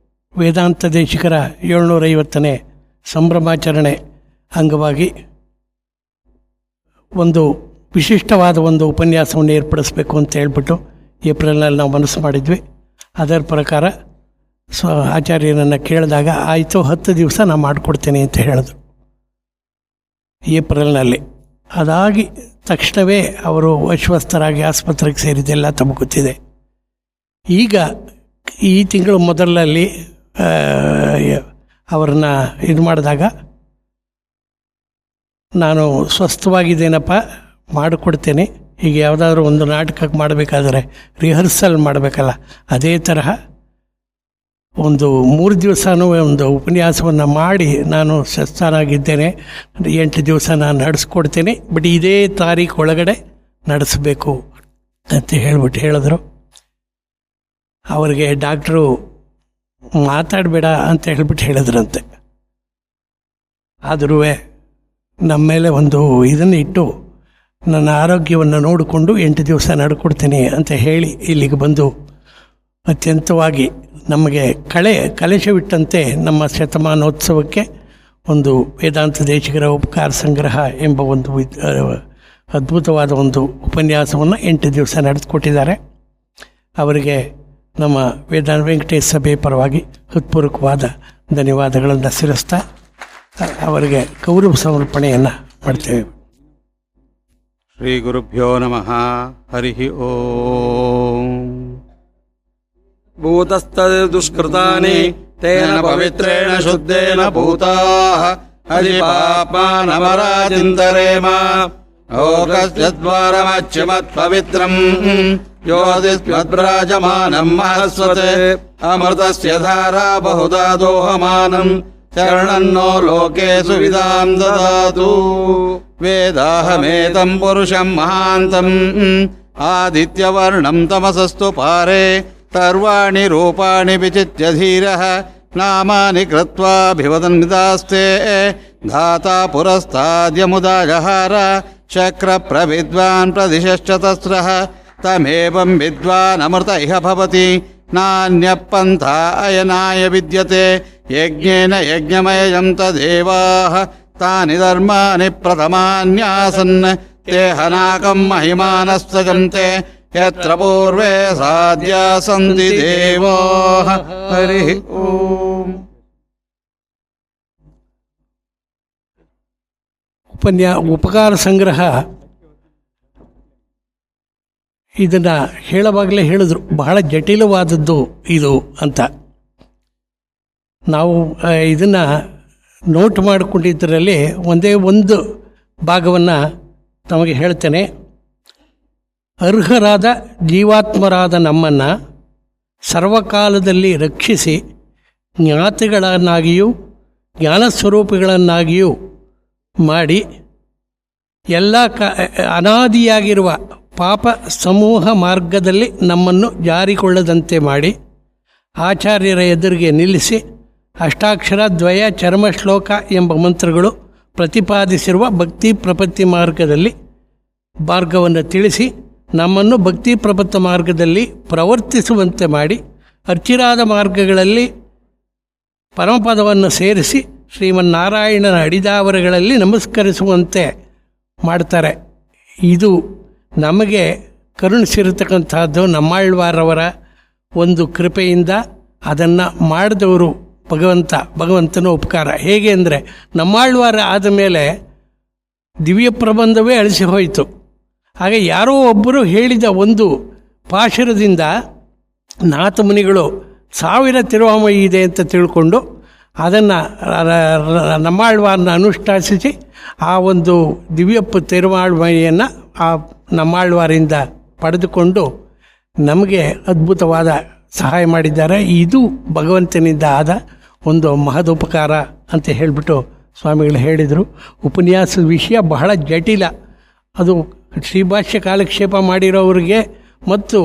ವೇದಾಂತ ದೇಶಿಕರ 750ನೇ ಸಂಭ್ರಮಾಚರಣೆ ಅಂಗವಾಗಿ ಒಂದು ವಿಶಿಷ್ಟವಾದ ಒಂದು ಉಪನ್ಯಾಸವನ್ನು ಏರ್ಪಡಿಸಬೇಕು ಅಂತ ಹೇಳ್ಬಿಟ್ಟು ಏಪ್ರಿಲ್ನಲ್ಲಿ ನಾವು ಮನಸ್ಸು ಮಾಡಿದ್ವಿ. ಅದರ ಪ್ರಕಾರ ಆಚಾರ್ಯರನ್ನು ಕೇಳಿದಾಗ ಆಯಿತು 10 ದಿವಸ ನಾನು ಮಾಡಿಕೊಡ್ತೇನೆ ಅಂತ ಹೇಳಿದ್ರು ಏಪ್ರಿಲ್ನಲ್ಲಿ. ಅದಾಗಿ ತಕ್ಷಣವೇ ಅವರು ಅಸ್ವಸ್ಥರಾಗಿ ಆಸ್ಪತ್ರೆಗೆ ಸೇರಿದ್ದೆಲ್ಲ ತಮಗೆ ಗೊತ್ತಿದೆ. ಈಗ ಈ ತಿಂಗಳು ಮೊದಲಲ್ಲಿ ಅವರನ್ನು ಇದು ಮಾಡಿದಾಗ ನಾನು ಸ್ವಸ್ಥವಾಗಿದ್ದೇನಪ್ಪ, ಮಾಡಿಕೊಡ್ತೇನೆ. ಈಗ ಯಾವುದಾದ್ರೂ ಒಂದು ನಾಟಕಕ್ಕೆ ಮಾಡಬೇಕಾದ್ರೆ ರಿಹರ್ಸಲ್ ಮಾಡಬೇಕಲ್ಲ, ಅದೇ ತರಹ ಒಂದು 3 ದಿವಸನೂ ಒಂದು ಉಪನ್ಯಾಸವನ್ನು ಮಾಡಿ ನಾನು ಸ್ವಸ್ಥನಾಗಿದ್ದೇನೆ, 8 ದಿವಸ ನಾನು ನಡೆಸ್ಕೊಡ್ತೇನೆ, ಬಟ್ ಇದೇ ತಾರೀಖು ಒಳಗಡೆ ನಡೆಸಬೇಕು ಅಂತ ಹೇಳಿದ್ರು. ಅವರಿಗೆ ಡಾಕ್ಟ್ರು ಮಾತಾಡಬೇಡ ಅಂತ ಹೇಳಿದ್ರಂತೆ. ಆದರೂ ನಮ್ಮ ಮೇಲೆ ಒಂದು ಇದನ್ನು ಇಟ್ಟು ನನ್ನ ಆರೋಗ್ಯವನ್ನು ನೋಡಿಕೊಂಡು 8 ದಿವಸ ನಡ್ಕೊಡ್ತೀನಿ ಅಂತ ಹೇಳಿ ಇಲ್ಲಿಗೆ ಬಂದು ಅತ್ಯಂತವಾಗಿ ನಮಗೆ ಕಲಶವಿಟ್ಟಂತೆ ನಮ್ಮ ಶತಮಾನೋತ್ಸವಕ್ಕೆ ಒಂದು ವೇದಾಂತ ದೇಶಿಗರ ಉಪಕಾರ ಸಂಗ್ರಹ ಎಂಬ ಒಂದು ಅದ್ಭುತವಾದ ಒಂದು ಉಪನ್ಯಾಸವನ್ನು 8 ದಿವಸ ನಡೆದುಕೊಟ್ಟಿದ್ದಾರೆ. ಅವರಿಗೆ ನಮ್ಮ ವೆಂಕಟೇಶ ಸಭೆ ಪರವಾಗಿ ಹೃತ್ಪೂರ್ವಕವಾದ ಧನ್ಯವಾದಗಳನ್ನು ಸಲ್ಲಿಸ್ತಾ ಅವರಿಗೆ ಗೌರವ ಸಮರ್ಪಣೆಯನ್ನು ಮಾಡ್ತೇವೆ. ಶ್ರೀ ಗುರುಭ್ಯೋ ನಮಃ. ಹರಿ ಓಂ. ಭೂತಸ್ತದುಷ್ಕೃತಾನಿ ತೇನ ಪವಿತ್ರೇಣ ಶುದ್ಧೇನ ಭೂತಾಃ ಹರಿ ಪಾಪಾನಮರಾಜಿಂತರೇಮ. ಲೋಕಸ್ಯದ್ವಾರಮಚ್ಯುಮತ್ಪವಿತ್ರಂ ಯೋಧಿಸ್ಮದ್ರಾಜಮಾನಂ ಮಹಸ್ವತೆ ಅಮೃತಸ್ಯ ಧಾರಾ ಬಹುಧಾ ದೋಹಮಾನಂ ಶರಣನ್ನೋ ಲೋಕೇಷು ವಿದಾಂ ದದಾತು. ವೇದಾಹಮೇತಂ ಪುರುಷಂ ಮಹಾಂತಂ ಆದಿತ್ಯವರ್ಣಂ ತಮಸಸ್ತು ಪಾರೆ ಸರ್ವಾಣಿ ರೂಪಾಣಿ ವಿಚಿತ್ಯ ಧೀರಃ ನಾಮಾನಿ ಕೃತ್ವಾಭಿವದನ್ನಿದಾಸ್ತೆ ಧಾತಾ ಪುರಸ್ತಾದ್ಯಮುದಾ ಜಹಾರ ಶಕ್ರ ಪ್ರವಿದ್ವಾನ್ ಪ್ರದಿಶಶ್ಚತಸ್ರಃ ತಮೇವಂ ವಿದ್ವಾನ್ ಅಮೃತ ಇಹ ಭವತಿ ನಾನ್ಯ ಪಂಥ ಅಯನಾಯ ವಿದ್ಯತೆ ಯಜ್ಞೇನ ಯಜ್ಞಮಯಂ ತದೇವಾಃ ತಾನಿ ಧರ್ಮಾನಿ ಪ್ರಥಮಾನ್ಯಾಸನ್ ತೇ ಹನಾಕಂ ಮಹಿಮಾನಸ್ತಜಂತೆ ಯತ್ರ ಪೂರ್ವೇ ಸಾಧ್ಯ ಸಂತಿ ದೇವಾಃ. ಹರಿ ಓಂ. ಉಪಕಾರ ಸಂಗ್ರಹ ಇದನ್ನು ಹೇಳುವಾಗಲೇ ಹೇಳಿದ್ರು, ಬಹಳ ಜಟಿಲವಾದದ್ದು ಇದು ಅಂತ. ನಾವು ಇದನ್ನು ನೋಟ್ ಮಾಡಿಕೊಂಡಿದ್ದರಲ್ಲಿ ಒಂದೇ ಒಂದು ಭಾಗವನ್ನು ತಮಗೆ ಹೇಳ್ತೇನೆ. ಅರ್ಹರಾದ ಜೀವಾತ್ಮರಾದ ನಮ್ಮನ್ನು ಸರ್ವಕಾಲದಲ್ಲಿ ರಕ್ಷಿಸಿ ಜ್ಞಾತಿಗಳನ್ನಾಗಿಯೂ ಜ್ಞಾನಸ್ವರೂಪಿಗಳನ್ನಾಗಿಯೂ ಮಾಡಿ ಎಲ್ಲ ಅನಾದಿಯಾಗಿರುವ ಪಾಪ ಸಮೂಹ ಮಾರ್ಗದಲ್ಲಿ ನಮ್ಮನ್ನು ಜಾರಿಕೊಳ್ಳದಂತೆ ಮಾಡಿ ಆಚಾರ್ಯರ ಎದುರಿಗೆ ನಿಲ್ಲಿಸಿ ಅಷ್ಟಾಕ್ಷರ ದ್ವಯ ಚರ್ಮ ಶ್ಲೋಕ ಎಂಬ ಮಂತ್ರಗಳು ಪ್ರತಿಪಾದಿಸಿರುವ ಭಕ್ತಿ ಪ್ರಪತ್ತಿ ಮಾರ್ಗವನ್ನು ತಿಳಿಸಿ ನಮ್ಮನ್ನು ಭಕ್ತಿ ಪ್ರಪತ್ತ ಮಾರ್ಗದಲ್ಲಿ ಪ್ರವರ್ತಿಸುವಂತೆ ಮಾಡಿ ಅರ್ಚಿರಾದ ಮಾರ್ಗಗಳಲ್ಲಿ ಪರಮಪದವನ್ನು ಸೇರಿಸಿ ಶ್ರೀಮನ್ನಾರಾಯಣನ ಅಡಿದಾವರಗಳಲ್ಲಿ ನಮಸ್ಕರಿಸುವಂತೆ ಮಾಡ್ತಾರೆ. ಇದು ನಮಗೆ ಕರುಣಿಸಿರತಕ್ಕಂಥದ್ದು ನಮ್ಮಾಳ್ವಾರವರ ಒಂದು ಕೃಪೆಯಿಂದ. ಅದನ್ನು ಮಾಡಿದವರು ಭಗವಂತನ ಉಪಕಾರ. ಹೇಗೆ ಅಂದರೆ ನಮ್ಮಾಳ್ವಾರ ಆದ ಮೇಲೆ ದಿವ್ಯ ಪ್ರಬಂಧವೇ ಅಳಿಸಿ ಹೋಯಿತು. ಹಾಗೆ ಯಾರೋ ಒಬ್ಬರು ಹೇಳಿದ ಒಂದು ಪಾಶುರದಿಂದ ನಾಥಮುನಿಗಳು 1000 ತಿರುವಾಮಯಿ ಇದೆ ಅಂತ ತಿಳ್ಕೊಂಡು ಅದನ್ನು ನಮ್ಮಾಳ್ವಾರನ ಅನುಷ್ಠಾನಿಸಿ ಆ ಒಂದು ದಿವ್ಯ ತಿರುವಾಳ್ಮಯಿಯನ್ನು ಆ ನಮ್ಮಾಳ್ವಾರಿಂದ ಪಡೆದುಕೊಂಡು ನಮಗೆ ಅದ್ಭುತವಾದ ಸಹಾಯ ಮಾಡಿದ್ದಾರೆ. ಇದು ಭಗವಂತನಿಂದ ಆದ ಒಂದು ಮಹದುಪಕಾರ ಅಂತ ಹೇಳಿಬಿಟ್ಟು ಸ್ವಾಮಿಗಳು ಹೇಳಿದರು. ಉಪನ್ಯಾಸದ ವಿಷಯ ಬಹಳ ಜಟಿಲ. ಅದು ಶ್ರೀಭಾಷ್ಯ ಕಾಲಕ್ಷೇಪ ಮಾಡಿರೋರಿಗೆ ಮತ್ತು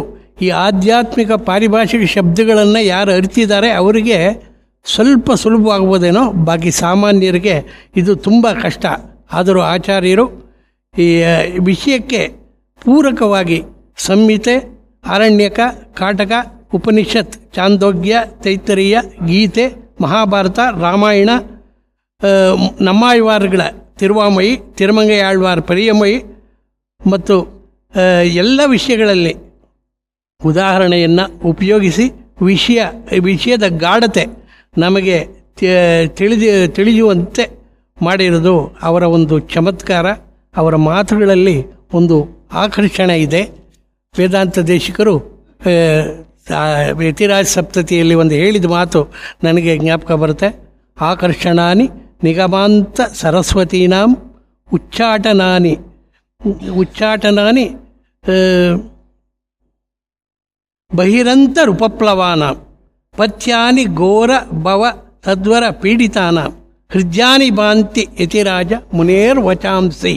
ಈ ಆಧ್ಯಾತ್ಮಿಕ ಪಾರಿಭಾಷಿಕ ಶಬ್ದಗಳನ್ನು ಯಾರು ಅರಿತಿದ್ದಾರೆ ಅವರಿಗೆ ಸ್ವಲ್ಪ ಸುಲಭವಾಗ್ಬೋದೇನೋ, ಬಾಕಿ ಸಾಮಾನ್ಯರಿಗೆ ಇದು ತುಂಬ ಕಷ್ಟ. ಆದರೂ ಆಚಾರ್ಯರು ಈ ವಿಷಯಕ್ಕೆ ಪೂರಕವಾಗಿ ಸಂಹಿತೆ, ಆರಣ್ಯಕ, ಕಾಟಕ, ಉಪನಿಷತ್, ಚಾಂದೋಗ್ಯ, ತೈತ್ತರೀಯ, ಗೀತೆ, ಮಹಾಭಾರತ, ರಾಮಾಯಣ, ನಮ್ಮಾಳ್ವಾರ್ಗಳ ತಿರುವಾಮಯಿ, ತಿರುಮಂಗೈ ಆಳ್ವಾರ್ ಪರಿಯಮಯಿ, ಮತ್ತು ಎಲ್ಲ ವಿಷಯಗಳಲ್ಲಿ ಉದಾಹರಣೆಯನ್ನು ಉಪಯೋಗಿಸಿ ವಿಷಯದ ಗಾಢತೆ ನಮಗೆ ತಿಳಿಯುವಂತೆ ಮಾಡಿರೋದು ಅವರ ಒಂದು ಚಮತ್ಕಾರ. ಅವರ ಮಾತುಗಳಲ್ಲಿ ಒಂದು ಆಕರ್ಷಣೆ ಇದೆ. ವೇದಾಂತ ದೇಶಿಕರು ಯತಿರಾಜ ಸಪ್ತತಿಯಲ್ಲಿ ಒಂದು ಹೇಳಿದ ಮಾತು ನನಗೆ ಜ್ಞಾಪಕ ಬರುತ್ತೆ. ಆಕರ್ಷಣಾನಿ ನಿಗಮಾಂತ ಸರಸ್ವತೀನಾಂ ಉಚ್ಚಾಟನಾನಿ ಬಹಿರಂತರುಪಪ್ಲವಾನಾಂ ಪಥ್ಯಾನಿ ಘೋರ ಭವ ತದ್ವರ ಪೀಡಿತಾನಾಂ ಹೃದಯಾನಿ ಭಾಂತಿ ಯತಿರಾಜ ಮುನೇರ್ ವಚಾಂಸಿ.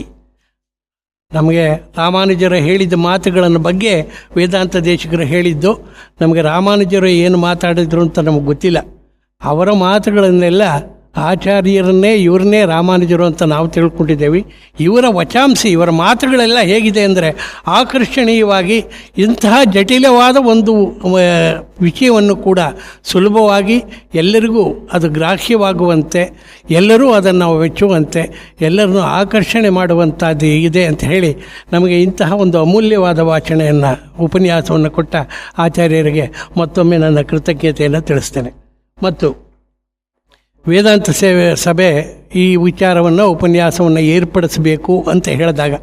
ನಮಗೆ ರಾಮಾನುಜರು ಹೇಳಿದ ಮಾತುಗಳನ್ನು ಬಗ್ಗೆ ವೇದಾಂತ ದೇಶಿಕರು ಹೇಳಿದ್ದು. ನಮಗೆ ರಾಮಾನುಜರು ಏನು ಮಾತಾಡಿದ್ರು ಅಂತ ನಮಗೆ ಗೊತ್ತಿಲ್ಲ. ಅವರ ಮಾತುಗಳನ್ನೆಲ್ಲ ಆಚಾರ್ಯರನ್ನೇ ಇವರನ್ನೇ ರಾಮಾನುಜರು ಅಂತ ನಾವು ತಿಳ್ಕೊಂಡಿದ್ದೇವೆ. ಇವರ ವಚಾಂಸಿ, ಇವರ ಮಾತುಗಳೆಲ್ಲ ಹೇಗಿದೆ ಅಂದರೆ ಆಕರ್ಷಣೀಯವಾಗಿ ಇಂತಹ ಜಟಿಲವಾದ ಒಂದು ವಿಷಯವನ್ನು ಕೂಡ ಸುಲಭವಾಗಿ ಎಲ್ಲರಿಗೂ ಅದು ಗ್ರಾಹ್ಯವಾಗುವಂತೆ, ಎಲ್ಲರೂ ಅದನ್ನು ಮೆಚ್ಚುವಂತೆ, ಎಲ್ಲರನ್ನೂ ಆಕರ್ಷಣೆ ಮಾಡುವಂಥದ್ದು ಇದೆ ಅಂತ ಹೇಳಿ ನಮಗೆ ಇಂತಹ ಒಂದು ಅಮೂಲ್ಯವಾದ ವಾಚನೆಯನ್ನು, ಉಪನ್ಯಾಸವನ್ನು ಕೊಟ್ಟ ಆಚಾರ್ಯರಿಗೆ ಮತ್ತೊಮ್ಮೆ ನನ್ನ ಕೃತಜ್ಞತೆಯನ್ನು ತಿಳಿಸ್ತೇನೆ. ಮತ್ತು ವೇದಾಂತ ಸಭೆ ಈ ವಿಚಾರವನ್ನು, ಉಪನ್ಯಾಸವನ್ನು ಏರ್ಪಡಿಸಬೇಕು ಅಂತ ಹೇಳಿದಾಗ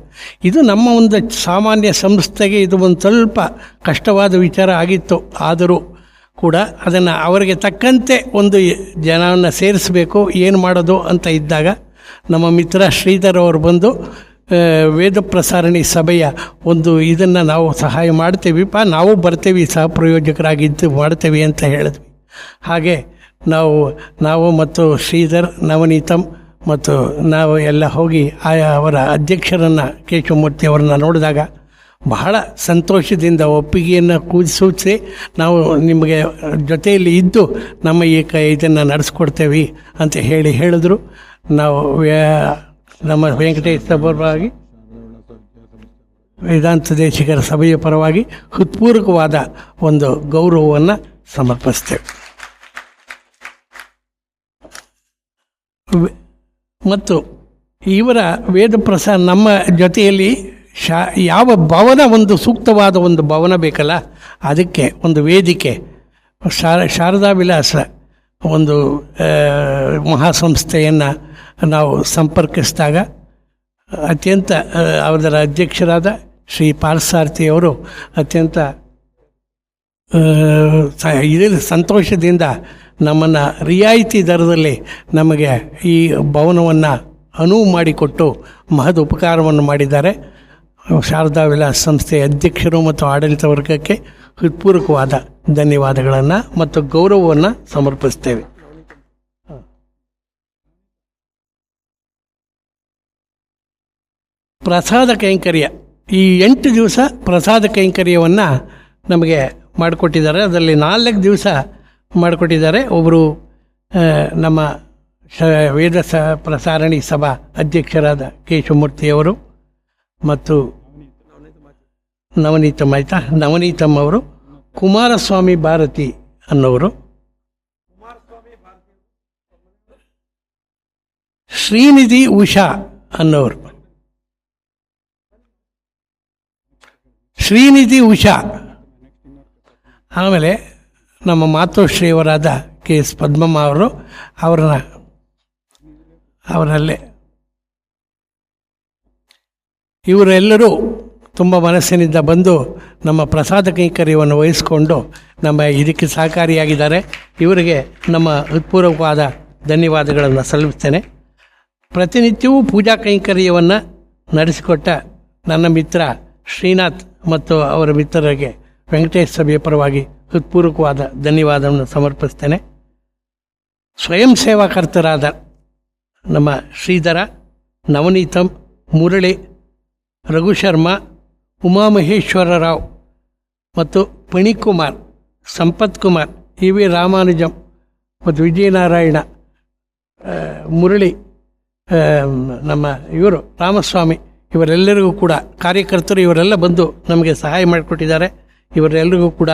ಇದು ನಮ್ಮ ಒಂದು ಸಾಮಾನ್ಯ ಸಂಸ್ಥೆಗೆ ಇದು ಒಂದು ಸ್ವಲ್ಪ ಕಷ್ಟವಾದ ವಿಚಾರ ಆಗಿತ್ತು. ಆದರೂ ಕೂಡ ಅದನ್ನು ಅವರಿಗೆ ತಕ್ಕಂತೆ ಒಂದು ಜನವನ್ನು ಸೇರಿಸಬೇಕು, ಏನು ಮಾಡೋದು ಅಂತ ಇದ್ದಾಗ ನಮ್ಮ ಮಿತ್ರ ಶ್ರೀಧರ್ ಅವರು ಬಂದು ವೇದ ಪ್ರಸಾರಣಿ ಸಭೆಯ ಒಂದು ಇದನ್ನು ನಾವು ಸಹಾಯ ಮಾಡ್ತೇವಿಪ್ಪ, ನಾವು ಬರ್ತೀವಿ, ಸಹ ಪ್ರಯೋಜಕರಾಗಿದ್ದು ಮಾಡ್ತೇವೆ ಅಂತ ಹೇಳಿದ್ವಿ. ಹಾಗೆ ನಾವು ಮತ್ತು ಶ್ರೀಧರ್, ನವನೀತಮ್ ಮತ್ತು ನಾವು ಎಲ್ಲ ಹೋಗಿ ಅವರ ಅಧ್ಯಕ್ಷರನ್ನು ಕೇಶವಮೂರ್ತಿ ಅವರನ್ನು ನೋಡಿದಾಗ ಬಹಳ ಸಂತೋಷದಿಂದ ಒಪ್ಪಿಗೆಯನ್ನು ಸೂಚಿಸಿ ನಾವು ನಿಮಗೆ ಜೊತೆಯಲ್ಲಿ ಇದ್ದು ನಮ್ಮ ಇದನ್ನು ನಡೆಸ್ಕೊಡ್ತೇವೆ ಅಂತ ಹೇಳಿದರು. ನಾವು ನಮ್ಮ ವೆಂಕಟೇಶ ಪರವಾಗಿ, ವೇದಾಂತ ದೇಶಿಕರ ಸಭೆಯ ಪರವಾಗಿ ಹೃತ್ಪೂರ್ವಕವಾದ ಒಂದು ಗೌರವವನ್ನು ಸಮರ್ಪಿಸ್ತೇವೆ. ಮತ್ತು ಇವರ ವೇದ ಪ್ರಸಾರ ನಮ್ಮ ಜೊತೆಯಲ್ಲಿ ಯಾವ ಭವನ, ಒಂದು ಸೂಕ್ತವಾದ ಒಂದು ಭವನ ಬೇಕಲ್ಲ, ಅದಕ್ಕೆ ಒಂದು ವೇದಿಕೆ ಶಾರದಾ ವಿಲಾಸ ಒಂದು ಮಹಾಸಂಸ್ಥೆಯನ್ನು ನಾವು ಸಂಪರ್ಕಿಸಿದಾಗ ಅತ್ಯಂತ ಅದರ ಅಧ್ಯಕ್ಷರಾದ ಶ್ರೀ ಪಾರ್ಸಾರ್ಥಿಯವರು ಅತ್ಯಂತ ಸಂತೋಷದಿಂದ ನಮ್ಮನ್ನು ರಿಯಾಯಿತಿ ದರದಲ್ಲಿ ನಮಗೆ ಈ ಭವನವನ್ನು ಅನುವು ಮಾಡಿಕೊಟ್ಟು ಮಹದ್ ಉಪಕಾರವನ್ನು ಮಾಡಿದ್ದಾರೆ. ಶಾರದಾ ವಿಲಾಸ ಸಂಸ್ಥೆಯ ಅಧ್ಯಕ್ಷರು ಮತ್ತು ಆಡಳಿತ ವರ್ಗಕ್ಕೆ ಹೃತ್ಪೂರ್ವಕವಾದ ಧನ್ಯವಾದಗಳನ್ನು ಮತ್ತು ಗೌರವವನ್ನು ಸಮರ್ಪಿಸ್ತೇವೆ. ಪ್ರಸಾದ ಕೈಂಕರ್ಯ, ಈ 8 ದಿವಸ ಪ್ರಸಾದ ಕೈಂಕರ್ಯವನ್ನು ನಮಗೆ ಮಾಡಿಕೊಟ್ಟಿದ್ದಾರೆ. ಅದರಲ್ಲಿ 4 ದಿವಸ ಮಾಡಿಕೊಟ್ಟಿದ್ದಾರೆ. ಒಬ್ಬರು ನಮ್ಮ ವೇದ ಪ್ರಸಾರಣಿ ಸಭಾ ಅಧ್ಯಕ್ಷರಾದ ಕೇಶವಮೂರ್ತಿಯವರು ಮತ್ತು ನವನೀತಮ್ ಅವರು, ಕುಮಾರಸ್ವಾಮಿ ಭಾರತಿ ಅನ್ನೋರು, ಶ್ರೀನಿಧಿ ಉಷಾ ಅನ್ನೋರು, ಆಮೇಲೆ ನಮ್ಮ ಮಾತೋಶ್ರೀಯವರಾದ KS ಪದ್ಮಮ್ಮ ಅವರು, ಅವರಲ್ಲೇ ಇವರೆಲ್ಲರೂ ತುಂಬ ಮನಸ್ಸಿನಿಂದ ಬಂದು ನಮ್ಮ ಪ್ರಸಾದ ಕೈಂಕರ್ಯವನ್ನು ವಹಿಸಿಕೊಂಡು ನಮ್ಮ ಇದಕ್ಕೆ ಸಹಕಾರಿಯಾಗಿದ್ದಾರೆ. ಇವರಿಗೆ ನಮ್ಮ ಹೃತ್ಪೂರ್ವಕವಾದ ಧನ್ಯವಾದಗಳನ್ನು ಸಲ್ಲಿಸ್ತೇನೆ. ಪ್ರತಿನಿತ್ಯವೂ ಪೂಜಾ ಕೈಂಕರ್ಯವನ್ನು ನಡೆಸಿಕೊಟ್ಟ ನನ್ನ ಮಿತ್ರ ಶ್ರೀನಾಥ್ ಮತ್ತು ಅವರ ಮಿತ್ರರಿಗೆ ವೆಂಕಟೇಶ ಸಭೆಯ ಪರವಾಗಿ ಹೃತ್ಪೂರ್ವಕವಾದ ಧನ್ಯವಾದವನ್ನು ಸಮರ್ಪಿಸ್ತೇನೆ. ಸ್ವಯಂ ಸೇವಾಕರ್ತರಾದ ನಮ್ಮ ಶ್ರೀಧರ, ನವನೀತಮ್, ಮುರಳಿ, ರಘುಶರ್ಮಾ, ಉಮಾಮಹೇಶ್ವರರಾವ್ ಮತ್ತು ಪಣಿಕುಮಾರ್, ಸಂಪತ್ ಕುಮಾರ್, EV ರಾಮಾನುಜಂ ಮತ್ತು ವಿಜಯನಾರಾಯಣ, ಮುರಳಿ, ನಮ್ಮ ಇವರು ರಾಮಸ್ವಾಮಿ, ಇವರೆಲ್ಲರಿಗೂ ಕೂಡ ಕಾರ್ಯಕರ್ತರು ಇವರೆಲ್ಲ ಬಂದು ನಮಗೆ ಸಹಾಯ ಮಾಡಿಕೊಟ್ಟಿದ್ದಾರೆ. ಇವರೆಲ್ಲರಿಗೂ ಕೂಡ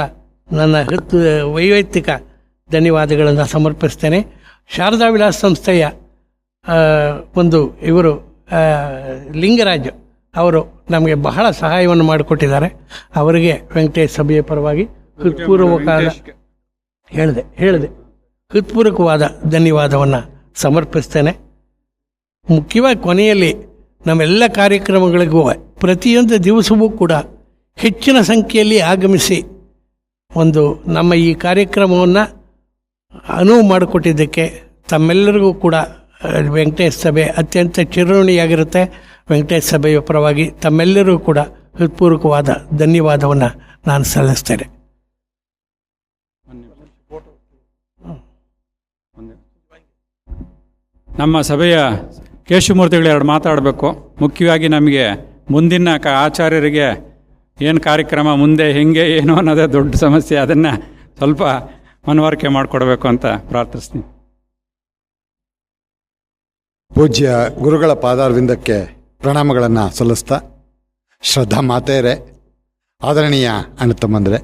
ನನ್ನ ವೈಯಕ್ತಿಕ ಧನ್ಯವಾದಗಳನ್ನು ಸಮರ್ಪಿಸ್ತೇನೆ. ಶಾರದಾ ವಿಲಾಸ ಸಂಸ್ಥೆಯ ಒಂದು ಇವರು ಲಿಂಗರಾಜ್ ಅವರು ನಮಗೆ ಬಹಳ ಸಹಾಯವನ್ನು ಮಾಡಿಕೊಟ್ಟಿದ್ದಾರೆ. ಅವರಿಗೆ ವೆಂಕಟೇಶ್ ಸಭೆಯ ಪರವಾಗಿ ಹೃತ್ಪೂರ್ವಕವಾದ ಧನ್ಯವಾದವನ್ನು ಸಮರ್ಪಿಸ್ತೇನೆ. ಮುಖ್ಯವಾಗಿ ಕೊನೆಯಲ್ಲಿ ನಮ್ಮೆಲ್ಲ ಕಾರ್ಯಕ್ರಮಗಳಿಗೂ ಪ್ರತಿಯೊಂದು ದಿವಸವೂ ಕೂಡ ಹೆಚ್ಚಿನ ಸಂಖ್ಯೆಯಲ್ಲಿ ಆಗಮಿಸಿ ಒಂದು ನಮ್ಮ ಈ ಕಾರ್ಯಕ್ರಮವನ್ನು ಅನುವು ಮಾಡಿಕೊಟ್ಟಿದ್ದಕ್ಕೆ ತಮ್ಮೆಲ್ಲರಿಗೂ ಕೂಡ ವೆಂಕಟೇಶ್ ಸಭೆ ಅತ್ಯಂತ ಚಿರಋಣಿಯಾಗಿರುತ್ತೆ. ವೆಂಕಟೇಶ್ ಸಭೆಯ ಪರವಾಗಿ ತಮ್ಮೆಲ್ಲರಿಗೂ ಕೂಡ ಹೃತ್ಪೂರ್ವಕವಾದ ಧನ್ಯವಾದವನ್ನು ನಾನು ಸಲ್ಲಿಸ್ತೇನೆ. ನಮ್ಮ ಸಭೆಯ ಕೇಶವಮೂರ್ತಿಗಳು ಎರಡು ಮಾತಾಡಬೇಕು. ಮುಖ್ಯವಾಗಿ ನಮಗೆ ಮುಂದಿನ ಆಚಾರ್ಯರಿಗೆ ಏನು ಕಾರ್ಯಕ್ರಮ ಮುಂದೆ ಹೆಂಗೆ ಏನು ಅನ್ನೋದೇ ದೊಡ್ಡ ಸಮಸ್ಯೆ. ಅದನ್ನು ಸ್ವಲ್ಪ ಮನವರಿಕೆ ಮಾಡಿಕೊಡ್ಬೇಕು ಅಂತ ಪ್ರಾರ್ಥಿಸ್ತೀನಿ. ಪೂಜ್ಯ ಗುರುಗಳ ಪಾದಾರವಿಂದಕ್ಕೆ ಪ್ರಣಾಮಗಳನ್ನು ಸಲ್ಲಿಸ್ತಾ, ಶ್ರದ್ಧಾ ಮಾತೆಯರೇ, ಆದರಣೀಯ ಅಣ್ಣ ತಮ್ಮಂದರೆ,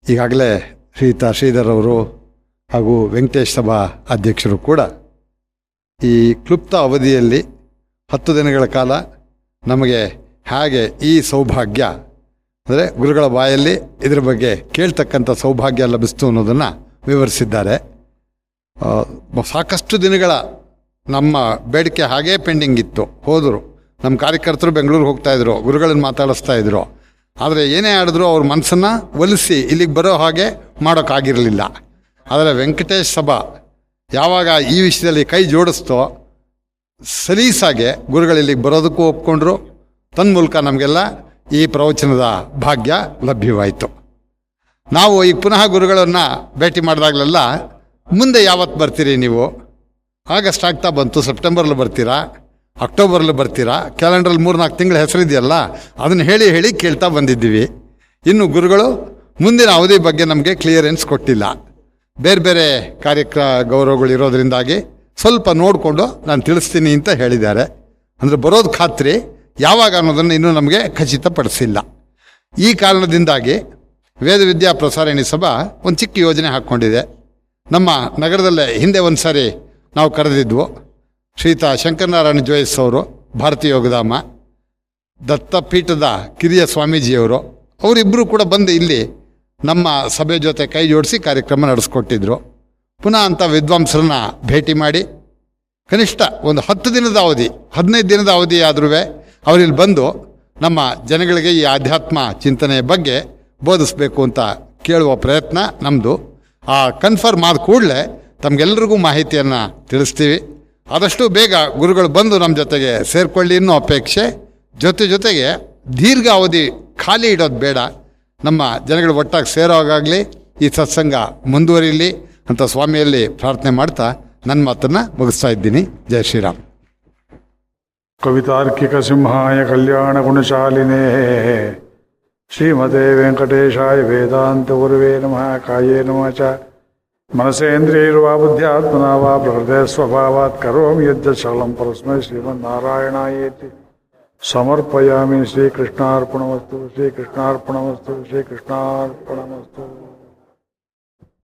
ಈಗಾಗಲೇ ಶ್ರೀಯುತ ಶ್ರೀಧರ್ ಅವರು ಹಾಗೂ ವೆಂಕಟೇಶ್ ಸಭಾ ಅಧ್ಯಕ್ಷರು ಕೂಡ ಈ ಕ್ಲುಪ್ತ ಅವಧಿಯಲ್ಲಿ 10 ದಿನಗಳ ಕಾಲ ನಮಗೆ ಹೇಗೆ ಈ ಸೌಭಾಗ್ಯ ಅಂದರೆ ಗುರುಗಳ ಬಾಯಲ್ಲಿ ಇದರ ಬಗ್ಗೆ ಕೇಳ್ತಕ್ಕಂಥ ಸೌಭಾಗ್ಯ ಲಭಿಸ್ತು ಅನ್ನೋದನ್ನು ವಿವರಿಸಿದ್ದಾರೆ. ಸಾಕಷ್ಟು ದಿನಗಳ ನಮ್ಮ ಬೇಡಿಕೆ ಹಾಗೇ ಪೆಂಡಿಂಗ್ ಇತ್ತು. ಹೋದರು, ನಮ್ಮ ಕಾರ್ಯಕರ್ತರು ಬೆಂಗಳೂರಿಗೆ ಹೋಗ್ತಾಯಿದ್ರು, ಗುರುಗಳನ್ನು ಮಾತಾಡಿಸ್ತಾ ಇದ್ರು. ಆದರೆ ಏನೇ ಆಡಿದ್ರು ಅವ್ರ ಮನಸ್ಸನ್ನು ಒಲಿಸಿ ಇಲ್ಲಿಗೆ ಬರೋ ಹಾಗೆ ಮಾಡೋಕ್ಕಾಗಿರಲಿಲ್ಲ. ಆದರೆ ವೆಂಕಟೇಶ್ ಸಭಾ ಯಾವಾಗ ಈ ವಿಷಯದಲ್ಲಿ ಕೈ ಜೋಡಿಸ್ತೋ ಸಲೀಸಾಗೆ ಗುರುಗಳು ಇಲ್ಲಿಗೆ ಬರೋದಕ್ಕೂ ಒಪ್ಕೊಂಡ್ರು. ತನ್ಮೂಲಕ ನಮಗೆಲ್ಲ ಈ ಪ್ರವಚನದ ಭಾಗ್ಯ ಲಭ್ಯವಾಯಿತು. ನಾವು ಈಗ ಪುನಃ ಗುರುಗಳನ್ನು ಭೇಟಿ ಮಾಡಿದಾಗಲೆಲ್ಲ ಮುಂದೆ ಯಾವತ್ತು ಬರ್ತೀರಿ ನೀವು? ಆಗಸ್ಟ್ ಆಗ್ತಾ ಬಂತು, ಸೆಪ್ಟೆಂಬರ್ಲ್ಲಿ ಬರ್ತೀರಾ, ಅಕ್ಟೋಬರ್ಲ್ಲಿ ಬರ್ತೀರಾ? ಕ್ಯಾಲೆಂಡ್ರಲ್ಲಿ 3-4 ತಿಂಗಳ ಹೆಸರಿದೆಯಲ್ಲ, ಅದನ್ನು ಹೇಳಿ ಕೇಳ್ತಾ ಬಂದಿದ್ದೀವಿ. ಇನ್ನು ಗುರುಗಳು ಮುಂದಿನ ಅವಧಿ ಬಗ್ಗೆ ನಮಗೆ ಕ್ಲಿಯರೆನ್ಸ್ ಕೊಟ್ಟಿಲ್ಲ. ಬೇರೆ ಬೇರೆ ಗೌರವಗಳು ಇರೋದ್ರಿಂದಾಗಿ ಸ್ವಲ್ಪ ನೋಡಿಕೊಂಡು ನಾನು ತಿಳಿಸ್ತೀನಿ ಅಂತ ಹೇಳಿದ್ದಾರೆ. ಅಂದರೆ ಬರೋದು ಖಾತ್ರಿ, ಯಾವಾಗ ಅನ್ನೋದನ್ನು ಇನ್ನೂ ನಮಗೆ ಖಚಿತಪಡಿಸಿಲ್ಲ. ಈ ಕಾರಣದಿಂದಾಗಿ ವೇದವಿದ್ಯಾ ಪ್ರಸಾರಣಿ ಸಭಾ ಒಂದು ಚಿಕ್ಕ ಯೋಜನೆ ಹಾಕ್ಕೊಂಡಿದೆ. ನಮ್ಮ ನಗರದಲ್ಲೇ ಹಿಂದೆ ಒಂದು ಸಾರಿ ನಾವು ಕರೆದಿದ್ವು. ಶ್ರೀಯುತ ಶಂಕರನಾರಾಯಣ ಜೋಯಿಸ್ ಅವರು, ಭಾರತೀಯ ಯೋಗಧಾಮ ದತ್ತಪೀಠದ ಕಿರಿಯ ಸ್ವಾಮೀಜಿಯವರು, ಅವರಿಬ್ಬರು ಕೂಡ ಬಂದು ಇಲ್ಲಿ ನಮ್ಮ ಸಭೆ ಜೊತೆ ಕೈ ಜೋಡಿಸಿ ಕಾರ್ಯಕ್ರಮ ನಡೆಸ್ಕೊಟ್ಟಿದ್ರು. ಪುನಃ ಅಂಥ ವಿದ್ವಾಂಸರನ್ನ ಭೇಟಿ ಮಾಡಿ ಕನಿಷ್ಠ ಒಂದು 10 ದಿನದ ಅವಧಿ, 15 ದಿನದ ಅವಧಿ ಆದ್ರೂ ಅವರಿಲ್ಲಿ ಬಂದು ನಮ್ಮ ಜನಗಳಿಗೆ ಈ ಆಧ್ಯಾತ್ಮ ಚಿಂತನೆಯ ಬಗ್ಗೆ ಬೋಧಿಸಬೇಕು ಅಂತ ಕೇಳುವ ಪ್ರಯತ್ನ ನಮ್ಮದು. ಆ ಕನ್ಫರ್ಮ್ ಆದ ಕೂಡಲೇ ತಮಗೆಲ್ಲರಿಗೂ ಮಾಹಿತಿಯನ್ನು ತಿಳಿಸ್ತೀವಿ. ಆದಷ್ಟು ಬೇಗ ಗುರುಗಳು ಬಂದು ನಮ್ಮ ಜೊತೆಗೆ ಸೇರಿಕೊಳ್ಳಿ ಅನ್ನೋ ಅಪೇಕ್ಷೆ. ಜೊತೆಗೆ ದೀರ್ಘಾವಧಿ ಖಾಲಿ ಇಡೋದು ಬೇಡ, ನಮ್ಮ ಜನಗಳು ಒಟ್ಟಾಗಿ ಸೇರೋವಾಗಲಿ ಈ ಸತ್ಸಂಗ ಮುಂದುವರಿಯಲಿ ಅಂತ ಸ್ವಾಮಿಯಲ್ಲಿ ಪ್ರಾರ್ಥನೆ ಮಾಡ್ತಾ ನನ್ನ ಮಾತನ್ನು ಮುಗಿಸ್ತಾ ಇದ್ದೀನಿ. ಜೈ ಶ್ರೀರಾಮ್. ಕವಿತಾರ್ಕಿಕ ಸಿಂಹಾಯ ಕಲ್ಯಾಣ ಗುಣಶಾಲಿನೇ ಶ್ರೀಮತೆ ವೆಂಕಟೇಶಾಯ ವೇದಾಂತ ಗುರುವೇ ನಮಃ. ಕಾಯೇನ ವಾಚಾ ಮನಸೇಂದ್ರಿಯರ್ವಾ ಬುದ್ಧ್ಯಾತ್ಮನಾ ವಾ ಪ್ರಕೃತೇ ಸ್ವಭಾವಾತ್ ಕರೋಮಿ ಯದ್ಯತ್ ಸಕಲಂ ಪರಸ್ಮೈ ಶ್ರೀಮನ್ನಾರಾಯಣಾಯೇತಿ ಸಮರ್ಪಯಾಮಿ. ಶ್ರೀಕೃಷ್ಣಾರ್ಪಣಮಸ್ತು, ಶ್ರೀಕೃಷ್ಣಾರ್ಪಣಮಸ್ತು, ಶ್ರೀಕೃಷ್ಣಾರ್ಪಣಮಸ್ತು.